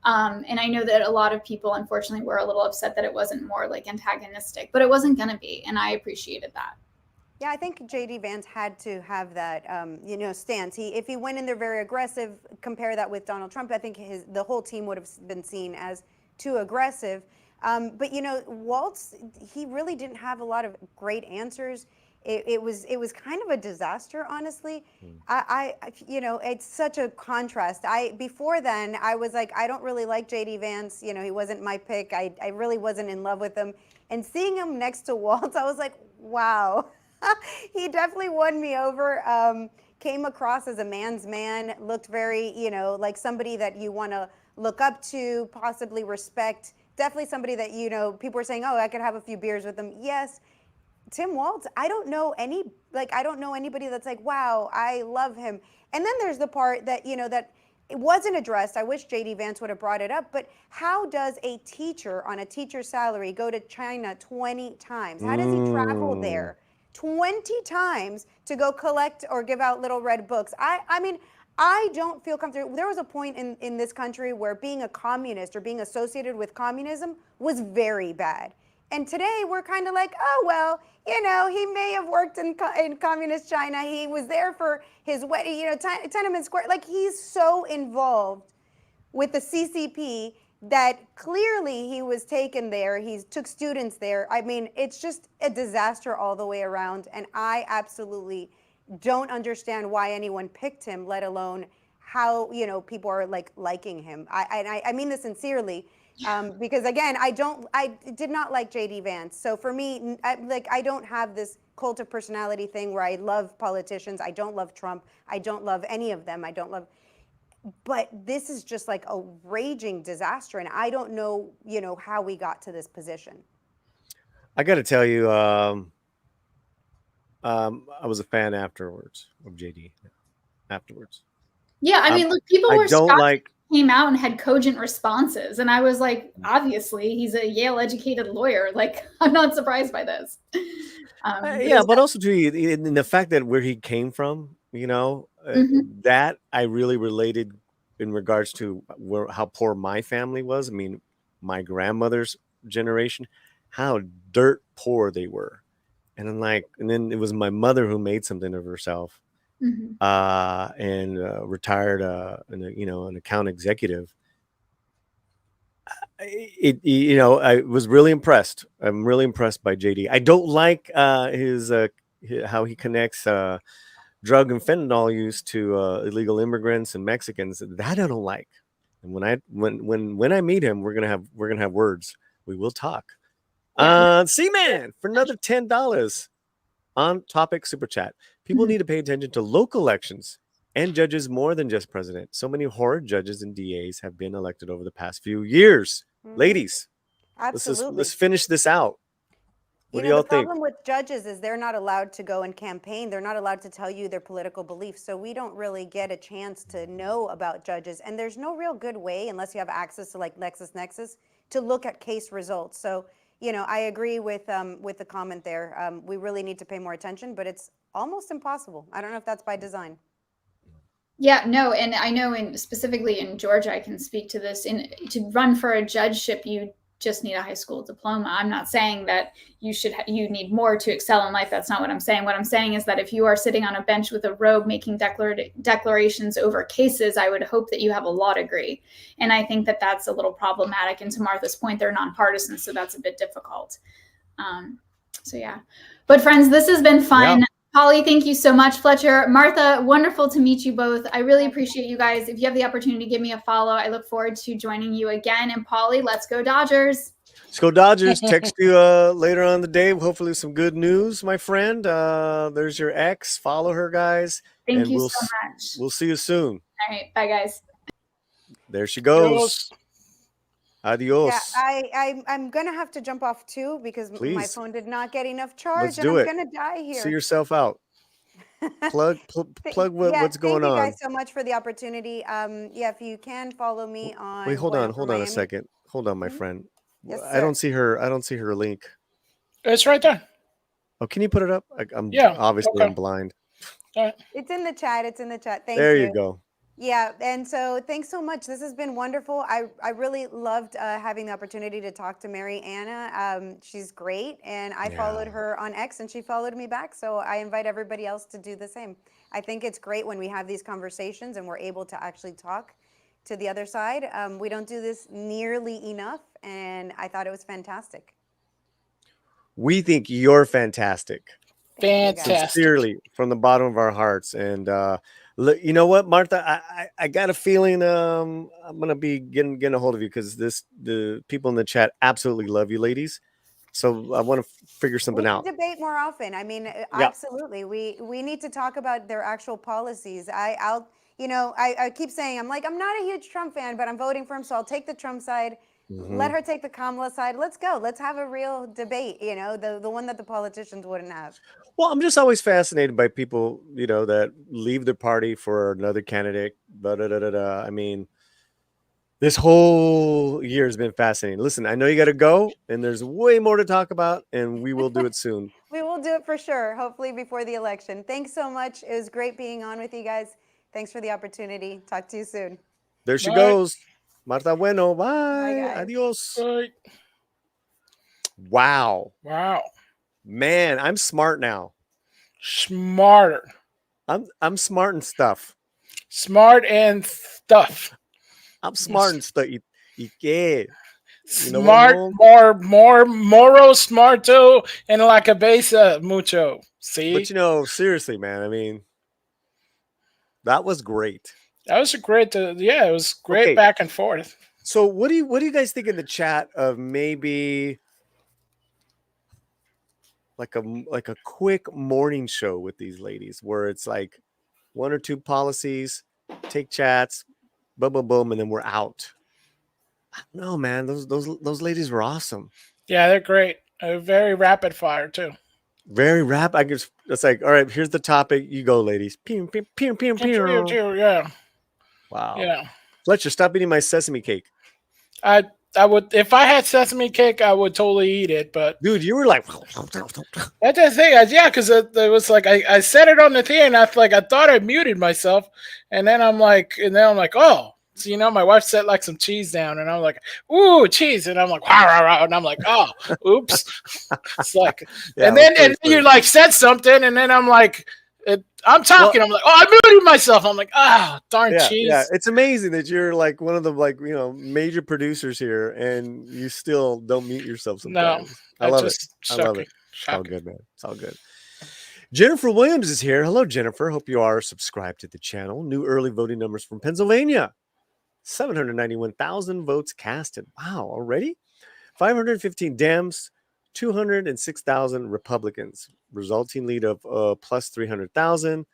Speaker 11: And I know that a lot of people, unfortunately, were a little upset that it wasn't more like antagonistic, but it wasn't going to be. And I appreciated that.
Speaker 4: Yeah, I think JD Vance had to have that, stance. If he went in there very aggressive, compare that with Donald Trump, I think the whole team would have been seen as too aggressive. But Walz, he really didn't have a lot of great answers. It was kind of a disaster, honestly. It's such a contrast. Before then, I was like, I don't really like JD Vance. He wasn't my pick. I really wasn't in love with him. And seeing him next to Walz, I was like, wow. He definitely won me over. Came across as a man's man, looked very, like somebody that you want to look up to, possibly respect. Definitely somebody that, people are saying, oh, I could have a few beers with him. Yes. Tim Walz, I don't know anybody that's like, wow, I love him. And then there's the part that, that it wasn't addressed. I wish JD Vance would have brought it up, but how does a teacher on a teacher's salary go to China 20 times? How does he travel there 20 times to go collect or give out little red books? I mean, I don't feel comfortable. There was a point in this country where being a communist or being associated with communism was very bad. And today we're kind of like, oh, well, he may have worked in communist China. He was there for his wedding, Tiananmen Square. Like, he's so involved with the CCP that clearly he was taken there. He took students there. I mean, it's just a disaster all the way around. And I absolutely don't understand why anyone picked him, let alone how, people are liking him. I mean this sincerely. Because again, I did not like JD Vance. So for me, I don't have this cult of personality thing where I love politicians. I don't love Trump. I don't love any of them. But this is just like a raging disaster. And I don't know, how we got to this position.
Speaker 1: I got to tell you, I was a fan afterwards of JD. Afterwards.
Speaker 11: Yeah, I mean, look, people were
Speaker 1: shocked
Speaker 11: came out and had cogent responses, and I was like, obviously, he's a Yale-educated lawyer. Like, I'm not surprised by this.
Speaker 1: But also too, in the fact that where he came from, that I really related in regards to how poor my family was. I mean, my grandmother's generation, how dirt poor they were. And then it was my mother who made something of herself, and retired, an account executive. I was really impressed. I'm really impressed by JD. I don't like his how he connects drug and fentanyl use to illegal immigrants and Mexicans. That I don't like. And when I meet him, we're gonna have words. We will talk. C-Man for another $10 on Topic Super Chat. People need to pay attention to local elections and judges more than just president. So many horrid judges and DAs have been elected over the past few years. Ladies,
Speaker 4: absolutely.
Speaker 1: Let's finish this out. What do y'all think?
Speaker 4: The problem with judges is they're not allowed to go and campaign. They're not allowed to tell you their political beliefs. So we don't really get a chance to know about judges. And there's no real good way, unless you have access to LexisNexis, to look at case results. So, I agree with the comment there. We really need to pay more attention, but it's almost impossible. I don't know if that's by design.
Speaker 11: Yeah, no, and I know specifically in Georgia, I can speak to this. To run for a judgeship, you just need a high school diploma. I'm not saying that you need more to excel in life. That's not what I'm saying. What I'm saying is that if you are sitting on a bench with a robe making declarations over cases, I would hope that you have a law degree. And I think that that's a little problematic. And to Martha's point, they're nonpartisan, so that's a bit difficult. So yeah, but friends, this has been fun.
Speaker 1: Yeah.
Speaker 11: Holly, thank you so much. Fletcher, Martha, wonderful to meet you both. I really appreciate you guys. If you have the opportunity, give me a follow. I look forward to joining you again. And Polly, let's go Dodgers.
Speaker 1: Let's go Dodgers. Text you later on the day. Hopefully some good news, my friend. There's your ex. Follow her, guys.
Speaker 11: Thank
Speaker 1: and
Speaker 11: you so much.
Speaker 1: We'll see you soon.
Speaker 11: All right. Bye, guys.
Speaker 1: There she goes. Adios.
Speaker 4: Yeah, I'm gonna have to jump off too because my
Speaker 1: Please.
Speaker 4: phone did not get enough charge,
Speaker 1: Let's
Speaker 4: and
Speaker 1: do
Speaker 4: I'm
Speaker 1: it.
Speaker 4: gonna die here.
Speaker 1: See yourself out. Plug what's going
Speaker 4: Thank
Speaker 1: on.
Speaker 4: you guys so much for the opportunity. Yeah, if you can follow me on.
Speaker 1: Wait, hold
Speaker 4: Bueno
Speaker 1: on
Speaker 4: for
Speaker 1: a
Speaker 4: Miami.
Speaker 1: second. Hold on, my friend.
Speaker 4: Yes,
Speaker 1: I don't see her link.
Speaker 6: It's right there.
Speaker 1: Oh, can you put it up? I'm obviously I'm blind.
Speaker 4: It's in the chat. It's in the chat. Thank
Speaker 1: There
Speaker 4: you.
Speaker 1: you go.
Speaker 4: Yeah, and so thanks so much. This has been wonderful. I really loved having the opportunity to talk to Mariana. She's great, and I followed her on X, and she followed me back. So I invite everybody else to do the same. I think it's great when we have these conversations and we're able to actually talk to the other side. We don't do this nearly enough, and I thought it was fantastic.
Speaker 1: We think you're fantastic.
Speaker 6: Fantastic.
Speaker 1: Sincerely, from the bottom of our hearts. And you know what, Martha? I got a feeling I'm gonna be getting a hold of you because the people in the chat absolutely love you, ladies. So I want to figure something out.
Speaker 4: Debate more often. I mean, absolutely. We need to talk about their actual policies. I keep saying I'm not a huge Trump fan, but I'm voting for him, so I'll take the Trump side. Let her take the Kamala side. Let's go. Let's have a real debate. The one that the politicians wouldn't have.
Speaker 1: Well, I'm just always fascinated by people, that leave their party for another candidate. I mean, this whole year has been fascinating. Listen, I know you got to go, and there's way more to talk about, and we will do it soon.
Speaker 4: We will do it for sure, hopefully before the election. Thanks so much. It was great being on with you guys. Thanks for the opportunity. Talk to you soon.
Speaker 1: There she goes. Marta Bueno. Bye.
Speaker 4: Bye, guys.
Speaker 1: Adios.
Speaker 6: Bye.
Speaker 1: Wow.
Speaker 6: Wow.
Speaker 1: Man, I'm smart now.
Speaker 6: Smarter.
Speaker 1: I'm smart and stuff.
Speaker 6: Smart and stuff.
Speaker 1: I'm smart and stuff.
Speaker 6: Smart, more moro, smarto, and la cabeza mucho. See?
Speaker 1: But seriously, man, I mean, that was great.
Speaker 6: That was a great, it was great back and forth.
Speaker 1: So what do you guys think in the chat of maybe like a quick morning show with these ladies where it's like one or two policies, take chats, boom, boom, boom, and then we're out. I don't know, man. Those ladies were awesome.
Speaker 6: Yeah, they're great. Very rapid fire too.
Speaker 1: Very rapid. It's like, all right, here's the topic. You go, ladies. Pew, pew, pew, pew, pew.
Speaker 6: Yeah.
Speaker 1: Wow.
Speaker 6: Yeah. Fletcher,
Speaker 1: stop eating my sesame cake.
Speaker 6: I would, if I had sesame cake, I would totally eat it. But
Speaker 1: dude, you were like,
Speaker 6: that's the thing. Yeah, because it was like I said it on the thing, and I thought I muted myself, and then I'm like, oh, so my wife set like some cheese down, and I'm like, ooh, cheese, and I'm like, rah, rah, rah, and I'm like, oh, oops. It's like, and then you like said something, and then I'm like. I'm talking. I'm like, oh, I muted myself. I'm like, darn cheese.
Speaker 1: Yeah, it's amazing that you're like one of the major producers here, and you still don't mute yourself sometimes.
Speaker 6: No,
Speaker 1: I love it. I love it. It's all good, man. It's all good. Jennifer Williams is here. Hello, Jennifer. Hope you are subscribed to the channel. New early voting numbers from Pennsylvania. 791,000 votes casted. Wow, already? 515 Dems, 206,000 Republicans. Resulting lead of plus 300,000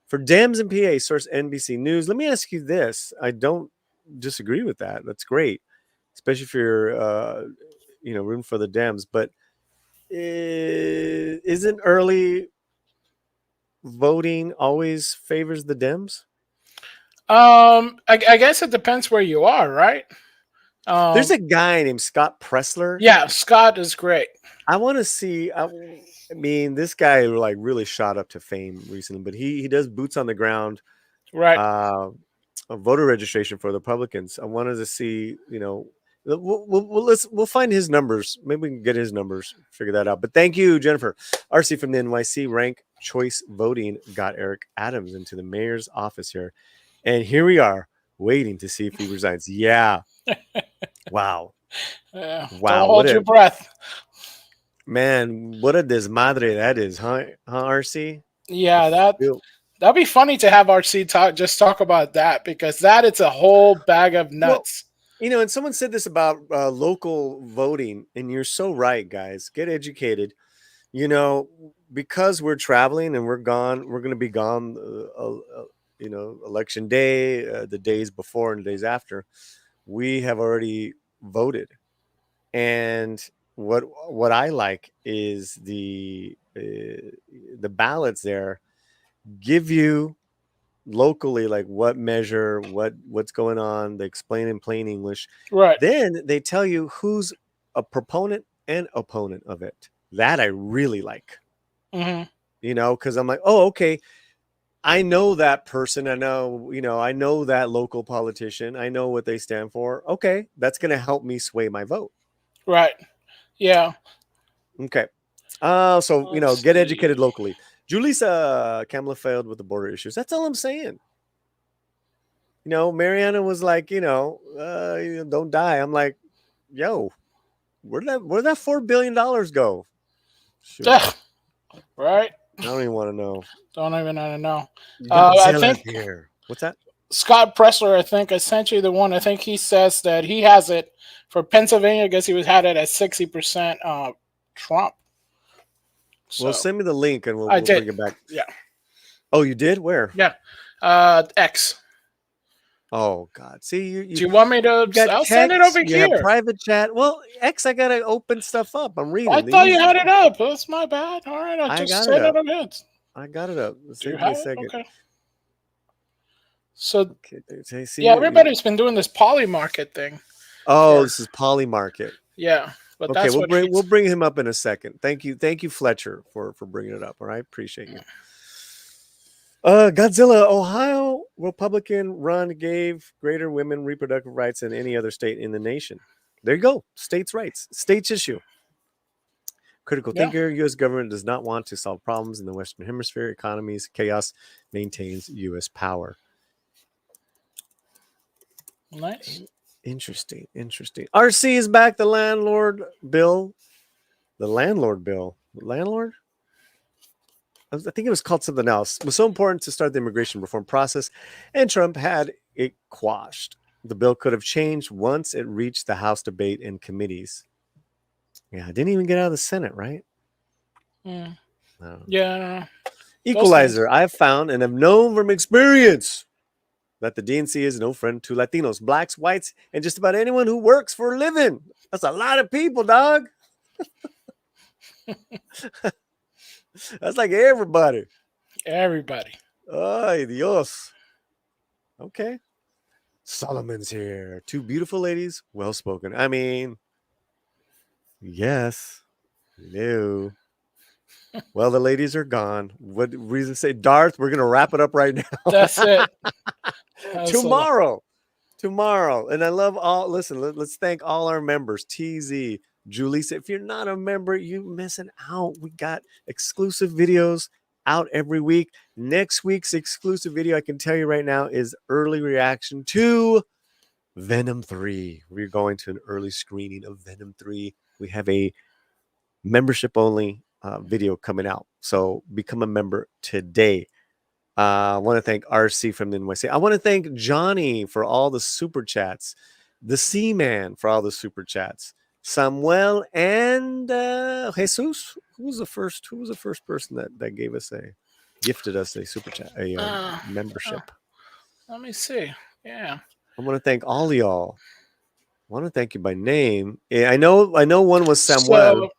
Speaker 1: for Dems and PA. Source NBC News. Let me ask you this: I don't disagree with that. That's great, especially if you're, rooting for the Dems. But isn't early voting always favors the Dems?
Speaker 6: I guess it depends where you are, right?
Speaker 1: There's a guy named Scott Pressler.
Speaker 6: Yeah, Scott is great.
Speaker 1: I want to see. I mean, this guy like really shot up to fame recently, but he does boots on the ground
Speaker 6: Right.
Speaker 1: Voter registration for the Republicans. I wanted to see, we'll find his numbers. Maybe we can get his numbers, figure that out. But thank you, Jennifer. RC from the NYC. Rank choice voting got Eric Adams into the mayor's office here. And here we are waiting to see if he resigns. Yeah. Wow.
Speaker 6: Yeah.
Speaker 1: Wow.
Speaker 6: Don't hold your breath.
Speaker 1: Man, what a desmadre that is, huh, RC?
Speaker 6: Yeah, that'd be funny to have RC talk about that, because that is a whole bag of nuts.
Speaker 1: Well, and someone said this about local voting, and you're so right, guys. Get educated. Because we're traveling and we're going to be gone, election day, the days before and the days after, we have already voted. And what I like is the ballots there give you locally like what measure, what's going on. They explain in plain English.
Speaker 6: Right.
Speaker 1: Then they tell you who's a proponent and opponent of it. That I really like.
Speaker 6: Mm-hmm.
Speaker 1: Because I'm like, oh, okay. I know that person. I know that local politician. I know what they stand for. Okay, that's going to help me sway my vote.
Speaker 6: Right. Yeah.
Speaker 1: Okay. So, get educated locally. Julissa, Kamala failed with the border issues. That's all I'm saying. Mariana was like, don't die. I'm like, yo, where'd that $4 billion go?
Speaker 6: Yeah. Right.
Speaker 1: I don't even want to know.
Speaker 6: Don't even want to know.
Speaker 1: I think here. What's that?
Speaker 6: Scott Pressler, I think I sent you the one. I think he says that he has it for Pennsylvania. I guess he had it at 60% Trump. So,
Speaker 1: well, send me the link and we'll bring it back.
Speaker 6: Yeah.
Speaker 1: Oh, you did? Where?
Speaker 6: Yeah. X.
Speaker 1: Oh God! See,
Speaker 6: do you want me to? I'll send it over here.
Speaker 1: Have private chat. Well, X, I gotta open stuff up. I'm reading.
Speaker 6: I thought you had it up. That's my bad. All right, I just sent it up.
Speaker 1: I got it up.
Speaker 6: Do you have
Speaker 1: a second.
Speaker 6: Okay. So, everybody's been doing this poly market thing.
Speaker 1: Oh, this is poly market.
Speaker 6: Yeah, but
Speaker 1: okay. We'll bring him up in a second. Thank you, Fletcher, for bringing it up. All right, appreciate you. Godzilla, Ohio Republican run gave greater women reproductive rights than any other state in the nation. There you go. States' rights. States issue. Critical thinker. U.S. government does not want to solve problems in the Western Hemisphere. Economies, chaos, maintains U.S. power.
Speaker 6: Nice.
Speaker 1: Interesting. RC is back. The landlord bill. Landlord? I think it was called something else. It was so important to start the immigration reform process, and Trump had it quashed. The bill could have changed once it reached the House debate and committees. Yeah, it didn't even get out of the Senate, right?
Speaker 6: Yeah.
Speaker 1: I don't know.
Speaker 6: Yeah, I don't know.
Speaker 1: Equalizer. I've found and have known from experience that the DNC is no friend to Latinos, blacks, whites, and just about anyone who works for a living. That's a lot of people, dog. That's like everybody. Ay, Dios. Okay. Solomon's here. Two beautiful ladies, well spoken. I mean, yes. No. Well, the ladies are gone. What reason to say, Darth? We're gonna wrap it up right now.
Speaker 6: That's it.
Speaker 1: Tomorrow. And I love all. Listen, let's thank all our members. TZ, Julissa. If you're not a member, you're missing out. We got exclusive videos out every week. Next week's exclusive video, I can tell you right now, is early reaction to Venom 3. We're going to an early screening of Venom 3. We have a membership only video coming out. So become a member today. I want to thank RC from the NYC. I want to thank Johnny for all the super chats. The Seaman for all the super chats. Samuel and Jesus. Who was the first person that gifted us a super chat, a membership?
Speaker 6: Let me see. Yeah.
Speaker 1: I want to thank all y'all. I want to thank you by name. I know one was Samuel.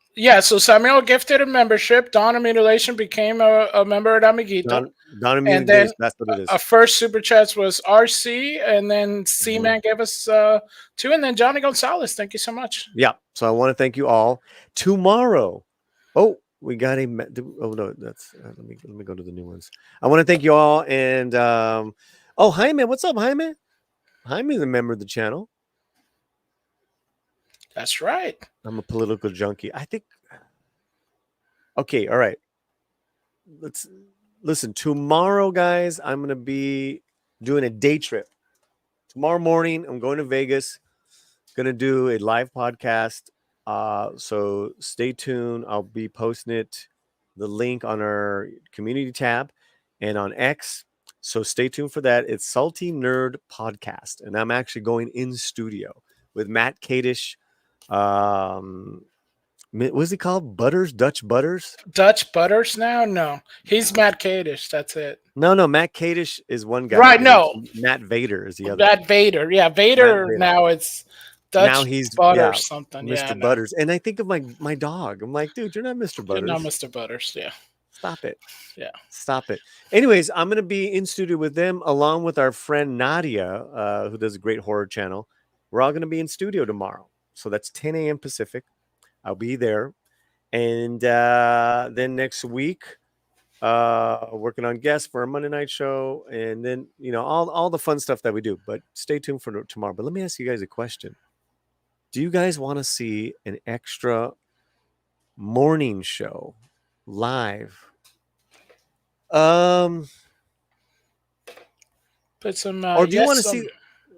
Speaker 6: So Samuel gifted a membership. Donna Mutilation became a member at Amiguito.
Speaker 1: Donna Mutilation, that's what it is.
Speaker 6: Our first super chats was RC, and then C-Man gave us 2, and then Johnny Gonzalez. Thank you so much.
Speaker 1: Yeah. So I want to thank you all. Tomorrow. Oh, we got no, that's let me go to the new ones. I want to thank you all, and Oh, Jaime, what's up, Jaime? Jaime's a member of the channel.
Speaker 6: That's right.
Speaker 1: I'm a political junkie. I think. Okay, all right. Let's listen. Tomorrow, guys, I'm gonna be doing a day trip. Tomorrow morning, I'm going to Vegas. Gonna do a live podcast. So stay tuned. I'll be posting the link on our community tab and on X. So stay tuned for that. It's Salty Nerd Podcast, and I'm actually going in studio with Matt Kadish. What's he called? Butters, Dutch Butters?
Speaker 6: Dutch Butters now? No. He's Matt Kadish. That's it.
Speaker 1: No, Matt Kadish is one guy.
Speaker 6: Right, no.
Speaker 1: Matt Vader is the other.
Speaker 6: Matt Vader. Yeah, Vader. Now it's Dutch
Speaker 1: now he's
Speaker 6: Butters something.
Speaker 1: Mr.
Speaker 6: Yeah,
Speaker 1: Butters. And I think of my dog. I'm like, dude, you're not Mr. Butters.
Speaker 6: You're not Mr. Butters. Yeah.
Speaker 1: Stop it.
Speaker 6: Yeah.
Speaker 1: Stop it. Anyways, I'm going to be in studio with them along with our friend Nadia, who does a great horror channel. We're all going to be in studio tomorrow. So that's 10 a.m. Pacific. I'll be there. And then next week, working on guests for a Monday night show. And then, all the fun stuff that we do. But stay tuned for tomorrow. But let me ask you guys a question. Do you guys want to see an extra morning show live?
Speaker 6: Put some.
Speaker 1: Or do you
Speaker 6: yes
Speaker 1: want to see?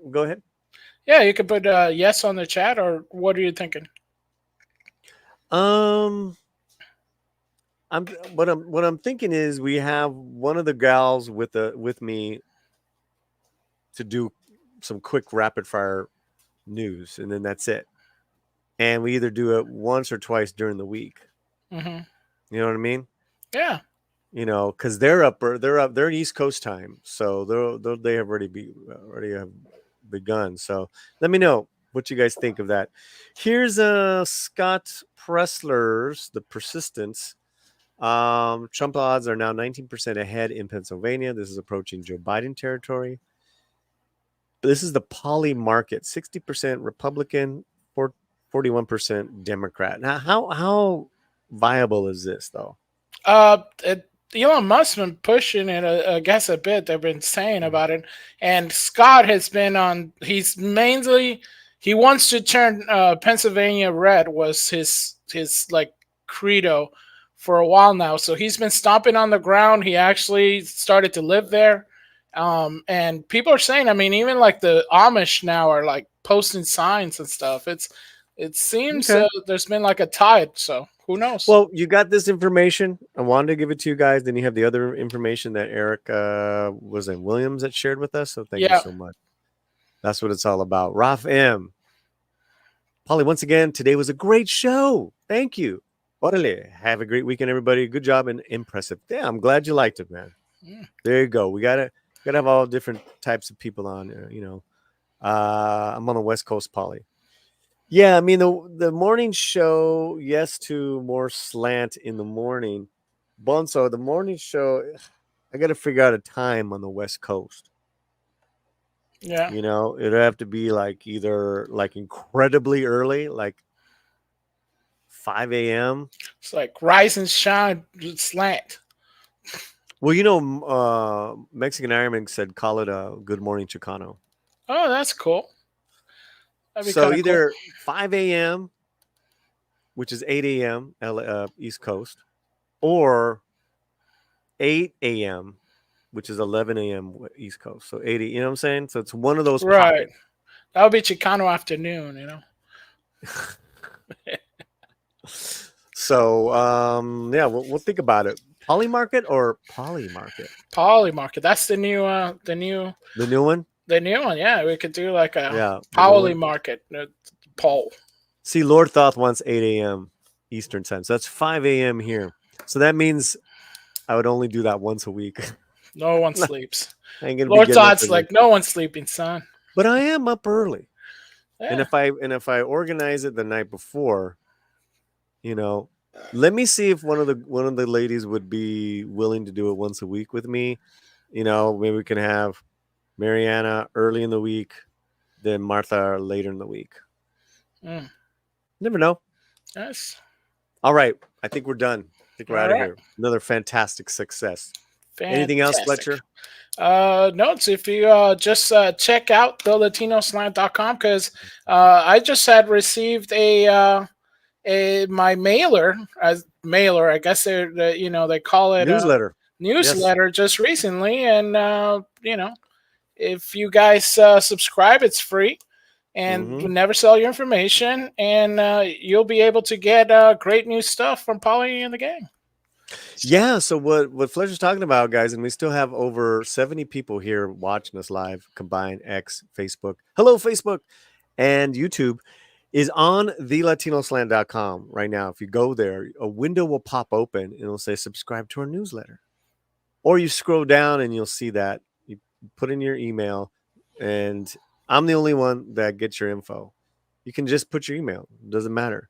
Speaker 1: Go ahead.
Speaker 6: Yeah, you could put yes on the chat, or what are you thinking?
Speaker 1: What I'm thinking is we have one of the gals with me to do some quick rapid fire news, and then that's it. And we either do it once or twice during the week.
Speaker 6: Mm-hmm.
Speaker 1: You know what I mean?
Speaker 6: Yeah.
Speaker 1: Because they're East Coast time, so they have already have begun. So let me know what you guys think of that. Here's Scott Pressler's The Persistence. Trump odds are now 19% ahead in Pennsylvania. This is approaching Joe Biden territory. This is the poly market, 60% Republican, 41% Democrat. Now, how viable is this, though?
Speaker 6: Elon Musk's been pushing it, I guess, a bit. They've been saying about it. And Scott has been on, he wants to turn Pennsylvania red, was his like credo for a while now. So he's been stomping on the ground. He actually started to live there. And people are saying, I mean, even like the Amish now are like posting signs and stuff. It seems there's been like a tide. So who knows?
Speaker 1: Well, you got this information. I wanted to give it to you guys. Then you have the other information that Eric Williams that shared with us. So thank you so much. That's what it's all about. Raf M. Polly, once again, today was a great show. Thank you. Orale. Have a great weekend, everybody. Good job and impressive. Yeah, I'm glad you liked it, man.
Speaker 6: Yeah.
Speaker 1: There you go. We gotta have all different types of people on. I'm on the West Coast, Polly. Yeah, I mean the morning show. Yes, to more slant in the morning. Bonzo, the morning show. I got to figure out a time on the West Coast.
Speaker 6: Yeah,
Speaker 1: it'd have to be like either like incredibly early, like 5 a.m.
Speaker 6: It's like rise and shine slant.
Speaker 1: Well, Mexican Ironman said call it a Good Morning Chicano.
Speaker 6: Oh, that's cool.
Speaker 1: So either 5 a.m., which is 8 a.m. East Coast, or 8 a.m., which is 11 a.m. East Coast. So 80, you know what I'm saying? So it's one of those.
Speaker 6: Right.
Speaker 1: Pockets.
Speaker 6: That would be Chicano afternoon,
Speaker 1: So, we'll think about it. Poly market or poly market?
Speaker 6: Poly market. That's the new one?
Speaker 1: The new one,
Speaker 6: yeah. We could do like a
Speaker 1: the
Speaker 6: poly market poll.
Speaker 1: See, Lord Thoth wants 8 a.m. Eastern time. So that's 5 a.m. here. So that means I would only do that once a week.
Speaker 6: No one sleeps.
Speaker 1: Lord
Speaker 6: Thoth's like, no one's sleeping, son.
Speaker 1: But I am up early.
Speaker 6: Yeah.
Speaker 1: And if I organize it the night before, let me see if one of the ladies would be willing to do it once a week with me. Maybe we can have Mariana early in the week, then Martha later in the week. Never know.
Speaker 6: Yes.
Speaker 1: All right. I think we're done. I think we're out of
Speaker 6: right.
Speaker 1: here. Another fantastic success. Anything else,
Speaker 6: Fantastic.
Speaker 1: Fletcher?
Speaker 6: No, it's if you just check out thelatinoslant.com because I just had received my mailer as mailer. I guess they call it
Speaker 1: Newsletter.
Speaker 6: newsletter just recently, and if you guys subscribe, it's free. And
Speaker 1: Mhm.
Speaker 6: we never sell your information, and you'll be able to get great new stuff from Polly and the gang.
Speaker 1: Yeah, so what Fletcher's talking about, guys, and we still have over 70 people here watching us live, combined X, Facebook, hello, Facebook, and YouTube, is on thelatinoslant.com right now. If you go there, a window will pop open and it'll say subscribe to our newsletter. Or you scroll down and you'll see that. You put in your email, and I'm the only one that gets your info. You can just put your email, it doesn't matter.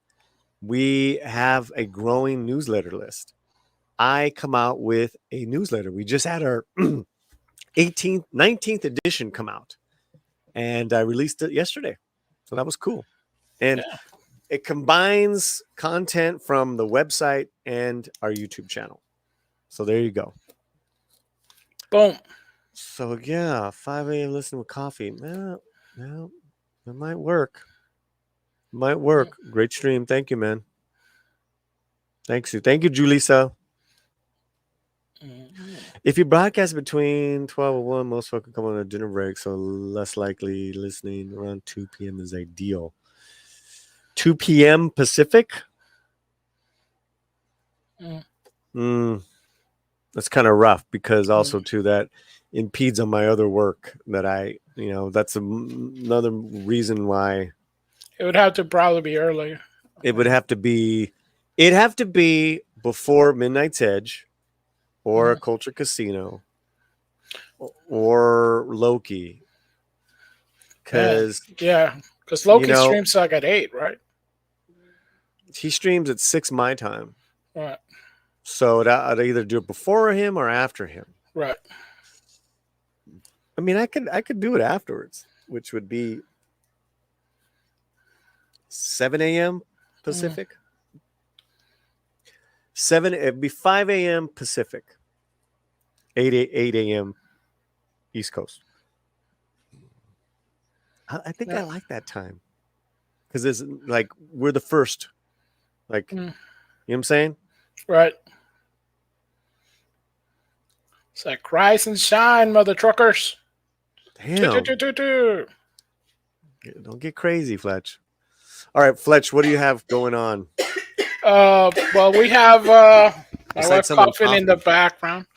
Speaker 1: We have a growing newsletter list. I come out with a newsletter. We just had our 19th edition come out, and I released it yesterday. So that was cool. And it combines content from the website and our YouTube channel. So there you go.
Speaker 6: Boom.
Speaker 1: So yeah, 5 a.m. listening with coffee. Well, it might work. Might work. Great stream. Thank you, man. Thanks you. Thank you, Julissa. If you broadcast between 12 and 1, most folks come on a dinner break, so less likely listening around 2 p.m. is ideal. 2 p.m. Pacific? That's kind of rough because also, too, that impedes on my other work that that's another reason why.
Speaker 6: It would have to probably be earlier.
Speaker 1: It'd have to be before Midnight's Edge, or a Culture Casino, or Loki. Because
Speaker 6: Loki streams like at 8, right?
Speaker 1: He streams at 6 my time.
Speaker 6: Right.
Speaker 1: So I'd either do it before him or after him.
Speaker 6: Right.
Speaker 1: I mean, I could do it afterwards, which would be 7 a.m. Pacific. It'd be 5 a.m. Pacific. 8 a.m. East Coast. I think I like that time. Because it's like we're the first. Like, you know what I'm saying?
Speaker 6: Right. It's like rise and shine, mother truckers.
Speaker 1: Damn. Don't get crazy, Fletch. All right, Fletch, what do you have going on?
Speaker 6: Well, we have my wife coughing in the background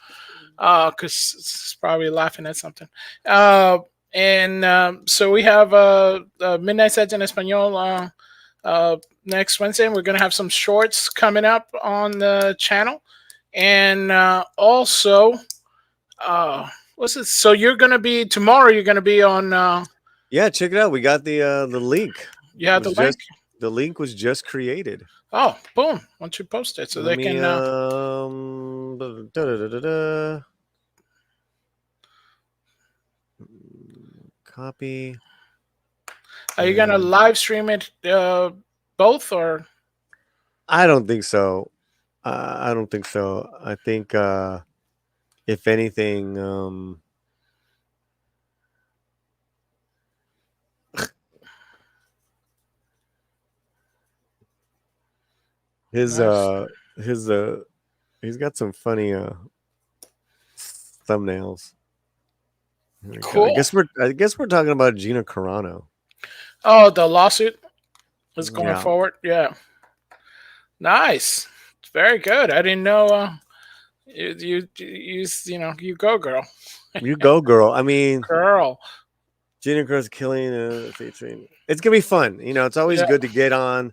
Speaker 6: because it's probably laughing at something. And so we have Midnight Edge in Espanol next Wednesday, and we're going to have some shorts coming up on the channel. And also, what's it? So you're going to be tomorrow. You're going to be on.
Speaker 1: Yeah, check it out. We got the link.
Speaker 6: Yeah, the link.
Speaker 1: The link was just created.
Speaker 6: Oh, boom! Once you post it, so they can.
Speaker 1: Copy.
Speaker 6: Are you gonna live stream it both, or?
Speaker 1: I don't think so. I don't think so. I think if anything, he's got some funny thumbnails.
Speaker 6: Cool.
Speaker 1: I guess we're talking about Gina Carano.
Speaker 6: Oh, the lawsuit is going forward. Yeah. Nice. It's very good. I didn't know. You go, girl.
Speaker 1: You go, girl. I mean,
Speaker 6: girl.
Speaker 1: Gina Carano's killing featuring. It's gonna be fun. It's always good to get on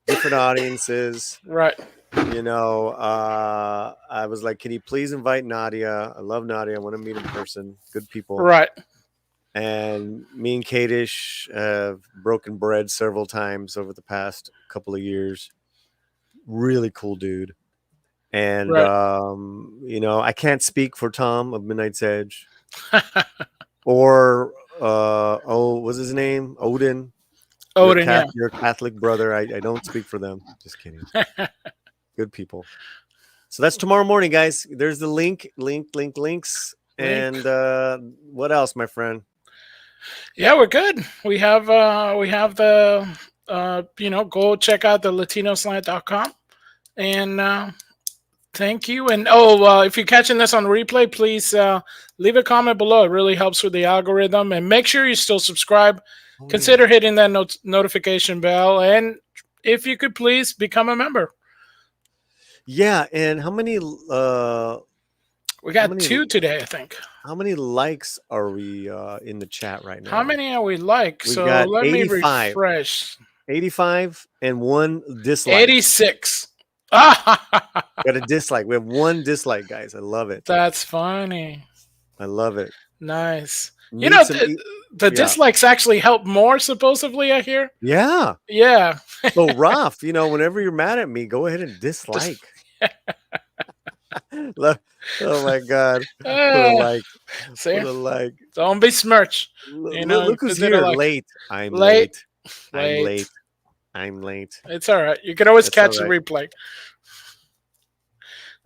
Speaker 1: different audiences.
Speaker 6: Right.
Speaker 1: I was like, can you please invite Nadia? I love Nadia. I want to meet in person. Good people.
Speaker 6: Right.
Speaker 1: And me and Kadish have broken bread several times over the past couple of years. Really cool dude. And, I can't speak for Tom of Midnight's Edge. Or, what's his name? Odin. Your Catholic brother. I don't speak for them. Just kidding. Good people. So that's tomorrow morning, guys. There's the links. And what else, my friend?
Speaker 6: Yeah, we're good. We have the go check out the latinoslant.com and thank you. And if you're catching this on replay, please leave a comment below. It really helps with the algorithm. And make sure you still subscribe. Consider hitting that notification bell. And if you could please become a member.
Speaker 1: Yeah, and how many
Speaker 6: we got 2 today, I think.
Speaker 1: How many likes are we in the chat right now?
Speaker 6: How many are we like?
Speaker 1: We've
Speaker 6: so
Speaker 1: got
Speaker 6: let
Speaker 1: 85.
Speaker 6: me refresh.
Speaker 1: 85 and 1 dislike.
Speaker 6: 86.
Speaker 1: Got a dislike. We have 1 dislike, guys. I love it.
Speaker 6: That's funny.
Speaker 1: I love it.
Speaker 6: Nice.
Speaker 1: Need
Speaker 6: The dislikes actually help more, supposedly, I hear.
Speaker 1: Yeah.
Speaker 6: Yeah.
Speaker 1: So, Ralph, whenever you're mad at me, go ahead and dislike. Oh my God. Put a like.
Speaker 6: See?
Speaker 1: Put a like.
Speaker 6: Don't be smirch.
Speaker 1: Look who's here.
Speaker 6: Like.
Speaker 1: Late. I'm late. I'm late. I'm late.
Speaker 6: It's all right. You can always catch the replay.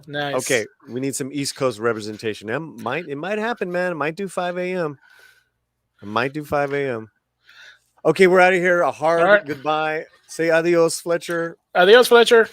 Speaker 6: Nice.
Speaker 1: Okay. We need some East Coast representation. It might happen, man. It might do 5 a.m. It might do 5 a.m. Okay, we're out of here. A hard goodbye. Say adios, Fletcher.
Speaker 6: Adios, Fletcher.